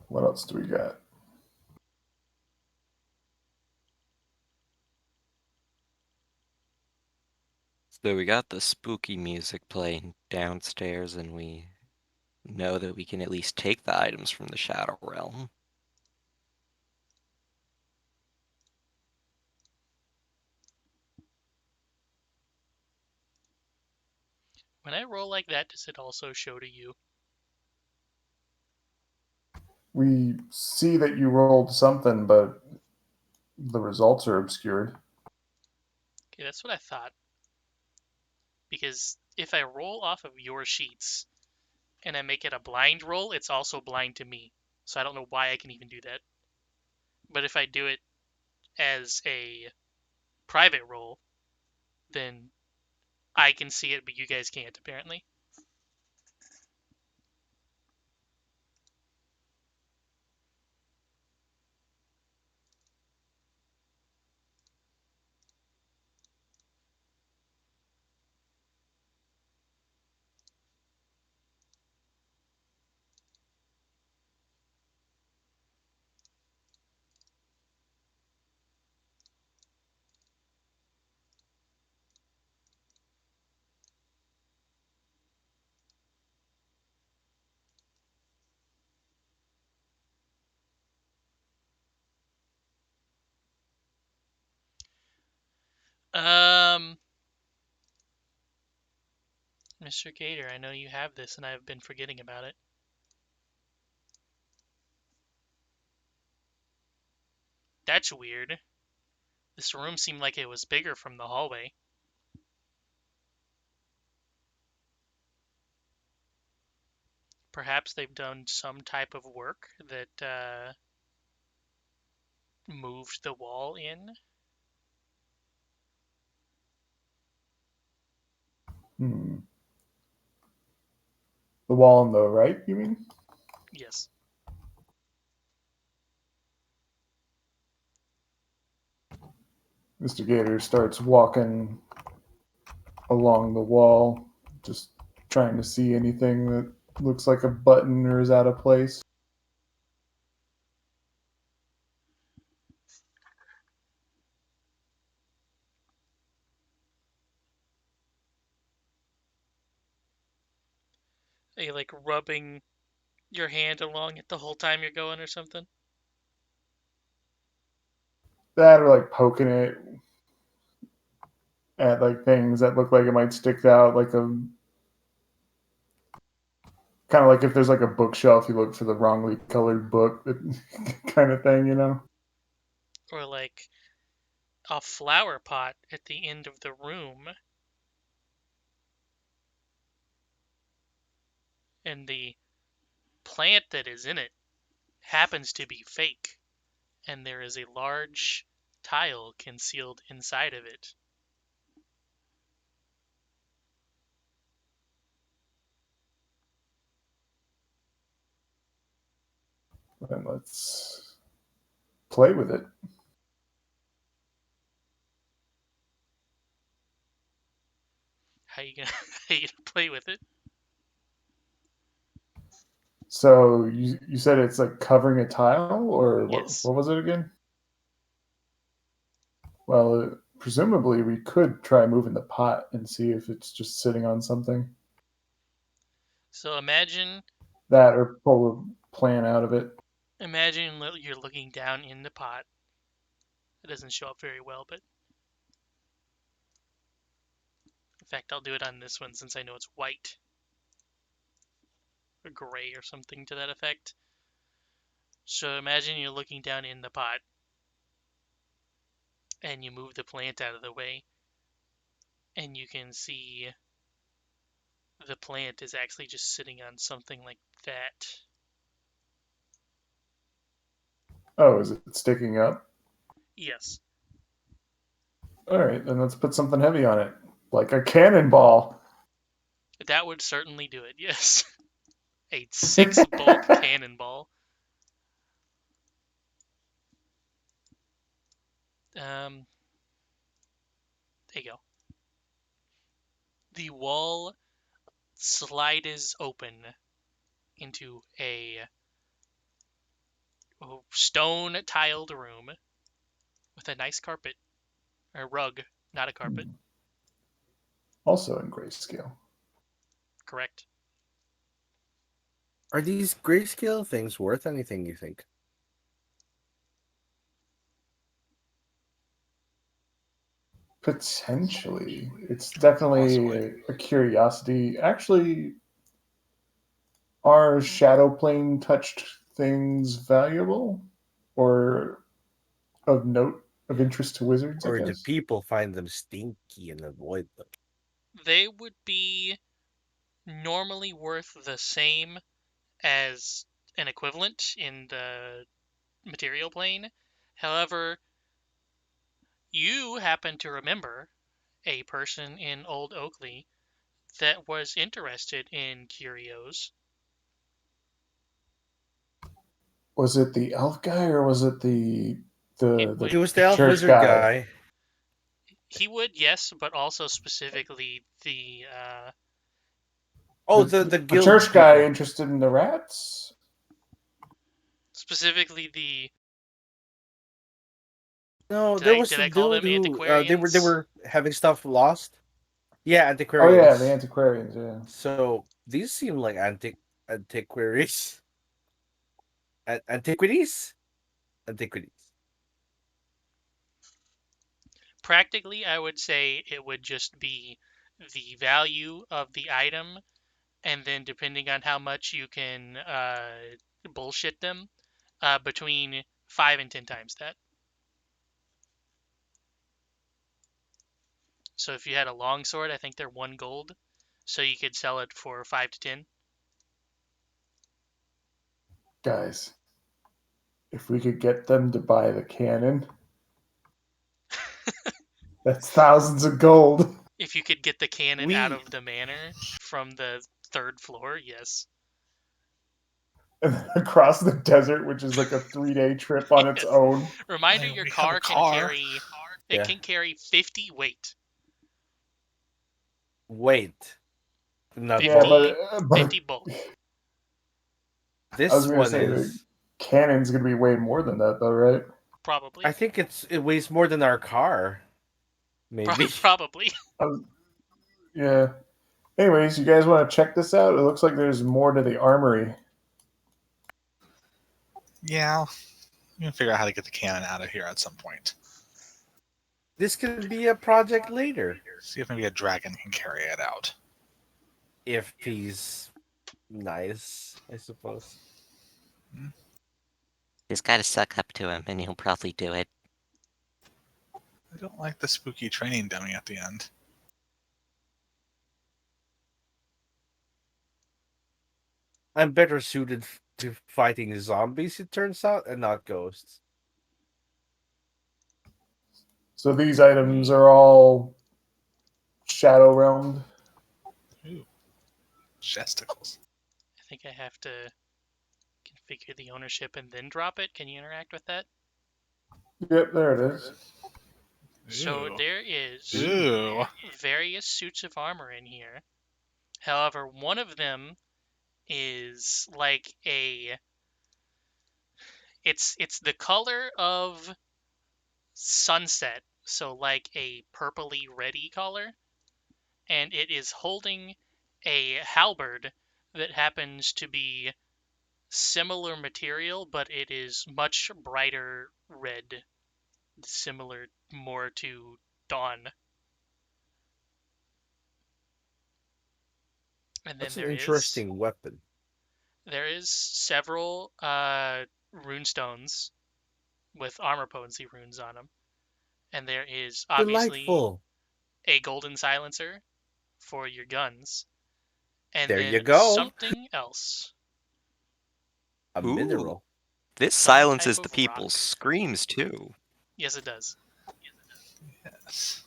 What else do we got? So we got the spooky music playing downstairs, and we know that we can at least take the items from the Shadow Realm. When I roll like that, does it also show to you? We see that you rolled something, but the results are obscured. Okay, that's what I thought. Because if I roll off of your sheets and I make it a blind roll, it's also blind to me. So I don't know why I can even do that. But if I do it as a private roll, then I can see it, but you guys can't, apparently. Mr. Gator, I know you have this, and I've been forgetting about it. That's weird. This room seemed like it was bigger from the hallway. Perhaps they've done some type of work that moved the wall in. The wall on the right, you mean? Yes. Mr. Gator starts walking along the wall, just trying to see anything that looks like a button or is out of place. Are you like rubbing your hand along it the whole time you're going or something? That or like poking it at like things that look like it might stick out, like a kind of like if there's like a bookshelf, you look for the wrongly colored book, kind of thing, you know? Or like a flower pot at the end of the room, and the plant that is in it happens to be fake, and there is a large tile concealed inside of it. Then let's play with it. How you gonna how you gonna play with it? So you said it's like covering a tile, or Yes. what was it again? Well, presumably we could try moving the pot and see if it's just sitting on something. So imagine That or pull a plant out of it. you're looking down in the pot. It doesn't show up very well, but in fact, I'll do it on this one since I know it's white. Or gray or something to that effect. So imagine you're looking down in the pot and you move the plant out of the way, and you can see the plant is actually just sitting on something like that. Oh, is it sticking up? Yes. All right, then let's put something heavy on it, like a cannonball. That would certainly do it, yes. A 6-bolt cannonball. There you go. The wall slides open into a stone tiled room with a nice carpet. Or rug, not a carpet. Also in grayscale. Correct. Are these grayscale things worth anything, you think? Potentially. It's definitely a curiosity. Actually, are shadow plane touched things valuable or of note, of interest to wizards? Or I do guess. people find them stinky and avoid them? They would be normally worth the same as an equivalent in the material plane. However, you happen to remember a person in Old Oakley that was interested in curios. Was it the elf guy or was it the It was the elf church wizard guy. He would, yes, but also specifically the Oh, the guild church people. guy interested in the rats? specifically the No, Did there I- was did the I call dude them who they antiquarians? were having stuff lost. Yeah, Oh antiquarians. yeah, the antiquarians, yeah. So these seem like antiquaries. Antiquities? Antiquities. practically, I would say it would just be the value of the item, and then depending on how much you can bullshit them, between 5 and 10 times that. So if you had a longsword, I think they're 1 gold, so you could sell it for 5 to 10. Guys, if we could get them to buy the cannon, that's thousands of gold. If you could get the cannon out of the manor from the 3rd floor, yes. And then across the desert, which is like a 3-day trip on its Yes. own. Reminder: Hey, your we have car a can car. carry. It Yeah. can carry 50 weight. Wait. Not Yeah, bulk. but 50 bulk. I This was gonna one say is. the cannon's gonna be way more than that, though, right? Probably. I think it weighs more than our car. Maybe. Probably. Yeah. Anyways, you guys want to check this out? It looks like there's more to the armory. Yeah, we can figure out how to get the cannon out of here at some point. This could be a project later See if maybe a dragon can carry it out. if he's nice, I suppose. Just gotta suck up to him, and he'll probably do it. I don't like the spooky training dummy at the end. I'm better suited to fighting zombies, it turns out, and not ghosts. So these items are all Shadow Realmed. Ooh, chesticles. I think I have to configure the ownership and then drop it. Can you interact with that? Yep, there it is. So Ooh. there is Ooh. various suits of armor in here. However, one of them is like it's the color of sunset, so like a purpley reddy color, and it is holding a halberd that happens to be similar material, but it is much brighter red, similar more to dawn. And then That's an there interesting weapon. is several runestones with armor potency runes on them, and there is obviously Delightful. a golden silencer for your guns, and There then you go. something else. A Ooh. mineral. This Some silences type the of people's rock. screams too. Yes, it does. Yes.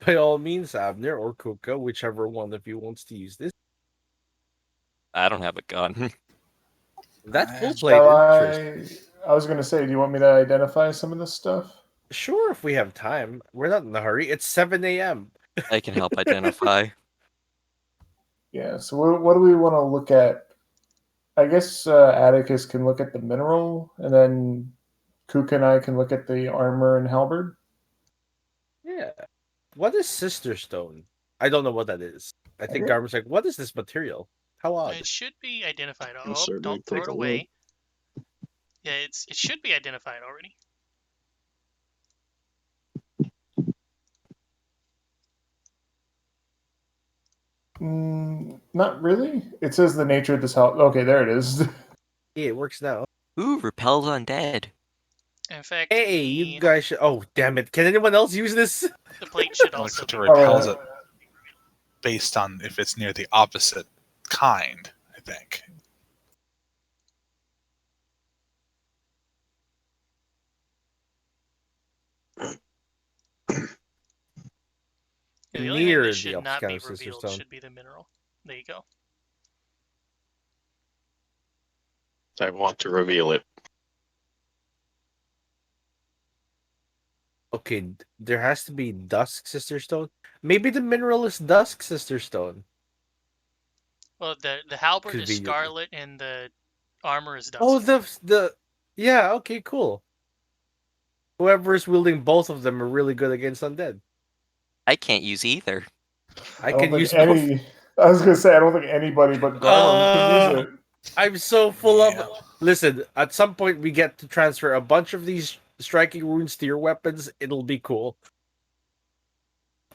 By all means, Abner or Kuka, whichever one of you wants to use this. I don't have a gun. That full Shall plate Shall interest. I was going to say, do you want me to identify some of this stuff? Sure, if we have time. We're not in a hurry. It's 7 a.m. I can help identify. Yeah, so what do we want to look at? I guess Atticus can look at the mineral, and then Kuka and I can look at the armor and halberd. Yeah. What is Sister Stone? I don't know what that is. I think Okay. Garber's like, what is this material? How odd. It should be identified. I'll Oh, certainly don't throw take it a away. look. Yeah, it should be identified already. Not really. It says the nature of this house. Okay, there it is. Yeah, it works now. Ooh, repels undead. In fact, Hey, you guys should. Oh, damn it. Can anyone else use this? the plate should Well, also except be it repels Alright. it based on if it's near the opposite kind, I think. The only thing Near that the should opposite not kind be of Sister revealed Stone. should be the mineral. There you go. I want to reveal it. Okay, there has to be Dusk Sister Stone. Maybe the mineral is Dusk Sister Stone. Well, the halberd is Conveniently. scarlet and the armor is dusk. Oh, the yeah. Okay, cool. Whoever's wielding both of them are really good against undead. I can't use either. I don't can think use both. any. I was gonna say I don't think anybody but Garland can use it. I'm so full Yeah. of. Listen, at some point we get to transfer a bunch of these striking runes to your weapons. It'll be cool.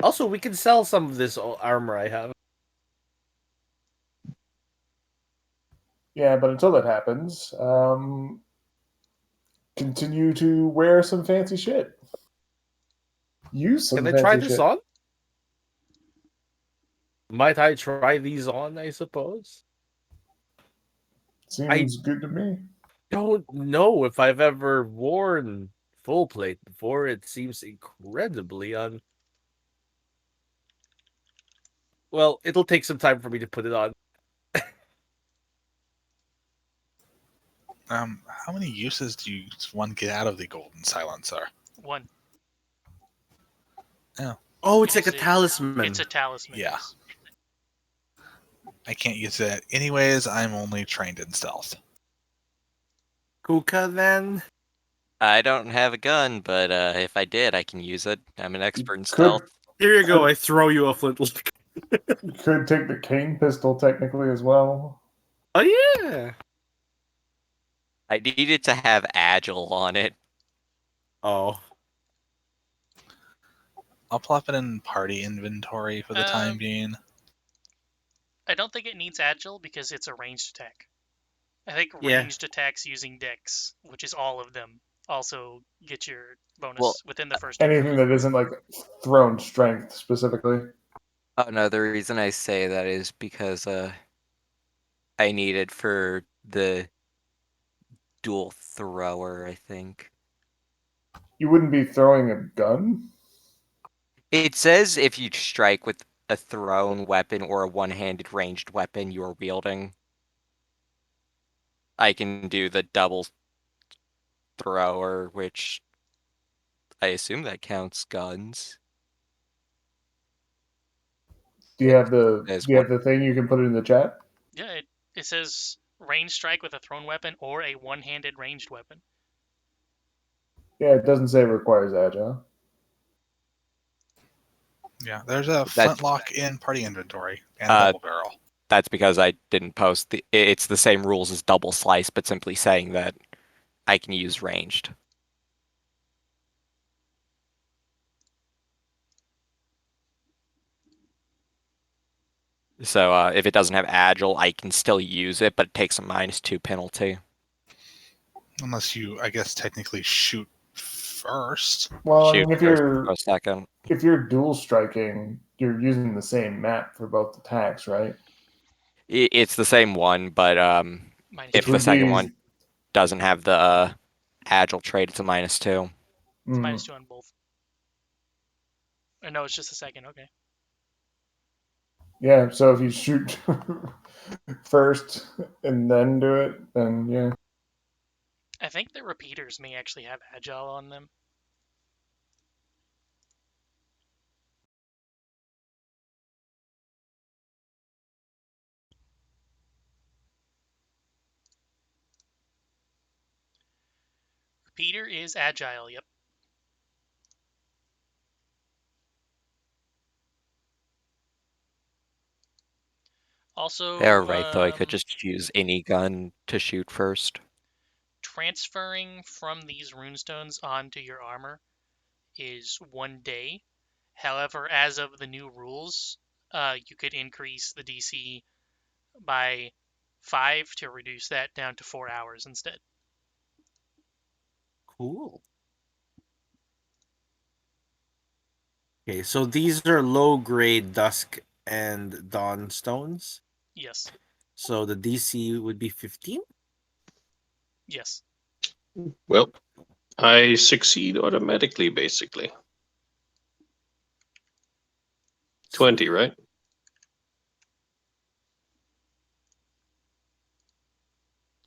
Also, we can sell some of this armor I have. Yeah, but until that happens, continue to wear some fancy shit. Use some Can I fancy try this shit. on? Might I try these on, I suppose? Seems good to me. Don't know if I've ever worn full plate before. It seems incredibly Well, it'll take some time for me to put it on. How many uses do one get out of the golden silencer? One. Oh, it's like a It's talisman. It's a talisman. Yeah. yes. I can't use it anyways. I'm only trained in stealth. Kuka, then? I don't have a gun, but if I did, I can use it. I'm an expert in Could stealth. Here you go. I throw you a flintlock. You could take the cane pistol technically as well. Oh yeah. I needed to have agile on it. Oh. I'll plop it in party inventory for the time being. I don't think it needs agile because it's a ranged attack. I think Yeah. ranged attacks using dex, which is all of them, also get your bonus Well, within the first turn. Anything that isn't like thrown strength specifically. Oh no, the reason I say that is because I need it for the dual thrower, I think. You wouldn't be throwing a gun? It says if you strike with a thrown weapon or a one-handed ranged weapon you are wielding, I can do the double thrower, which I assume that counts guns. Do you have the There's do you have the thing you can put it in the chat? Yeah, it says ranged strike with a thrown weapon or a one-handed ranged weapon. Yeah, it doesn't say it requires agile. Yeah, there's a flintlock in party inventory and a double barrel. That's because I didn't post it's the same rules as double slice, but simply saying that I can use ranged. So if it doesn't have agile, I can still use it, but it takes a -2 penalty. Unless you, I guess, technically shoot first. Well, Shoot I mean, if first, you're throw second. if you're dual striking, you're using the same map for both attacks, right? It's the same one, but if -2. the second one doesn't have the agile trait, it's a -2. It's -2 on both. Or no, it's just a second. Okay. Yeah, so if you shoot first and then do it, then yeah. I think the repeaters may actually have agile on them. Repeater is agile, yep. Also, They're right, though. I could just use any gun to shoot first. transferring from these runestones onto your armor is 1 day. However, as of the new rules, you could increase the DC by 5 to reduce that down to 4 hours instead. Cool. Okay, so these are low grade dusk and dawn stones. Yes. So the DC would be 15? Yes. Well, I succeed automatically, basically. 20, right?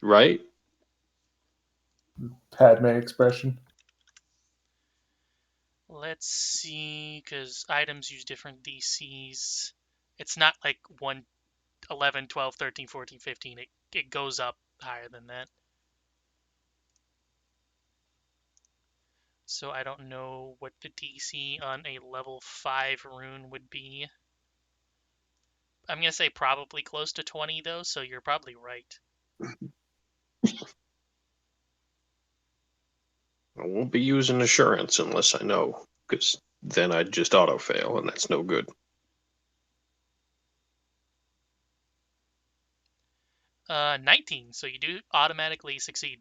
Right? Padme expression. Let's see, because items use different DCs. It's not like 1, 11, 12, 13, 14, 15. It goes up higher than that. So I don't know what the DC on a level 5 rune would be. I'm going to say probably close to 20, though, so you're probably right. I won't be using assurance unless I know, because then I'd just auto-fail, and that's no good. 19, so you do automatically succeed.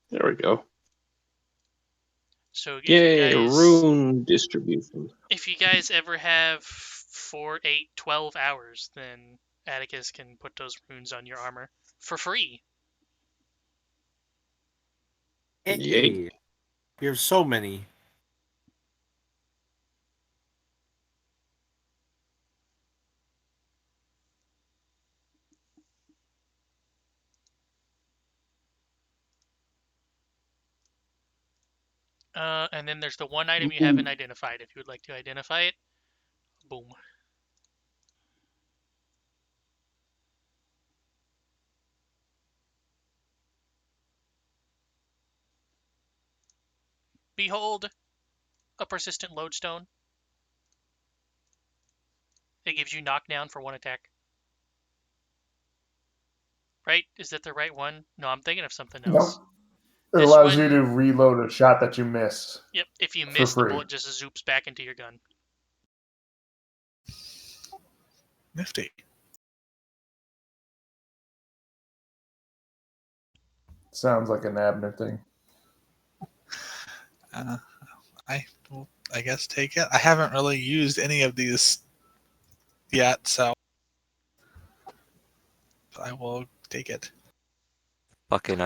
There we go. So if Yay, you guys, rune distribution. if you guys ever have 4, 8, 12 hours, then Atticus can put those runes on your armor for free. Hey, you have so many. And then there's the one item you haven't identified. If you would like to identify it, boom. Behold, a persistent lodestone. It gives you knockdown for 1 attack. Right? Is that the right one? No, I'm thinking of something else. Nope. It This allows one- you to reload a shot that you miss. Yep, if you For miss, the free. bullet just zoops back into your gun. Nifty. Sounds like an Abner thing. I will, I guess, take it. I haven't really used any of these yet, so I will take it. Fucking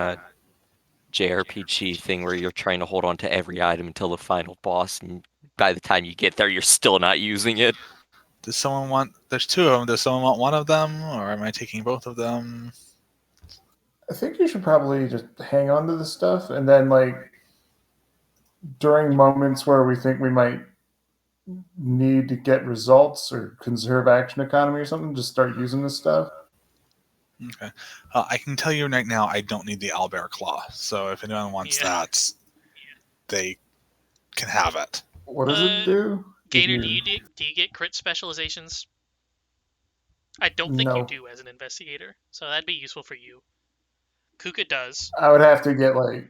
JRPG thing where you're trying to hold on to every item until the final boss, and by the time you get there, you're still not using it. Does someone want? There's 2 of them. Does someone want one of them, or am I taking both of them? I think you should probably just hang on to the stuff, and then like during moments where we think we might need to get results or conserve action economy or something, just start using this stuff. Okay. I can tell you right now, I don't need the Owlbear Claw. So if anyone wants Yeah. that, they can have it. What does it do? Gator, Did do you get crit specializations? I don't think you No. do as an investigator, so that'd be useful for you. Kuka does. I would have to get like.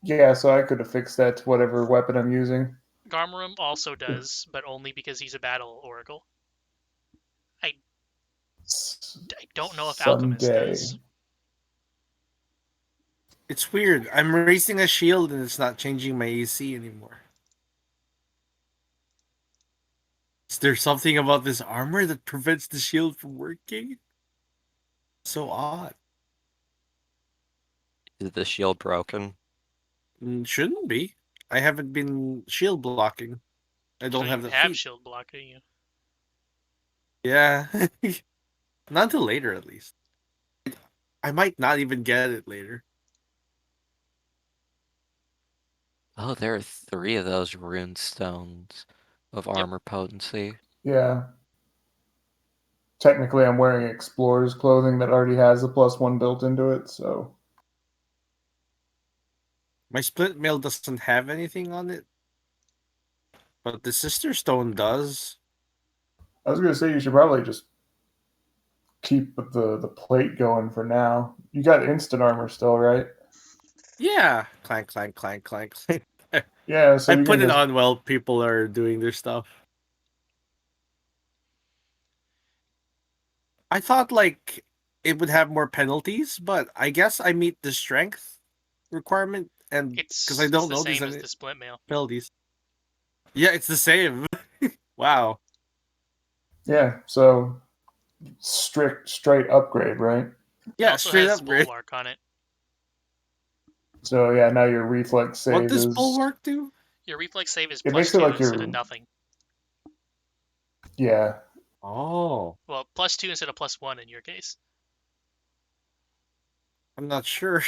Yeah, so I could have fixed that to whatever weapon I'm using. Garmarum also does, but only because he's a battle oracle. I don't know if Alchemist Someday. does. It's weird. I'm raising a shield and it's not changing my AC anymore. Is there something about this armor that prevents the shield from working? So odd. Is the shield broken? Shouldn't be. I haven't been shield blocking. I don't have the feat. shield block, do you? Yeah. Not until later, at least. I might not even get it later. Oh, there are 3 of those rune stones of armor potency. Yeah. Technically, I'm wearing explorer's clothing that already has a +1 built into it, so. My split mail doesn't have anything on it. But the Sister Stone does. I was going to say you should probably just keep the plate going for now. You got instant armor still, right? Yeah. Clank, clank, clank, clank, clank. Yeah, so I you put can it just, on while people are doing their stuff. I thought like it would have more penalties, but I guess I meet the strength requirement, and It's because I don't the know these same as the split mail. penalties. Yeah, it's the same. Wow. Yeah, so straight upgrade, right? It Yeah, also straight has upgrade. bulwark on it. So yeah, now your reflex save What does is bulwark do? Your reflex save is It +2 makes it like instead you're- of nothing. yeah. Oh, Well, +2 instead of +1 in your case. I'm not sure.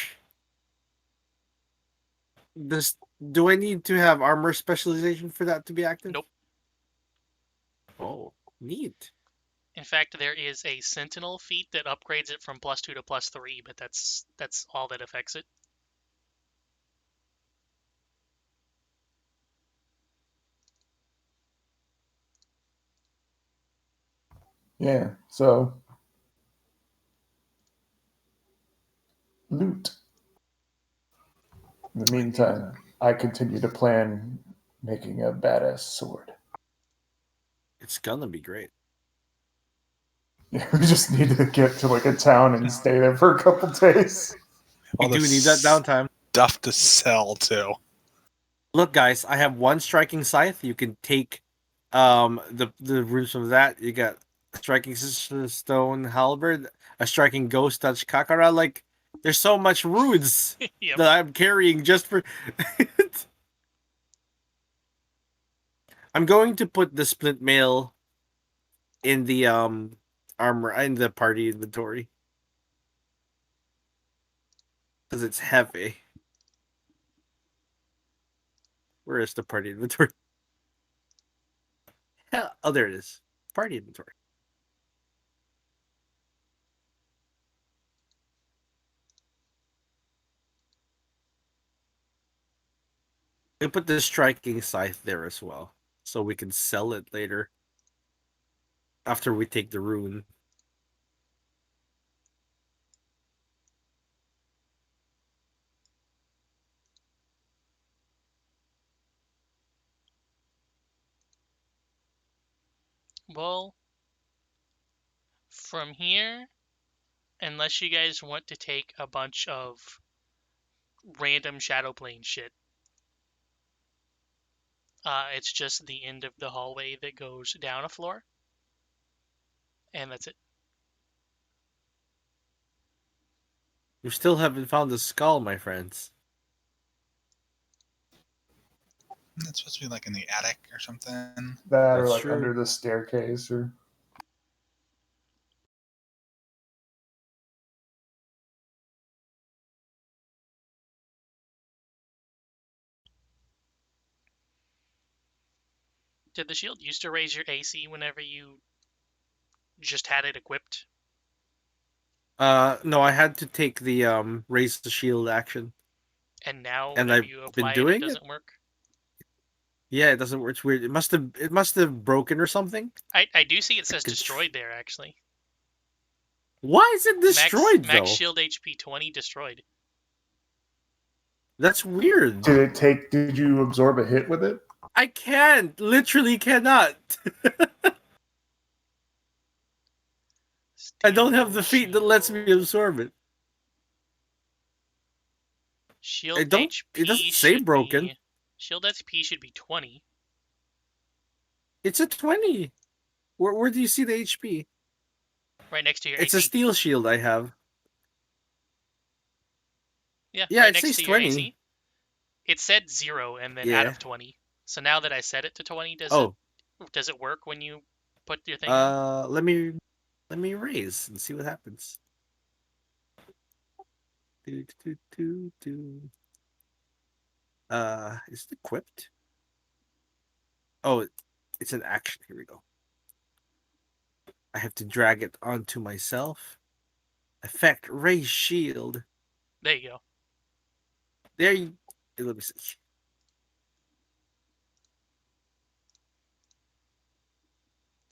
Do I need to have armor specialization for that to be active? Nope. Oh, neat. In fact, there is a Sentinel feat that upgrades it from +2 to +3, but that's all that affects it. Yeah. So loot. In the meantime, I continue to plan making a badass sword. It's gonna be great. Yeah, we just need to get to like a town and stay there for a couple days. We All do this need that downtime. stuff to sell too. Look, guys, I have one striking scythe. You can take the runes from that. You got striking stone halberd, a striking ghost touch kakara. Like, there's so much runes Yep. that I'm carrying just for. I'm going to put the split mail in the armor in the party inventory because it's heavy. Where is the party inventory? Oh, there it is. Party inventory. I put the striking scythe there as well, so we can sell it later after we take the rune. Well, from here, unless you guys want to take a bunch of random Shadow Plane shit, it's just the end of the hallway that goes down a floor, and that's it. You still haven't found the skull, my friends. That's supposed to be like in the attic or something. That or That's like true. under the staircase or Did the shield used to raise your AC whenever you just had it equipped? No, I had to take the raise the shield action. And now, And whenever I've you been apply it, doing it it? doesn't work? Yeah, it doesn't work. It's weird. It must have broken or something. I do see it says It's- destroyed there, actually. Why is it destroyed Max though? shield HP 20 destroyed. That's weird. did you absorb a hit with it? I can't. Literally cannot. I don't have the feat that lets me absorb it. Shield I don't- HP it doesn't say should broken. be- Shield HP should be 20. It's a 20. Where do you see the HP? Right next to your It's AC. a steel shield I have. Yeah, Yeah, right it next says to 20. your AC. It said 0 and then out Yeah. of 20. So now that I set it to 20, does it work when you put your thing in? let me raise and see what happens. Do, do, do, do. Is it equipped? Oh, it's an action. Here we go. I have to drag it onto myself. Effect, raise shield. There you go. There you. Let me see.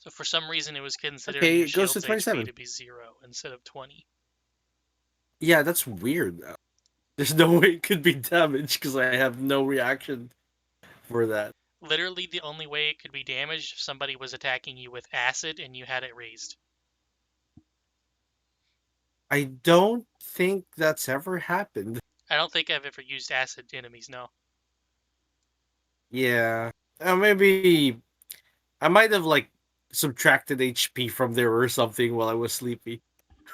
So for some reason it was considering Okay, your it goes to shield's 27. HP to be 0 instead of 20. Yeah, that's weird. There's no way it could be damaged because I have no reaction for that. Literally the only way it could be damaged if somebody was attacking you with acid and you had it raised. I don't think that's ever happened. I don't think I've ever used acid enemies, no. Yeah. Maybe I might have like subtracted HP from there or something while I was sleepy.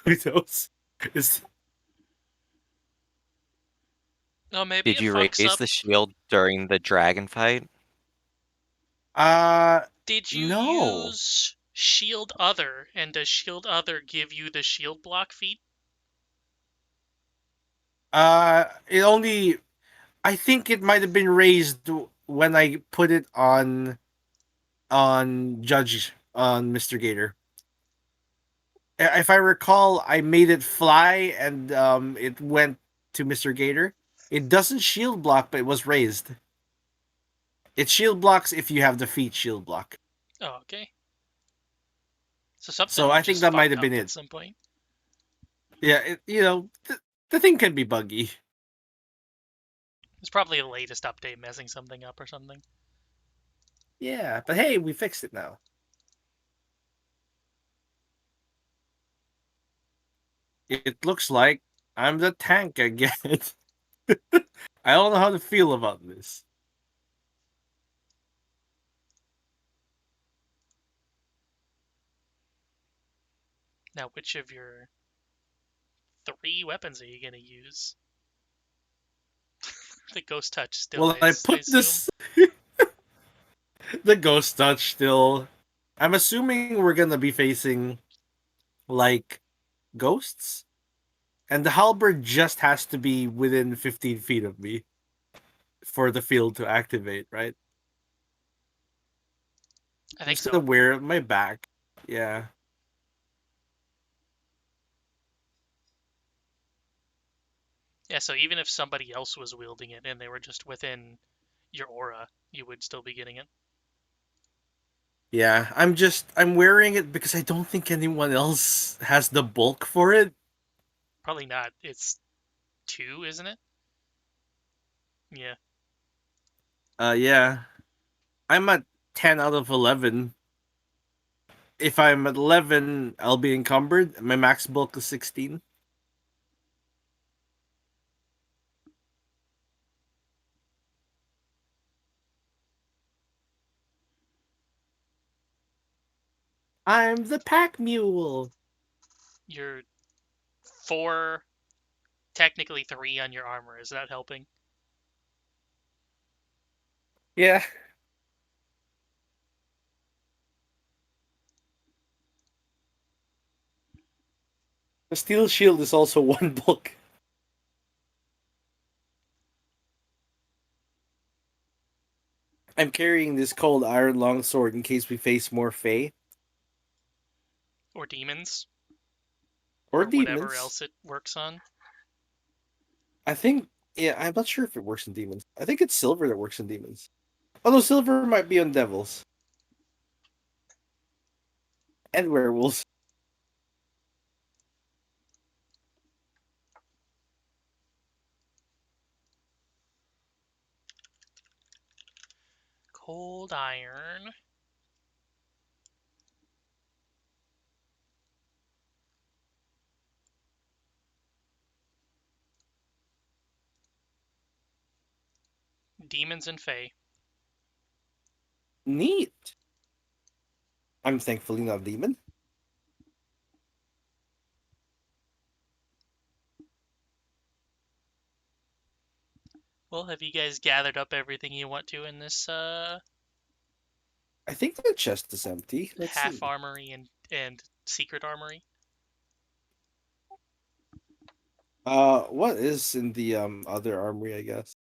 Who knows? It's... No, maybe Did it you fucks raise up. the shield during the dragon fight? Did you no. use Shield Other, and does Shield Other give you the shield block feat? It only. I think it might have been raised when I put it on Judge on Mr. Gator. If I recall, I made it fly and it went to Mr. Gator. It doesn't shield block, but it was raised. It shield blocks if you have the feat shield block. Oh, okay. So something. So I think just that might fucked have been up it. at some point. Yeah, the thing can be buggy. It's probably the latest update messing something up or something. Yeah, but hey, we fixed it now. It looks like I'm the tank again. I don't know how to feel about this. Now, which of your 3 weapons are you gonna use? The Ghost Touch still Well, is, I put assume. this. The Ghost Touch still. I'm assuming we're gonna be facing like ghosts, and the halberd just has to be within 15 feet of me for the field to activate, right? I think Just so. gonna wear it on my back. Yeah. Yeah, so even if somebody else was wielding it and they were just within, your aura, you would still be getting it. Yeah, I'm wearing it because I don't think anyone else has the bulk for it. Probably not. It's 2, isn't it? Yeah. Yeah. I'm at 10 out of 11. If I'm at 11, I'll be encumbered. My max bulk is 16. I'm the pack mule. You're 4, technically 3 on your armor. Is that helping? Yeah. The steel shield is also 1 bulk. I'm carrying this cold iron longsword in case we face more Fae. Or demons? Or whatever demons. else it works on? I think, yeah, I'm not sure if it works in demons. I think it's silver that works in demons. Although silver might be on devils. And werewolves. Cold iron. Demons and Fae. Neat. I'm thankfully not a demon. Well, have you guys gathered up everything you want to in this I think the chest is empty. Let's half see. armory and secret armory? What is in the other armory, I guess?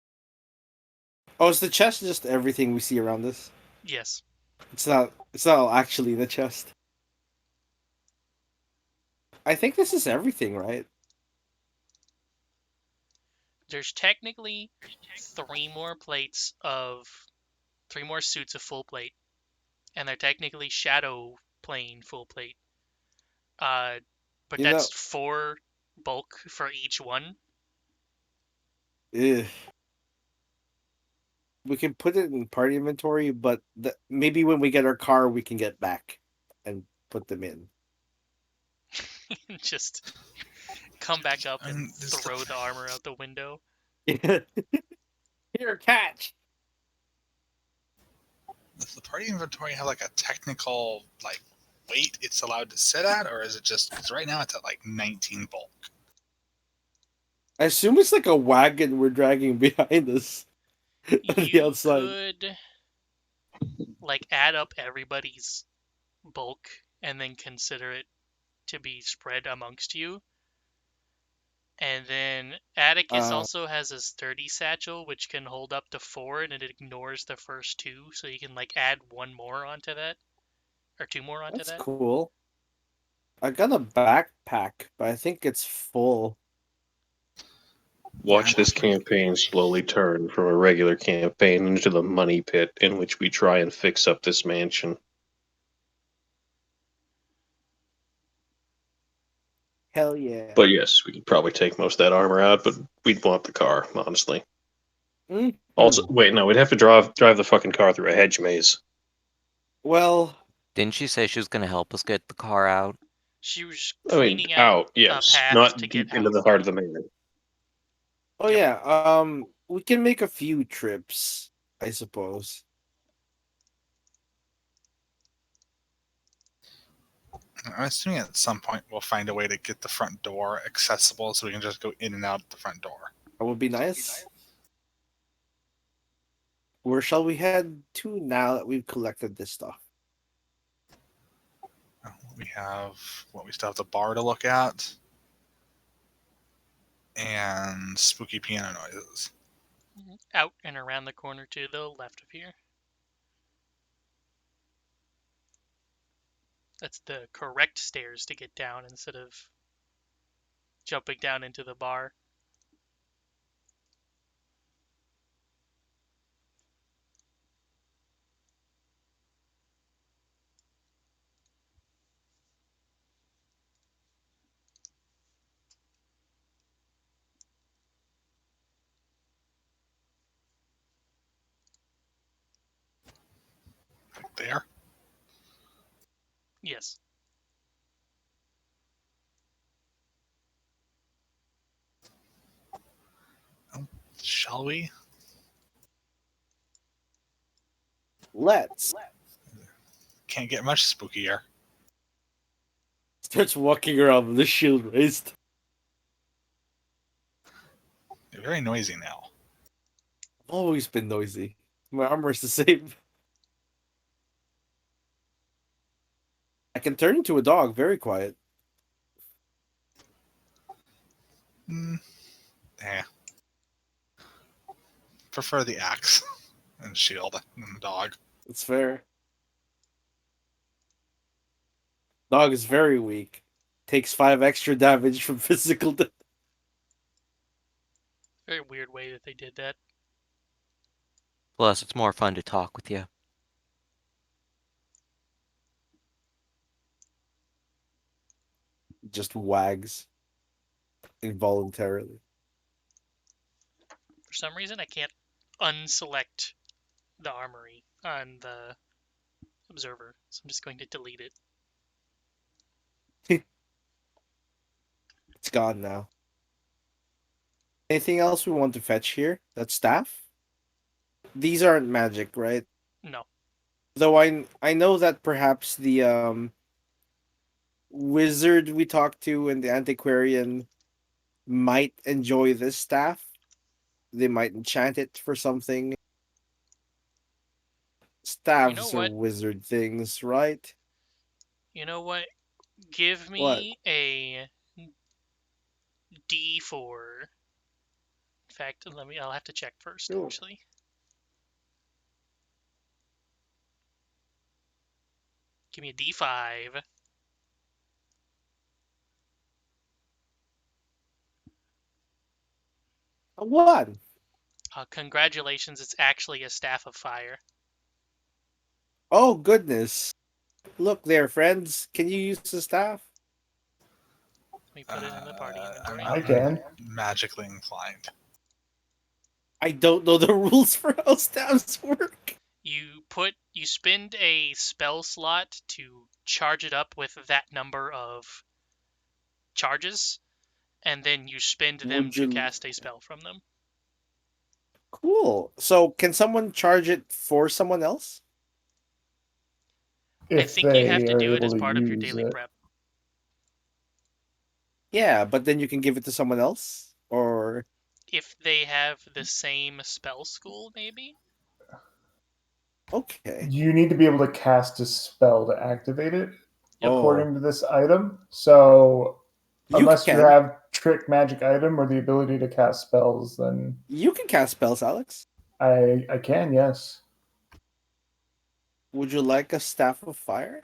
Oh, is the chest just everything we see around us? Yes. It's not actually in the chest. I think this is everything, right? There's technically 3 more suits of full plate, and they're technically shadow plane full plate. But You that's know, 4 bulk for each one. ugh. We can put it in party inventory, but maybe when we get our car, we can get back and put them in. Just come back up and This- throw the armor out the window. Here, catch. Does the party inventory have like a technical like weight it's allowed to sit at, or is it just because right now it's at like 19 bulk? I assume it's like a wagon we're dragging behind us on the You outside. could like add up everybody's bulk and then consider it to be spread amongst you. And then Atticus also has his sturdy satchel, which can hold up to 4, and it ignores the first 2, so you can like add 1 more onto that, or 2 more onto That's that. cool. I got a backpack, but I think it's full. Watch this campaign slowly turn from a regular campaign into the money pit in which we try and fix up this mansion. Hell yeah. But yes, we could probably take most of that armor out, but we'd want the car, honestly. Mhm. Also, wait, no, we'd have to drive the fucking car through a hedge maze. Well, Didn't she say she was gonna help us get the car out? She was I mean, cleaning out out, yes, a path not to deep get into out. the heart of the manor. oh Yep. yeah, we can make a few trips, I suppose. I'm assuming at some point we'll find a way to get the front door accessible so we can just go in and out the front door. That would be nice. Where shall we head to now that we've collected this stuff? We still have the bar to look at, and spooky piano noises. Out and around the corner to the left of here. That's the correct stairs to get down instead of jumping down into the bar. There. Yes. Shall we? Let's. Can't get much spookier. Starts walking around with the shield raised. They're very noisy now. I've always been noisy. My armor's the same. I can turn into a dog, very quiet. Yeah. Prefer the axe and shield and the dog. It's fair. Dog is very weak. Takes 5 extra damage from physical damage. Very weird way that they did that. Plus, it's more fun to talk with you. Just wags involuntarily. For some reason, I can't unselect the armory on the observer, so I'm just going to delete it. It's gone now. Anything else we want to fetch here? That staff? These aren't magic, right? No. Though I know that perhaps the wizard we talked to in the antiquarian might enjoy this staff. They might enchant it for something. Staffs what? are wizard things, right? You know what? Give me What? a D4. In fact, I'll have to check first, Sure. actually. Give me a D5. A 1. Congratulations, it's actually a Staff of Fire. Oh, goodness. Look there, friends. Can you use the staff? Let me put it in the party inventory. I can. Magically inclined. I don't know the rules for how staffs work. You spend a spell slot to charge it up with that number of charges, and then you spend them Would to you- cast a spell from them. Cool. So, can someone charge it for someone else? I If think you have they to are do it as able to part of your use daily it. prep. Yeah, but then you can give it to someone else? Or. If they have the same spell school, maybe? Okay. You need to be able to cast a spell to activate it, Yep. according to this item. So, unless you can. have trick magic item or the ability to cast spells, then You can cast spells, Alex. I can, yes. Would you like a staff of fire?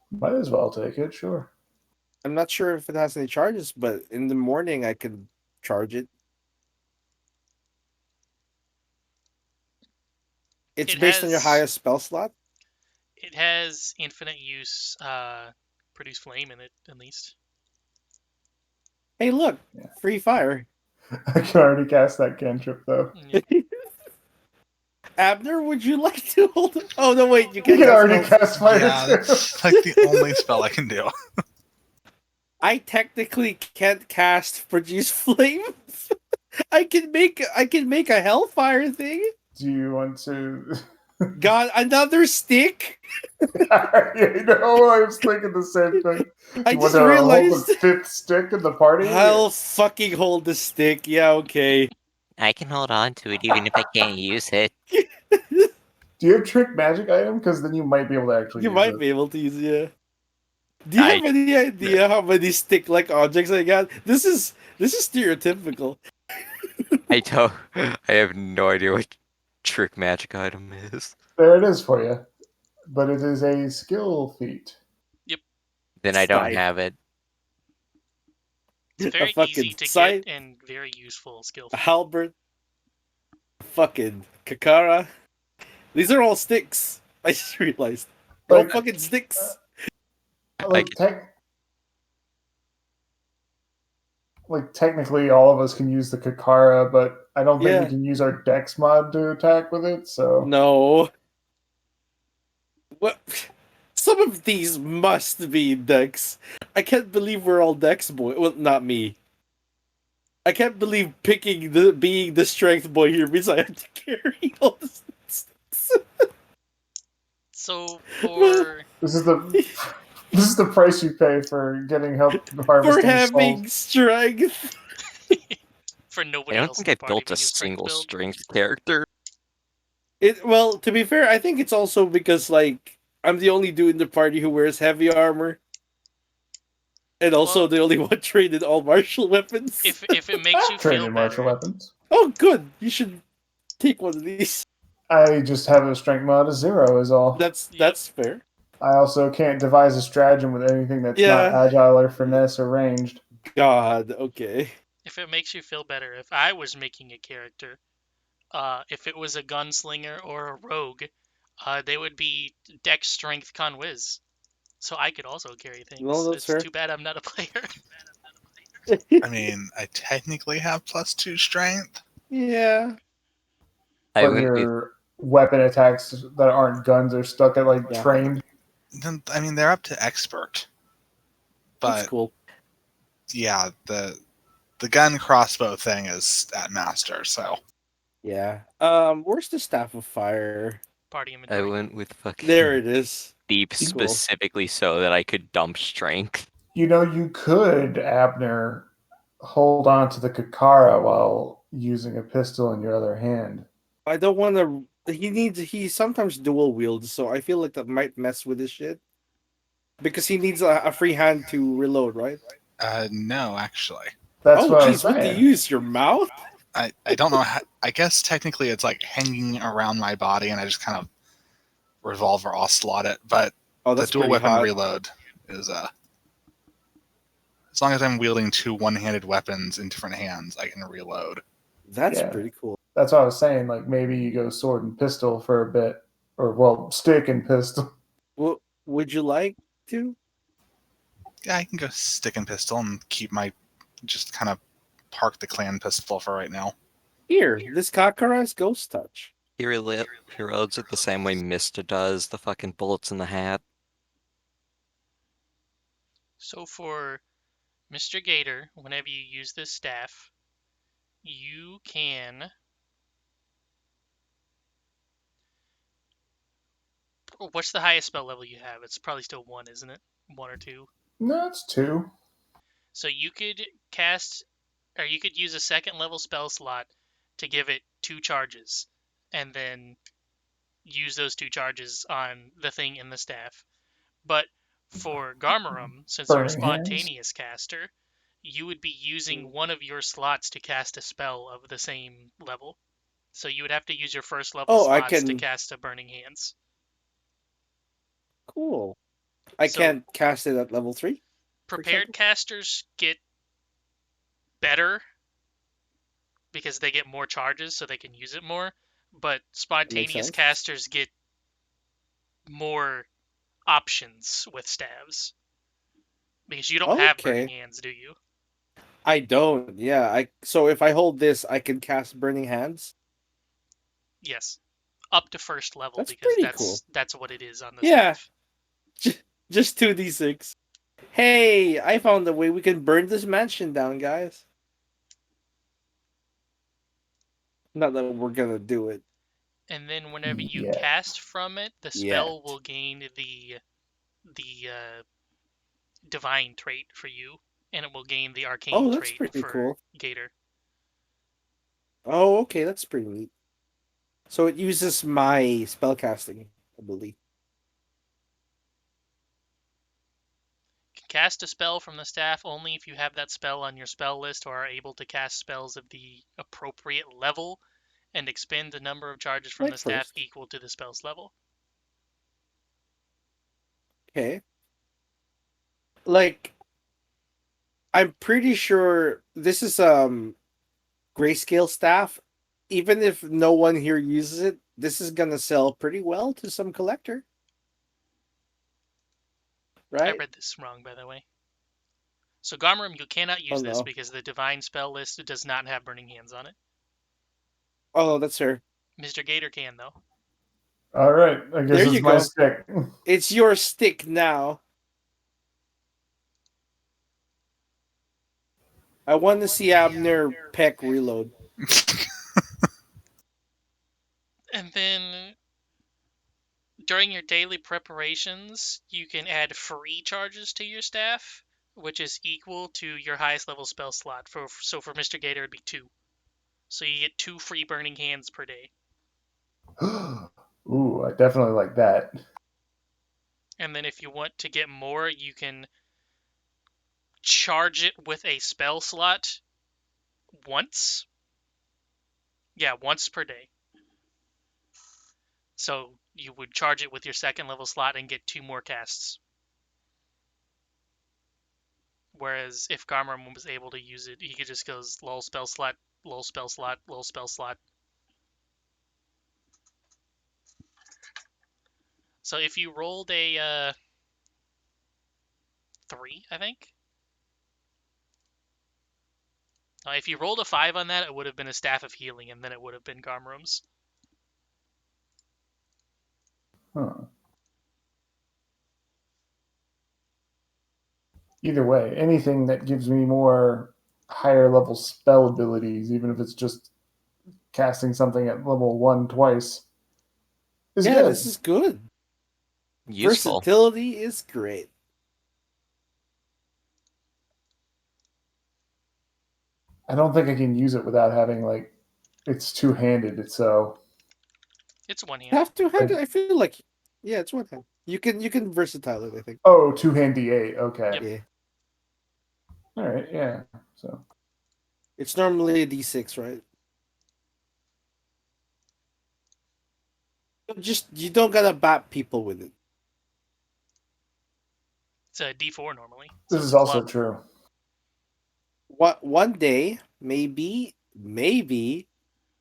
Might as well take it, sure. I'm not sure if it has any charges, but in the morning I could charge it. It's It based on your has- highest spell slot? It has infinite use, produce flame in it, at least. Hey, look! Yeah. Free fire. I can already cast that cantrip, though. Yep. Abner, would you like to hold it? Oh, no, wait, you You can can already spells. cast fire, Yeah, too. that's like the only spell I can do. I technically can't cast produce flame. I can make a hellfire thing. Do you want to... Got another stick. I know, I was thinking the same thing. I You just want to hold realized the fifth stick in the party? I'll fucking hold the stick. Yeah, okay. I can hold on to it even if I can't use it. Do you have trick magic item? Because then you might be able to actually You use might it. be able to use it. Yeah. Do you I- have any idea how many stick-like objects I got? This is stereotypical. I don't. I have no idea what trick magic item is. There it is for you. But it is a skill feat. Then I don't Scythe. have it. It's A very fucking easy to scythe. get and very useful skill. A halberd. Fucking Kakara. These are all sticks. I just realized. They're all Like- fucking sticks. Like, technically, all of us can use the Kakara, but I don't think Yeah. we can use our Dex mod to attack with it. So No. What? Some of these must be Dex. I can't believe we're all Dex boy. Well, not me. I can't believe being the strength boy here means I have to carry all this. So for This is the price you pay for getting help For harvesting having souls. strength. for I nobody don't else think in the I've party built a being strength single build. strength character. Well, to be fair, I think it's also because like I'm the only dude in the party who wears heavy armor. And also Well, the only one trained in all martial weapons. if it makes you Trained feel in martial better, weapons. Oh, good. You should take one of these. I just have a strength mod of 0 is all. That's fair. I also can't devise a stratagem with anything that's not Yeah. agile or finesse or ranged. God, okay. if it makes you feel better, if I was making a character, if it was a gunslinger or a rogue, they would be Dex Strength Con Wiz. So I could also carry things. No, that's It's fair. too bad I'm not a player. I mean, I technically have +2 strength. Yeah. I But went with your weapon attacks that aren't guns are stuck at like Yeah. trained. Then I mean, they're up to expert. That's But cool. yeah, the gun crossbow thing is at master. So Yeah. Where's the staff of fire? Party I inventory. went with fucking There it is. deep Cool. specifically so that I could dump strength. You know, you could, Abner, hold on to the Kakara while using a pistol in your other hand. I don't want to. He sometimes dual wields, so I feel like that might mess with his shit. Because he needs a free hand to reload, right? no, actually, That's Oh, what I was jeez, what do saying. you use? Your mouth? I don't know. How, I guess technically it's like hanging around my body, and I just kind of revolver all slot it. But Oh, the that's dual pretty weapon hot. reload is as long as I'm wielding 2 one-handed weapons in different hands, I can reload. That's Yeah. pretty cool. That's what I was saying. Like maybe you go sword and pistol for a bit, or well, stick and pistol. Well, would you like to? Yeah, I can go stick and pistol and keep my just kind of park the clan pistol for right now. Here, this Kakara's Ghost Touch. He reloads it the same way Mista does the fucking bullets in the hat. So for Mr. Gator, whenever you use this staff, you can what's the highest spell level you have? It's probably still 1, isn't it? 1 or 2. No, it's 2. So you could cast, or you could use a 2nd level spell slot to give it 2 charges, and then use those 2 charges on the thing in the staff. But for Garmarum, since you're a Burning hands. spontaneous caster, you would be using one of your slots to cast a spell of the same level. So you would have to use your first level Oh, I slots to can- cast a Burning Hands. Cool. I So- can't cast it at level 3. Prepared example? casters get better because they get more charges, so they can use it more. But spontaneous sense. casters get more options with staves because you don't have Burning Okay. Hands, do you? I don't. Yeah. So if I hold this, I can cast Burning Hands. Yes, up to 1st level That's because pretty cool. that's what it is on the Yeah. staff. Just 2d6. Hey, I found a way we can burn this mansion down, guys. Not that we're gonna do it. And then whenever you Yeah. cast from it, the spell Yet. will gain the divine trait for you, and it will gain the arcane Oh, that's trait pretty for cool. Gator. Oh, okay, that's pretty neat. So it uses my spellcasting ability. Can cast a spell from the staff only if you have that spell on your spell list or are able to cast spells of the appropriate level and expend the number of charges from Like the staff first. equal to the spell's level. Okay. Like, I'm pretty sure this is grayscale staff. Even if no one here uses it, this is gonna sell pretty well to some collector. I Right? read this wrong, by the way. So Garmarum, you cannot use this no. because the divine spell list does not have Burning Hands on it. Oh, that's her. Mr. Gator can, though. All right, I guess There it's you my go. stick. It's your stick now. I want to see Abner Peck reload. And then during your daily preparations, you can add free charges to your staff, which is equal to your highest level spell slot. So for Mr. Gator, it'd be 2. So you get 2 free burning hands per day. Ooh, I definitely like that. And then if you want to get more, you can charge it with a spell slot once. Yeah, once per day. So you would charge it with your second level slot and get 2 more casts. Whereas if Garmram was able to use it, he could just go lol spell slot, lol spell slot, lol spell slot. So if you rolled a 3, I think. If you rolled a 5 on that, it would have been a Staff of Healing, and then it would have been Garmram's. Huh. Either way, anything that gives me more higher level spell abilities, even if it's just casting something at level 1 twice, is Yeah, good. this is good. Useful. Versatility is great. I don't think I can use it without having like it's two-handed. So It's one hand. Have to hand. I feel like, yeah, it's one hand. You can versatile it. I think. oh, two-hand D8. Okay. Yep. Yeah, All right. Yeah. So it's normally a D6, right? Just you don't gotta bat people with it. It's a D4 normally. So this it's is a also club. true. One day, maybe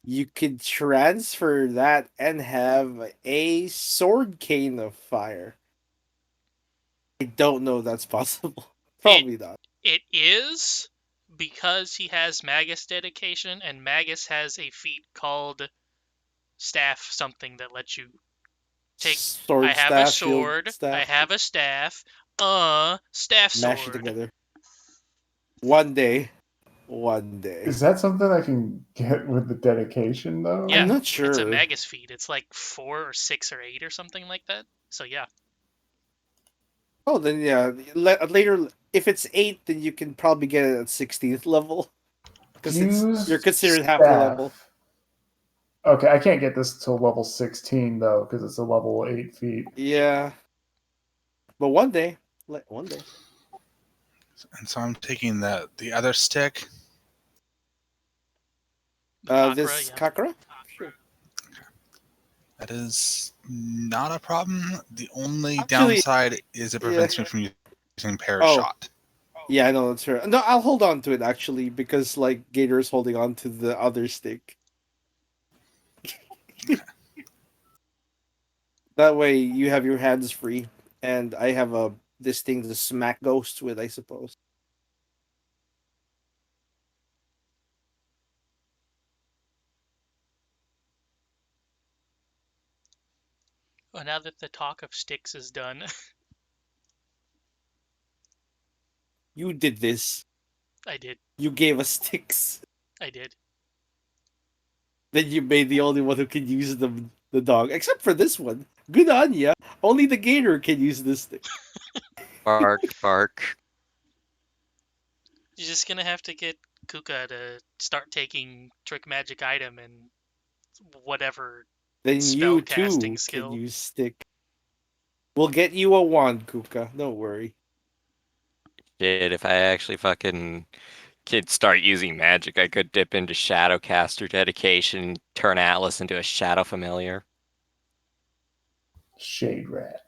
you could transfer that and have a sword cane of fire. I don't know if that's possible. Probably not. It is because he has Magus dedication, and Magus has a feat called Staff something that lets you take. Sword I have staff, a sword. shield staff, I have a staff. Staff sword. mash it together. One day. Is that something I can get with the dedication though? Yeah, I'm not sure. It's a Magus feat. It's like 4 or 6 or 8 or something like that. So yeah. Oh, then yeah. Later, if it's 8, then you can probably get it at 16th level. Because Use you're considered half the staff. level. Okay, I can't get this till level 16 though, because it's a level 8 feat. Yeah. But one day. One day. And so I'm taking the other stick. This yeah. Kakra? Sure. That is not a problem. The only Actually, downside is it prevents me from using Parashot. Yeah, I know that's fair. No, I'll hold on to it actually, because like Gator is holding on to the other stick. That way you have your hands free, and I have this thing to smack ghosts with, I suppose. Well, now that the talk of sticks is done, You did this. I did. You gave us sticks. I did. Then you made the only one who can use the dog, except for this one. Good on ya. Only the Gator can use this stick. Bark, bark. You're just gonna have to get Kuka to start taking trick magic item and whatever. Then you too Spellcasting skill. can use stick. We'll get you a wand, Kuka. Don't worry. Shit, if I actually fucking could start using magic, I could dip into Shadowcaster dedication, turn Atlas into a Shadow Familiar. Shade Rat.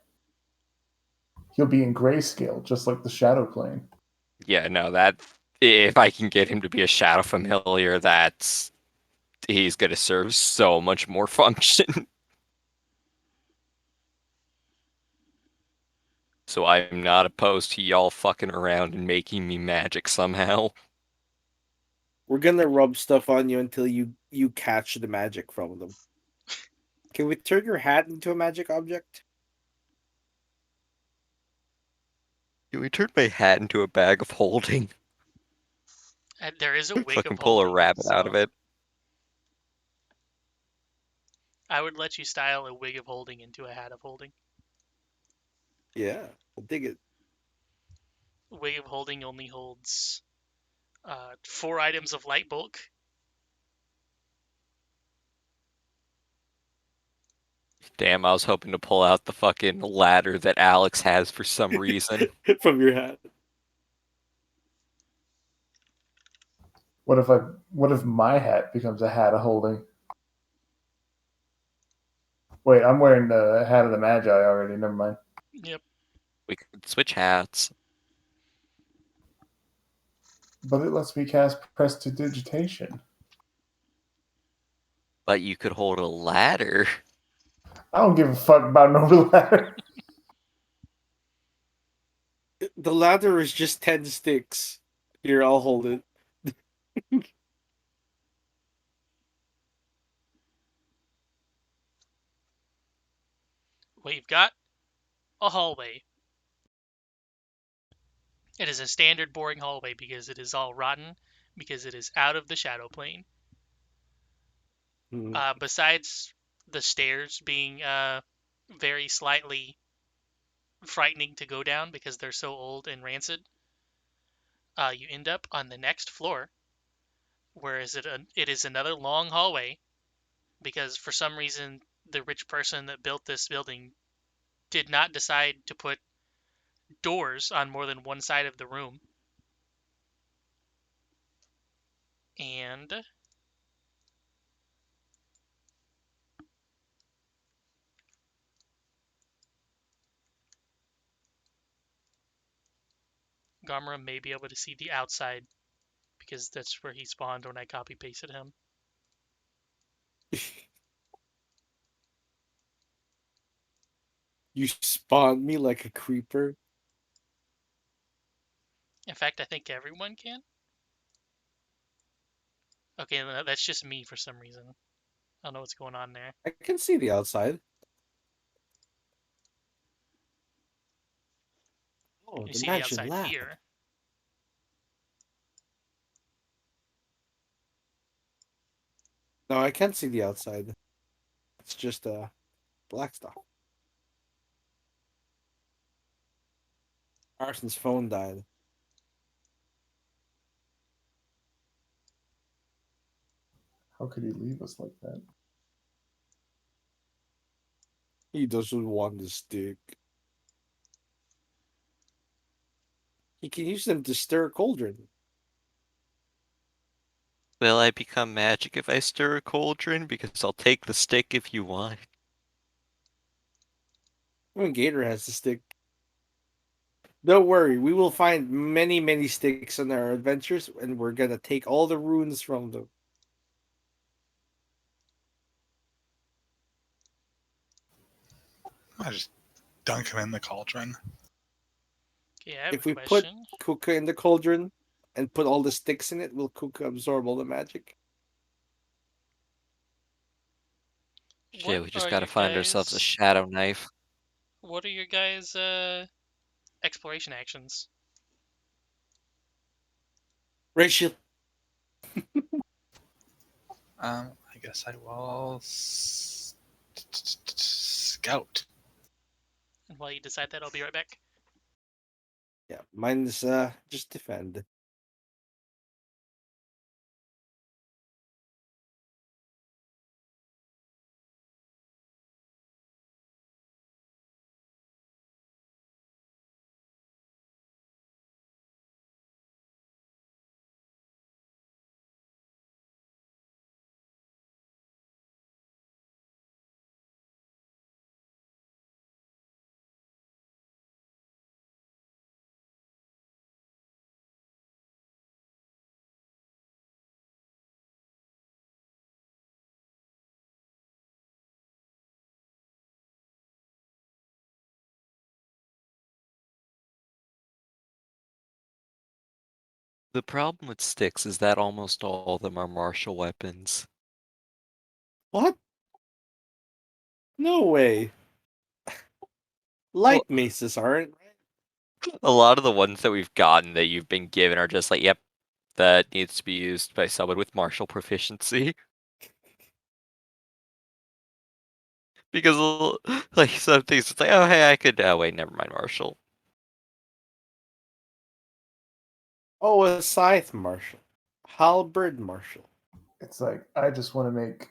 He'll be in grayscale, just like the Shadow Plane. Yeah, no, that if I can get him to be a Shadow Familiar, he's gonna serve so much more function. So I'm not opposed to y'all fucking around and making me magic somehow. We're gonna rub stuff on you until you catch the magic from them. Can we turn your hat into a magic object? Can we turn my hat into a bag of holding? And there is a wig Fucking of pull a holding, rabbit out of so it. I would let you style a wig of holding into a hat of holding. Yeah, I dig it. Wig of holding only holds 4 items of light bulk. Damn, I was hoping to pull out the fucking ladder that Alex has for some reason. From your hat. What if my hat becomes a hat of holding? Wait, I'm wearing the hat of the Magi already. Never mind. Yep. We could switch hats. But it lets me cast prestidigitation. But you could hold a ladder. I don't give a fuck about no ladder. The ladder is just 10 sticks. Here, I'll hold it. We've got a hallway. It is a standard boring hallway because it is all rotten, because it is out of the shadow plane. Hmm. Besides the stairs being very slightly frightening to go down because they're so old and rancid, you end up on the next floor, where it is another long hallway, because for some reason the rich person that built this building did not decide to put doors on more than one side of the room. And Gamera may be able to see the outside because that's where he spawned when I copy pasted him. You spawned me like a creeper. In fact, I think everyone can. Okay, that's just me for some reason. I don't know what's going on there. I can see the outside. Oh, You the see the mansion outside lab. here. No, I can't see the outside. It's just black stuff. Arson's phone died. How could he leave us like that? He doesn't want the stick. He can use them to stir a cauldron. Will I become magic if I stir a cauldron? Because I'll take the stick if you want. Even Gator has the stick. Don't worry, we will find many, many sticks on our adventures, and we're gonna take all the runes from them. I just dunk him in the cauldron. Okay, I have If a we put question. Kuka in the cauldron and put all the sticks in it, will Kuka absorb all the magic? Shit, What we just are gotta your find ourselves a guys- shadow knife. What are your guys' exploration actions? Rachel, I guess I will scout. And while you decide that, I'll be right back. yeah, mine is just defend. The problem with sticks is that almost all of them are martial weapons. What? No way. Light maces aren't. A lot of the ones that we've gotten that you've been given are just like, yep, that needs to be used by someone with martial proficiency. Because like some things, it's like, oh hey, I could. Oh wait, never mind, martial. Oh, a scythe marshal. Halberd marshal. It's like I just want to make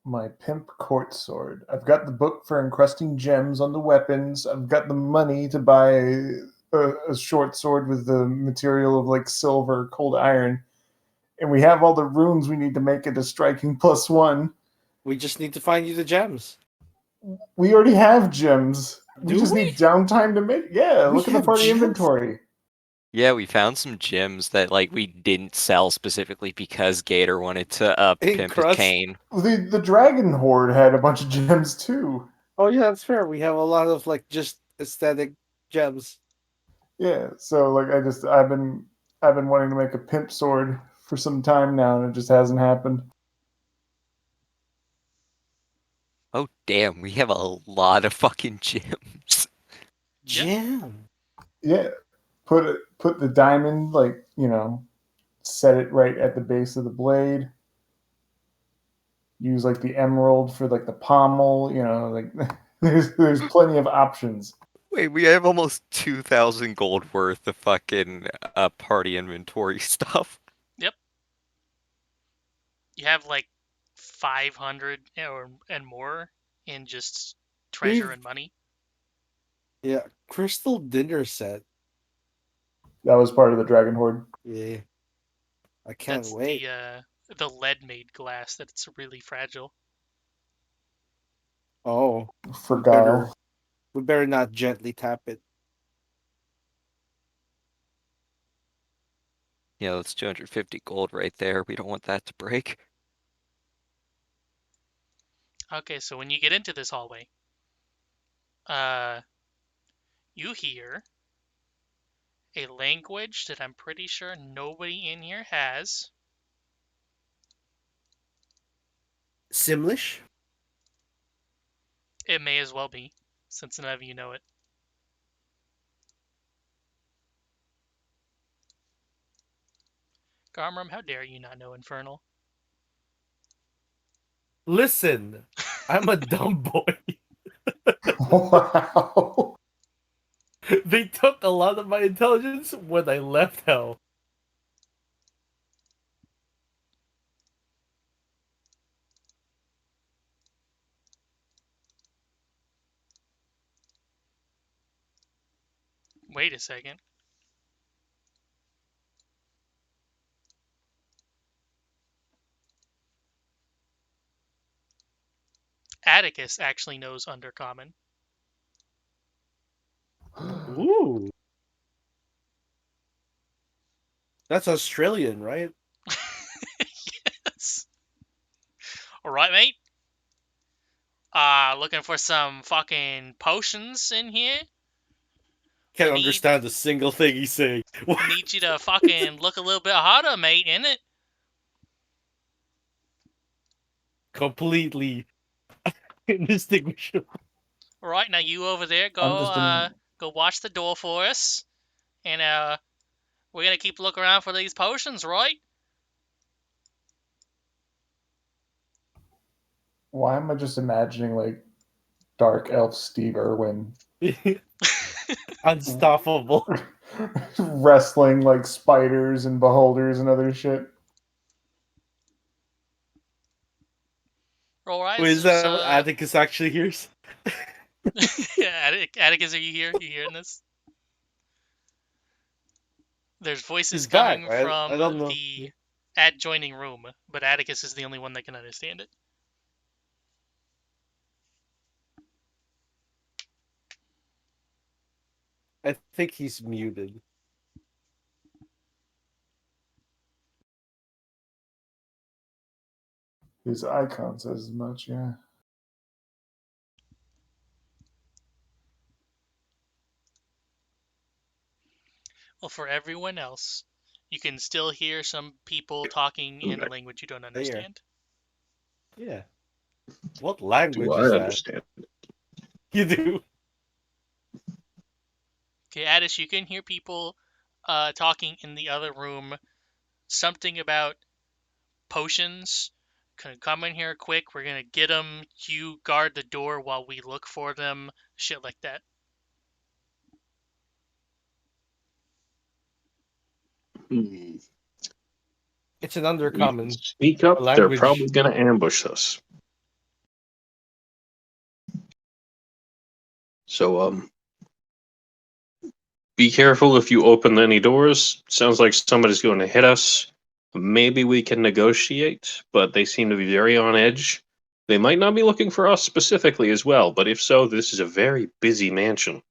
my pimp court sword. I've got the book for encrusting gems on the weapons. I've got the money to buy a short sword with the material of like silver, cold iron, and we have all the runes we need to make it a striking +1. We just need to find you the gems. We already have gems. We Do just we? need downtime to make. Yeah, We look at the have party gems? inventory. Yeah, we found some gems that like we didn't sell specifically because Gator wanted to pimp his Encrust? cane. The Dragon Horde had a bunch of gems too. Oh yeah, that's fair. We have a lot of like just aesthetic gems. Yeah, so like I've been wanting to make a pimp sword for some time now, and it just hasn't happened. Oh damn, we have a lot of fucking gems. Gem. Yeah, put the diamond, like, set it right at the base of the blade. Use like the emerald for like the pommel. Like there's plenty of options. Wait, we have almost 2,000 gold worth of fucking party inventory stuff. You have like 500 and more in just treasure We've- and money. Yeah, crystal dinner set. That was part of the Dragon Horde. Yeah. I can't That's wait. the lead made glass that's really fragile. Oh, For better. Guile. We better not gently tap it. Yeah, that's 250 gold right there. We don't want that to break. Okay, so when you get into this hallway, you hear a language that I'm pretty sure nobody in here has. Simlish? It may as well be, since none of you know it. Garmram, how dare you not know Infernal? Listen, I'm a dumb boy. Wow. They took a lot of my intelligence when I left Hell. Wait a second. Atticus actually knows Undercommon. Ooh. That's Australian, right? Yes. Alright, mate. Looking for some fucking potions in here? Can't Need- understand a single thing he's saying. Need you to fucking look a little bit harder, mate, innit? Completely indistinguishable. Alright, now you over there, I'm go watch the door for us. And we're gonna keep looking around for these potions, right? Why am I just imagining like Dark Elf Steve Irwin Unstoppable. wrestling like spiders and beholders and other shit? Alright, Wait, is that so, what Atticus actually hears? yeah, Atticus, are you here? You hearing this? There's voices He's back, coming right? from I don't know. the adjoining room, but Atticus is the only one that can understand it. I think he's muted. His icon says as much, yeah. Well, for everyone else, you can still hear some people talking in a language you don't understand. Yeah. What language Do is I that? understand? You do. Okay, Addis, you can hear people talking in the other room. Something about potions. Come in here quick. We're gonna get them. You guard the door while we look for them. Shit like that. Hmm. It's an We undercommon speak up. They're language. probably going to ambush us. So, be careful if you open any doors. Sounds like somebody's going to hit us. Maybe we can negotiate, but they seem to be very on edge. They might not be looking for us specifically as well, but if so, this is a very busy mansion.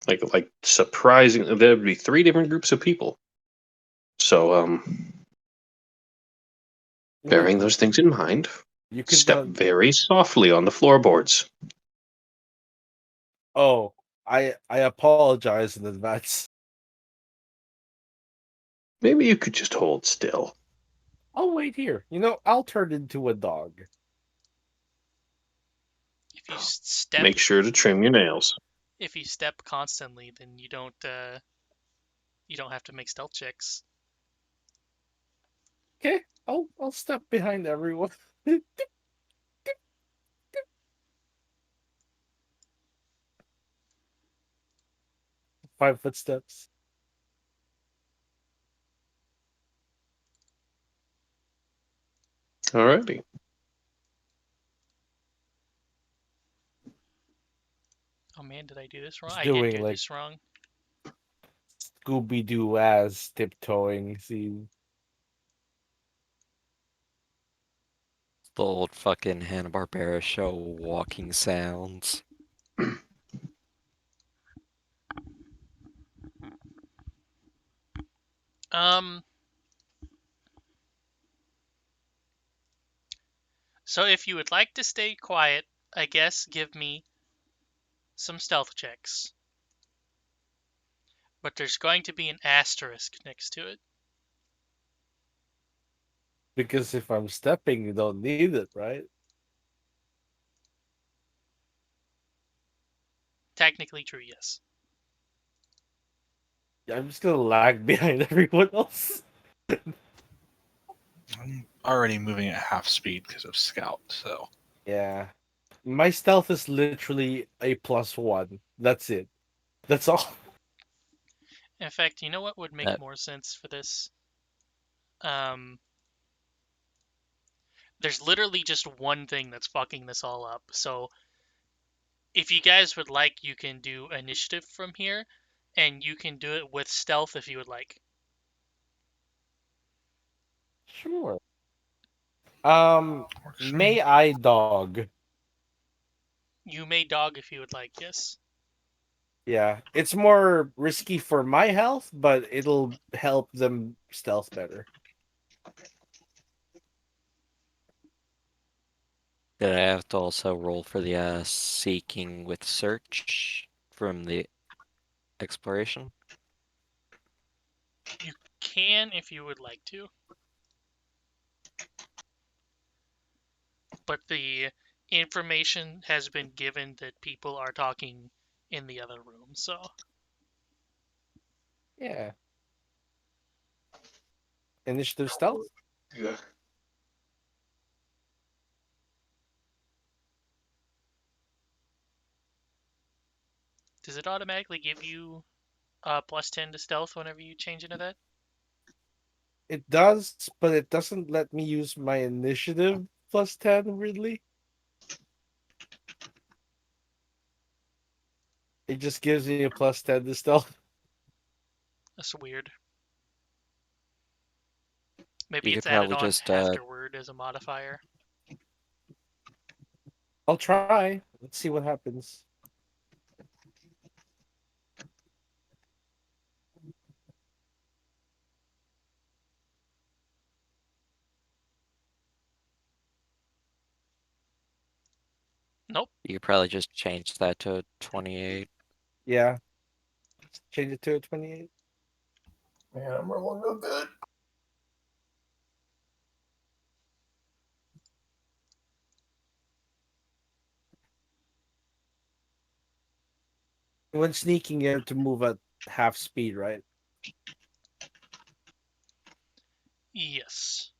Like surprising, there'd be 3 different groups of people. So, bearing those things in mind, You could step very softly on the floorboards. Oh, I apologize in advance. Maybe you could just hold still. I'll wait here. I'll turn into a dog. If you step, Make sure to trim your nails. if you step constantly, then you don't have to make stealth checks. Okay, I'll step behind everyone. 5 footsteps. Alrighty. Oh man, did I do this wrong? Just I did doing, do like, this wrong. Scooby Doo as tiptoeing scene. The old fucking Hanna-Barbera show walking sounds. So if you would like to stay quiet, I guess give me some stealth checks. But there's going to be an asterisk next to it. Because if I'm stepping, you don't need it, right? Technically true, yes. Yeah, I'm just gonna lag behind everyone else. I'm already moving at half speed because of Scout, so Yeah. My stealth is literally a +1. That's it. That's all. In fact, you know what would make That- more sense for this? There's literally just one thing that's fucking this all up. So if you guys would like, you can do initiative from here, and you can do it with stealth if you would like. Sure. works for May me. I dog? You may dog if you would like, yes. Yeah, it's more risky for my health, but it'll help them stealth better. Did I have to also roll for the seeking with search from the exploration? You can if you would like to. But the information has been given that people are talking in the other room, so Yeah. Initiative stealth? Yeah. does it automatically give you +10 to stealth whenever you change into that? It does, but it doesn't let me use my initiative +10, really. It just gives me a +10 to stealth. That's weird. Maybe You it's could added probably on just afterward as a modifier. I'll try. Let's see what happens. Nope. you could probably just change that to 28. Yeah. Change it to a 28. Man, I'm rolling real good. When sneaking, you have to move at half speed, right? Yes.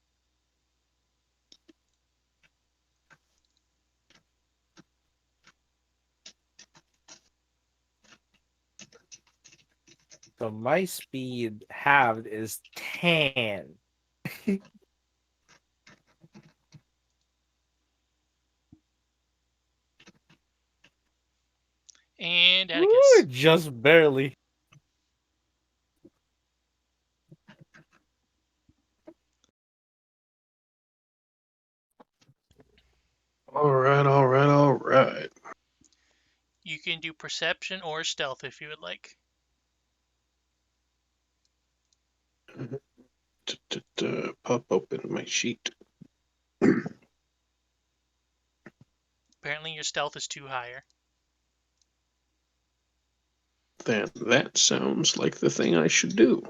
So my speed halved is 10. And Woo, Atticus. just barely. All right, all right, all right. You can do perception or stealth if you would like. Pop open my sheet. Apparently your stealth is too higher. Then that sounds like the thing I should do.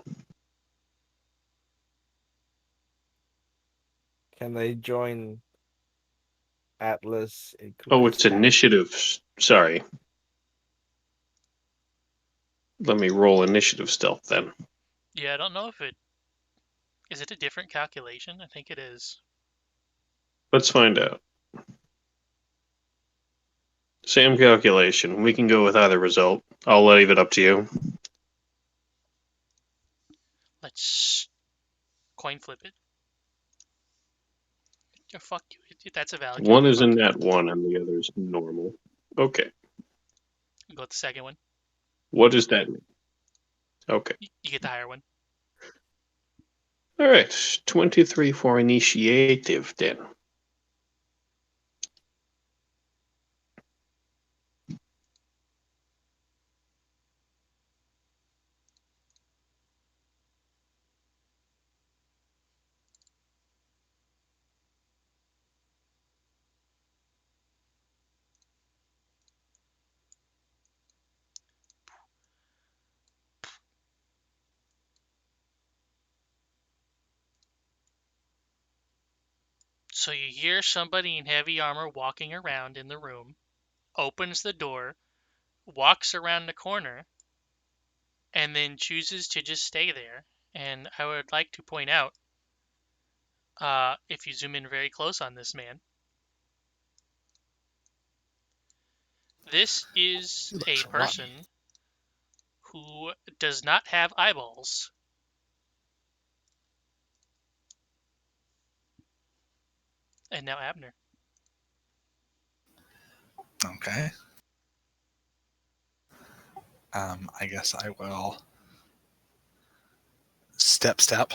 Can I join Atlas in Oh, Cooper's it's Path? initiative. Sorry. Let me roll initiative stealth then. Yeah, I don't know if it... Is it a different calculation? I think it is. Let's find out. Same calculation. We can go with either result. I'll leave it up to you. Let's coin flip it. Oh, fuck you. That's a valid One is count. in Fuck that one and the other is normal. Okay. you. Go with the second one. What does that mean? Okay. You get the higher one. All right. 23 for initiative then. So you hear somebody in heavy armor walking around in the room, opens the door, walks around the corner, and then chooses to just stay there. And I would like to point out, if you zoom in very close on this man, this is He a looks rotten. person who does not have eyeballs. And now Abner. Okay. I guess I will step.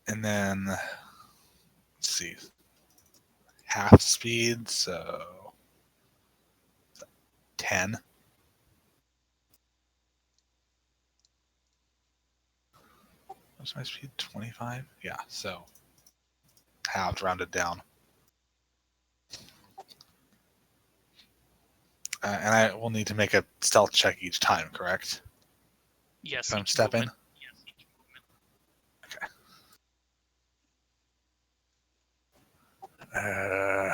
And then, let's see, half speed, so 10. What's my speed? 25? Yeah, so halved, rounded down. And I will need to make a stealth check each time, correct? Yes, If I'm each stepping? movement. Okay. Uh,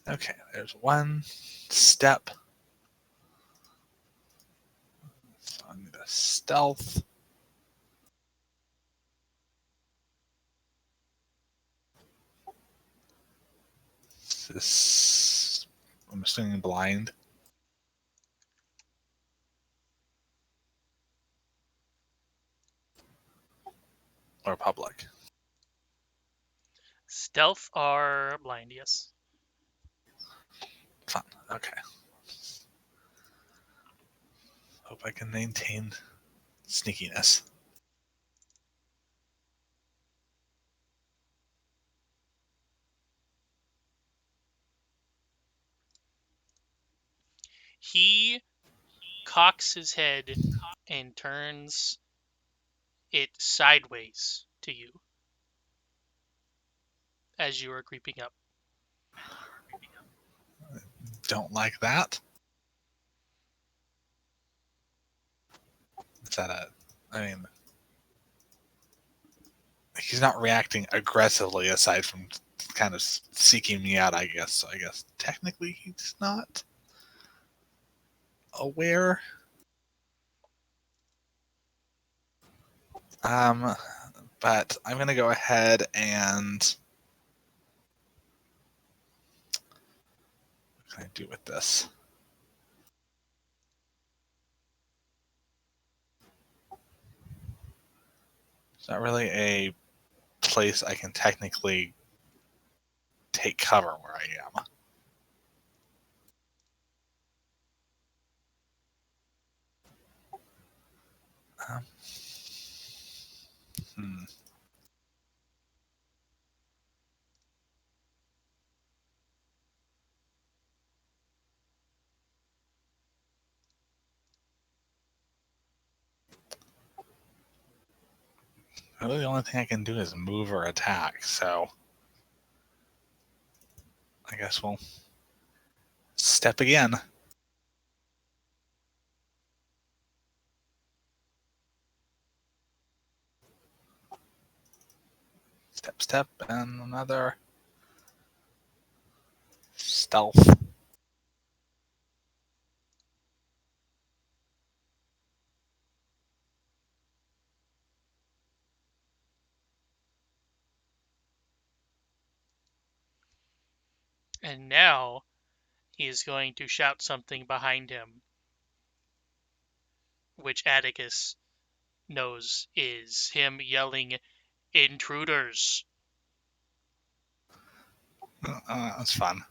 okay, there's one step. So I need a stealth. This, I'm assuming blind. Or public. Stealth are blind, yes. Fun. Okay. Hope I can maintain sneakiness. He cocks his head and turns it sideways to you as you are creeping up. Don't like that. I mean, he's not reacting aggressively aside from kind of seeking me out, I guess. So I guess technically he's not aware. But I'm gonna go ahead and what can I do with this? It's not really a place I can technically take cover where I am. Um, hmm. Really, the only thing I can do is move or attack, so I guess we'll step again. Step, step, and another stealth. And now he is going to shout something behind him, which Atticus knows is him yelling, "Intruders!" That's fun.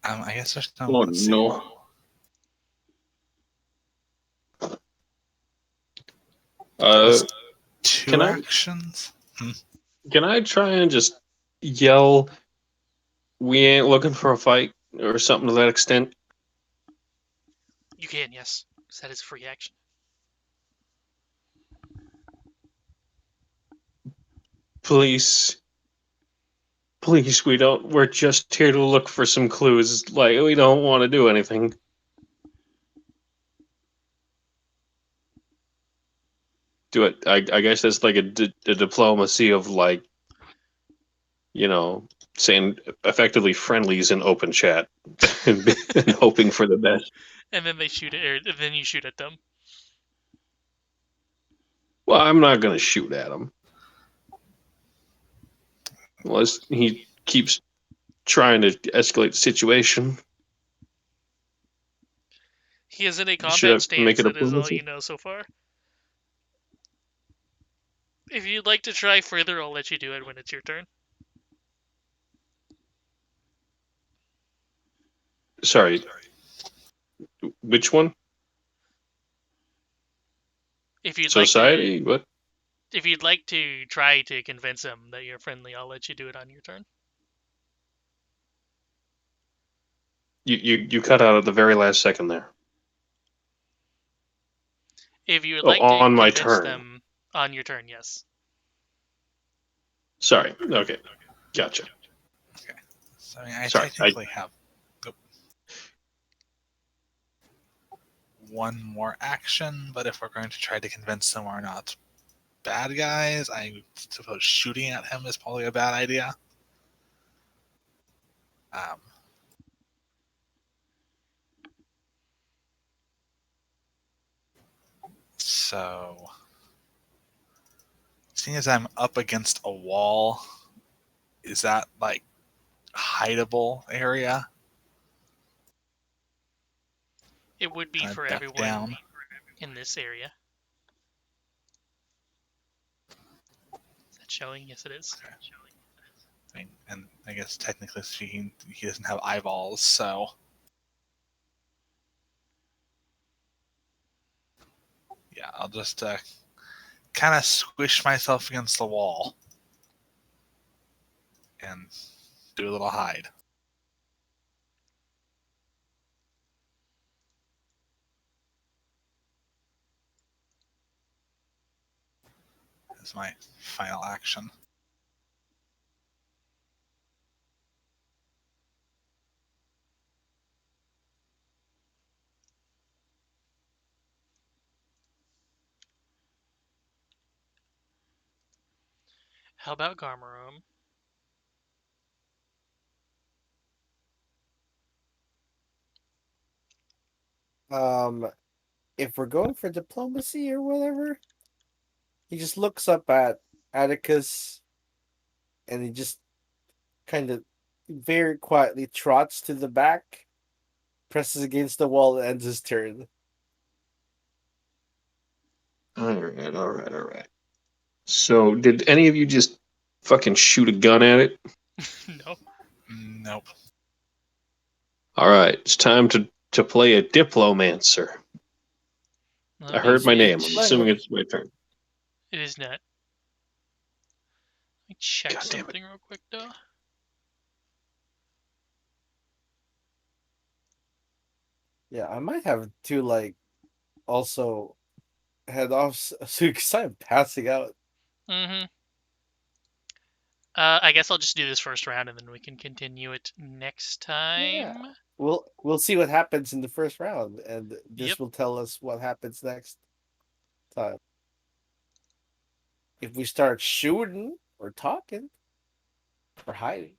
I guess there's no. Oh Let's see. no. There's two can I- actions. Can I try and just yell, "We ain't looking for a fight," or something to that extent? You can, yes, because that is a free action. Please. Please, we're just here to look for some clues. Like, we don't want to do anything. Do it. I guess that's like a diplomacy of, like, saying effectively friendlies in open chat and hoping for the best. And then they shoot it, or then you shoot at them. Well, I'm not going to shoot at him. Unless he keeps trying to escalate the situation. He is in a Should combat I stance, make it a that is all diplomacy? you know so far. If you'd like to try further, I'll let you do it when it's your turn. Sorry. Which one? If you'd Society? What? if you'd like to try to convince him that you're friendly, I'll let you do it on your turn. You cut out at the very last second there. If you would Oh, like to on my convince turn. them on your turn, yes. Sorry. Okay. Gotcha. So I mean, I Sorry, technically have one more action, but if we're going to try to convince them we're not bad guys, I suppose shooting at him is probably a bad idea. So, seeing as I'm up against a wall, is that like hideable area? It would be Can I for duck everyone down? in this area. Is that showing? Yes, it is. Okay. I mean, and I guess technically speaking, he doesn't have eyeballs, so yeah, I'll just kind of squish myself against the wall and do a little hide. That's my final action. How about Garmarum? If we're going for diplomacy or whatever, he just looks up at Atticus and he just kind of very quietly trots to the back, presses against the wall, and ends his turn. All right. So, did any of you just fucking shoot a gun at it? No. Nope. All right, it's time to play a diplomancer. Let I heard my me name. I'm check. assuming it's my turn. It is not. Let me check God damn it. something real quick, though. Yeah, I might have to like also head off so because I'm passing out. Mm-hmm. I guess I'll just do this first round and then we can continue it next time. Yeah. We'll see what happens in the first round, and this Yep. will tell us what happens next time. If we start shooting or talking or hiding.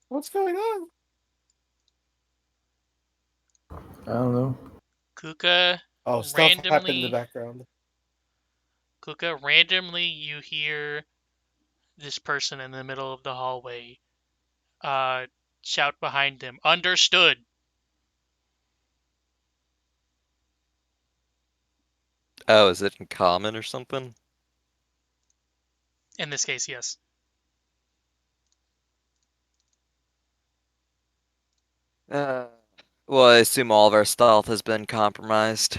What's going on? I don't know. Kuka, Oh, stuff happened in the randomly, background. you hear this person in the middle of the hallway shout behind them, "Understood!" Oh, is it in common or something? In this case, yes. Well, I assume all of our stealth has been compromised.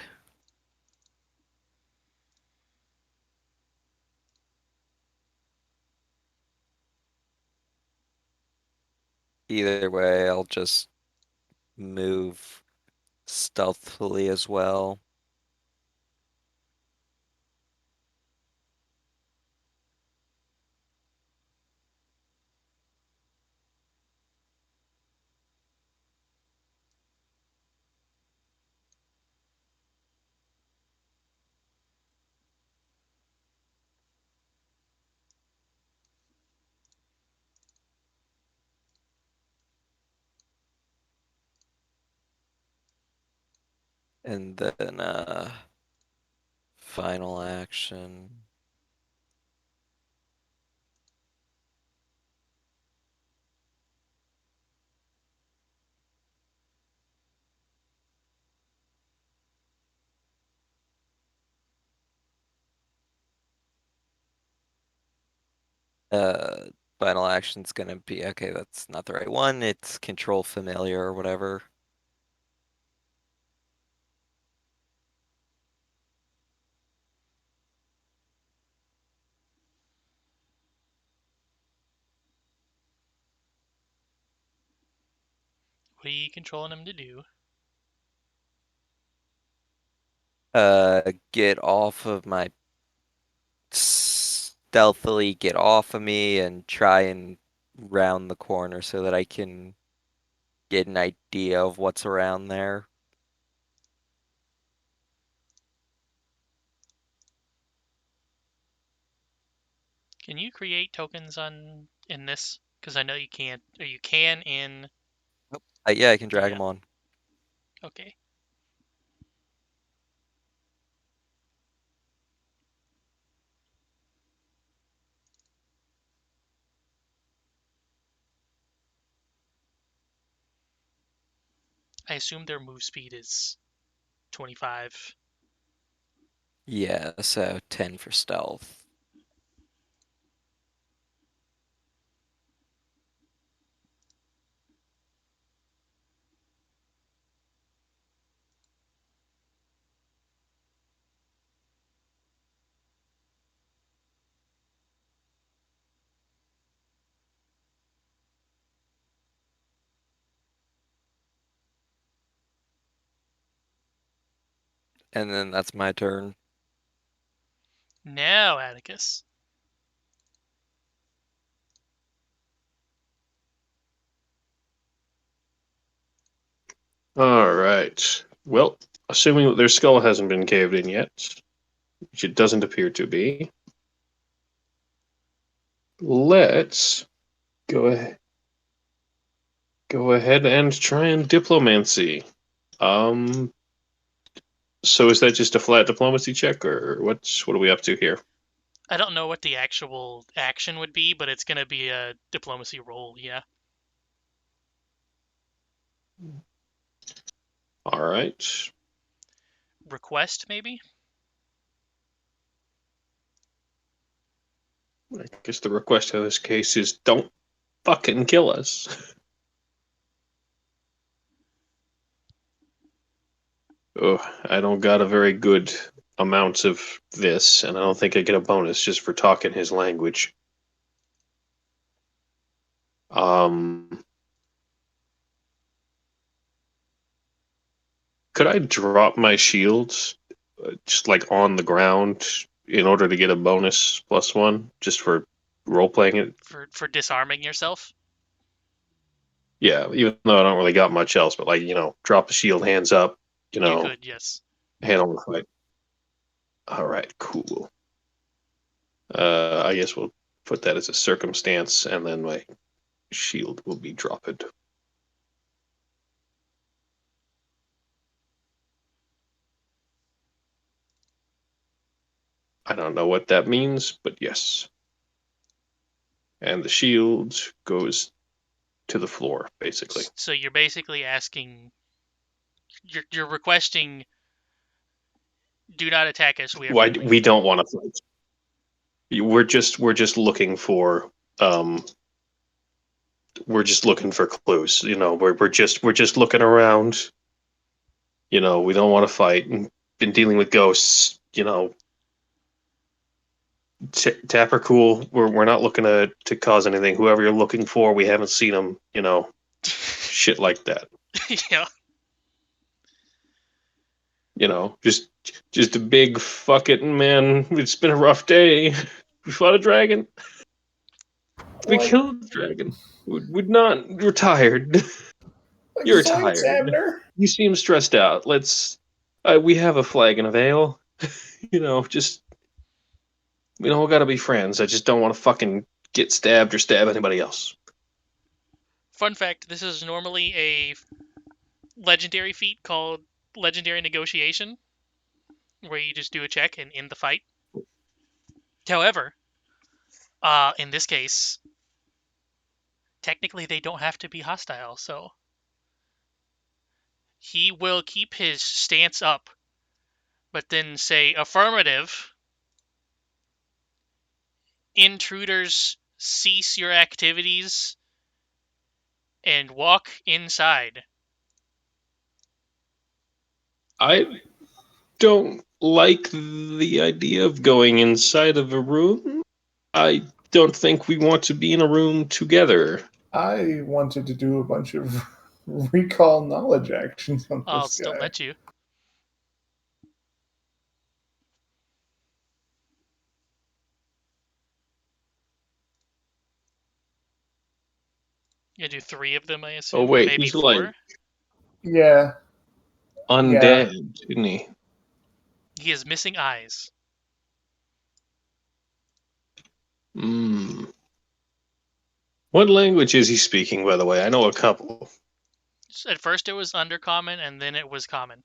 Either way, I'll just move stealthily as well. And then final action. Uh Final action's gonna be okay, that's not the right one. It's control familiar or whatever. What are you controlling him to do? Get off of my stealthily get off of me and try and round the corner so that I can get an idea of what's around there. Can you create tokens in this? Because I know you can't, or you can in. Yeah, I can drag Yeah. them on. Okay. I assume their move speed is 25. Yeah, so 10 for stealth. And then that's my turn. Now, Atticus. All right. Well, assuming that their skull hasn't been caved in yet, which it doesn't appear to be, let's go ahead. Go ahead and try and diplomancy. So is that just a flat diplomacy check, or what are we up to here? I don't know what the actual action would be, but it's going to be a diplomacy roll, yeah. All right. Request, maybe? I guess the request in this case is don't fucking kill us. Oh, I don't got a very good amount of this, and I don't think I get a bonus just for talking his language. Could I drop my shields just like on the ground in order to get a bonus +1 just for role playing it? For disarming yourself? Yeah, even though I don't really got much else, but like, drop the shield, hands up, You could, yes. handle the fight. All right, cool. I guess we'll put that as a circumstance, and then my shield will be dropped. I don't know what that means, but yes. And the shield goes to the floor, basically. So you're basically asking, you're requesting, do not attack us. We don't want to fight. We're just looking for we're just looking for clues. We're just looking around. We don't want to fight. And been dealing with ghosts. Tapper cool. We're not looking to cause anything. Whoever you're looking for, we haven't seen them. Shit like that. Yeah. Just a big fuck it, man. It's been a rough day. We fought a dragon. We killed the dragon. We're not. We're tired. You're tired. You seem stressed out. Let's. We have a flag and a veil. Just. We don't gotta be friends. I just don't want to fucking get stabbed or stab anybody else. Fun fact: this is normally a legendary feat called Legendary Negotiation, where you just do a check and end the fight. However, in this case, technically they don't have to be hostile, so he will keep his stance up, but then say, affirmative, intruders, cease your activities and walk inside. I don't like the idea of going inside of a room. I don't think we want to be in a room together. I wanted to do a bunch of recall knowledge actions on I'll this still guy. let you. You do 3 of them, I assume. Oh wait, maybe he's 4. like Yeah. undead, isn't he? He is missing eyes. What language is he speaking, by the way? I know a couple. At first it was undercommon, and then it was common.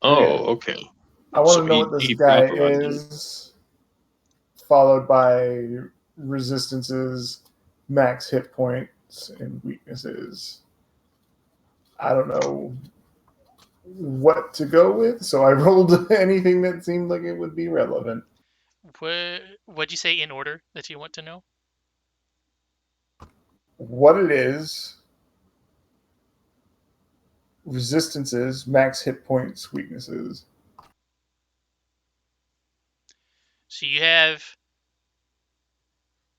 Oh, Yeah. okay. I want So to know he- what this he guy proper undead. is, followed by resistances, max hit points, and weaknesses. I don't know what to go with, so I rolled anything that seemed like it would be relevant. What'd you say in order that you want to know? What it is, resistances, max hit points, weaknesses. So you have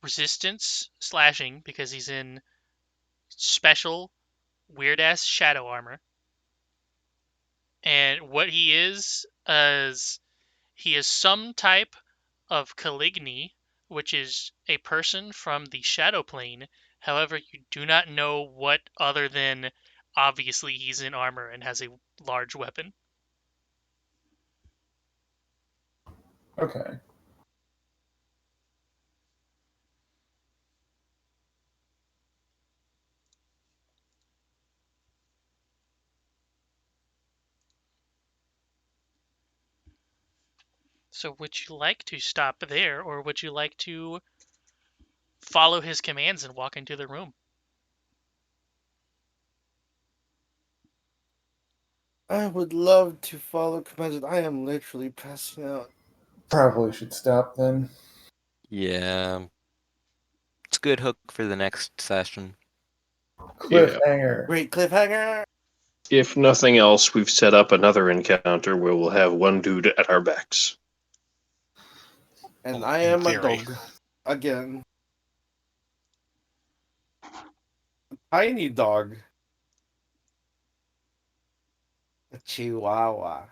resistance, slashing, because he's in special weird ass shadow armor. And what he is he is some type of Caligny, which is a person from the shadow plane. However, you do not know what other than obviously he's in armor and has a large weapon. Okay. So would you like to stop there, or would you like to follow his commands and walk into the room? I would love to follow commands. I am literally passing out. Probably should stop then. Yeah. It's a good hook for the next session. Cliffhanger. Great cliffhanger. If nothing else, we've set up another encounter where we'll have one dude at our backs. And Well, I in am a theory. dog. Again. A tiny dog. A chihuahua.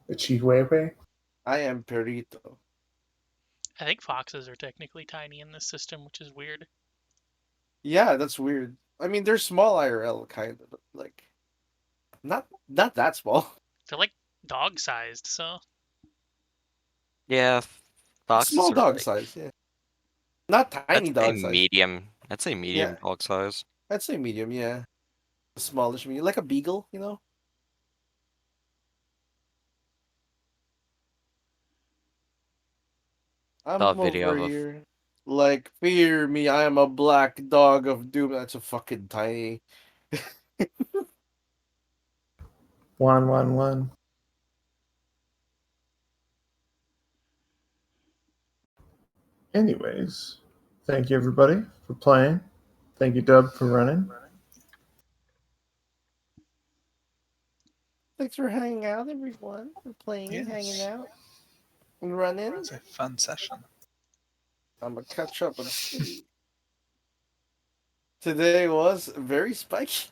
The Chihuahua. I am Perito. I think foxes are technically tiny in this system, which is weird. Yeah, that's weird. I mean, they're small IRL, kind of. Like, not that small. They're like dog-sized, so Yeah, foxes Small are dog like, size, yeah. Not tiny I'd say dog size. medium. I'd say medium Yeah. dog size. I'd say medium, yeah. Smallish medium. Like a beagle, you know? I'm Saw a video over of a here. Like, fear me, I am a black dog of doom. That's a fucking tiny. 111. Anyways, thank you everybody for playing. Thank you, Dub, for running. Thanks for hanging out, everyone. For playing and hanging Yes. out. And running. It's a fun session. I'm gonna catch up and see. Today was very spiky.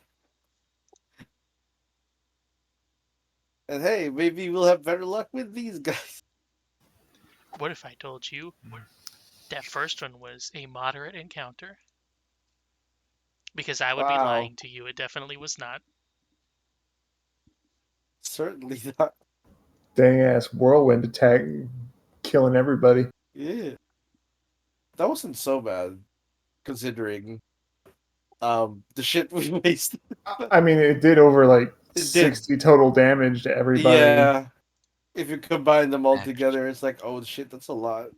And hey, maybe we'll have better luck with these guys. what if I told you that first one was a moderate encounter? Because I would be Wow. lying to you. It definitely was not. Certainly not. Dang ass whirlwind attack, killing everybody. Yeah. That wasn't so bad, considering the shit we wasted. I mean, it did over like It did. 60 total damage to everybody. Yeah. If you combine them all Action. together, it's like, oh shit, that's a lot.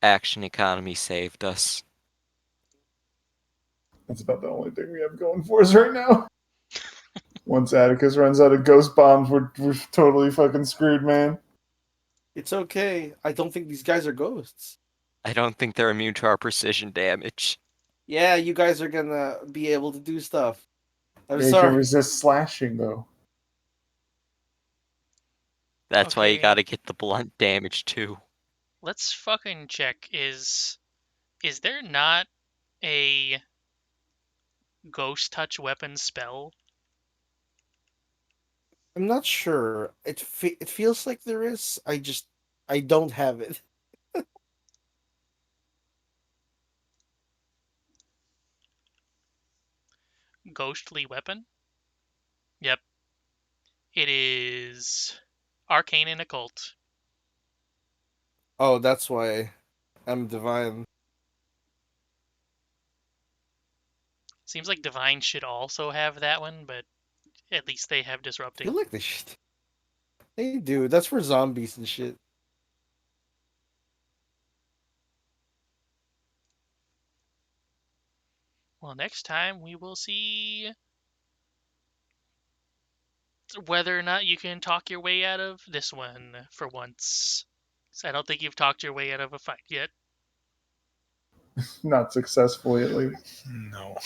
Action economy saved us. That's about the only thing we have going for us right now. Once Atticus runs out of ghost bombs, we're totally fucking screwed, man. It's okay. I don't think these guys are ghosts. I don't think they're immune to our precision damage. Yeah, you guys are gonna be able to do stuff. I'm They can sorry. resist slashing, though. That's why you Okay. gotta get the blunt damage too. Let's fucking check. Is there not a ghost touch weapon spell? I'm not sure. It feels like there is. I don't have it. Ghostly weapon? Yep. It is arcane and occult. Oh, that's why I'm divine. Seems like divine should also have that one, but at least they have I disrupting. feel like they should. They do. That's for zombies and shit. Well, next time we will see whether or not you can talk your way out of this one for once. 'Cause I don't think you've talked your way out of a fight yet. Not successfully, at least. No.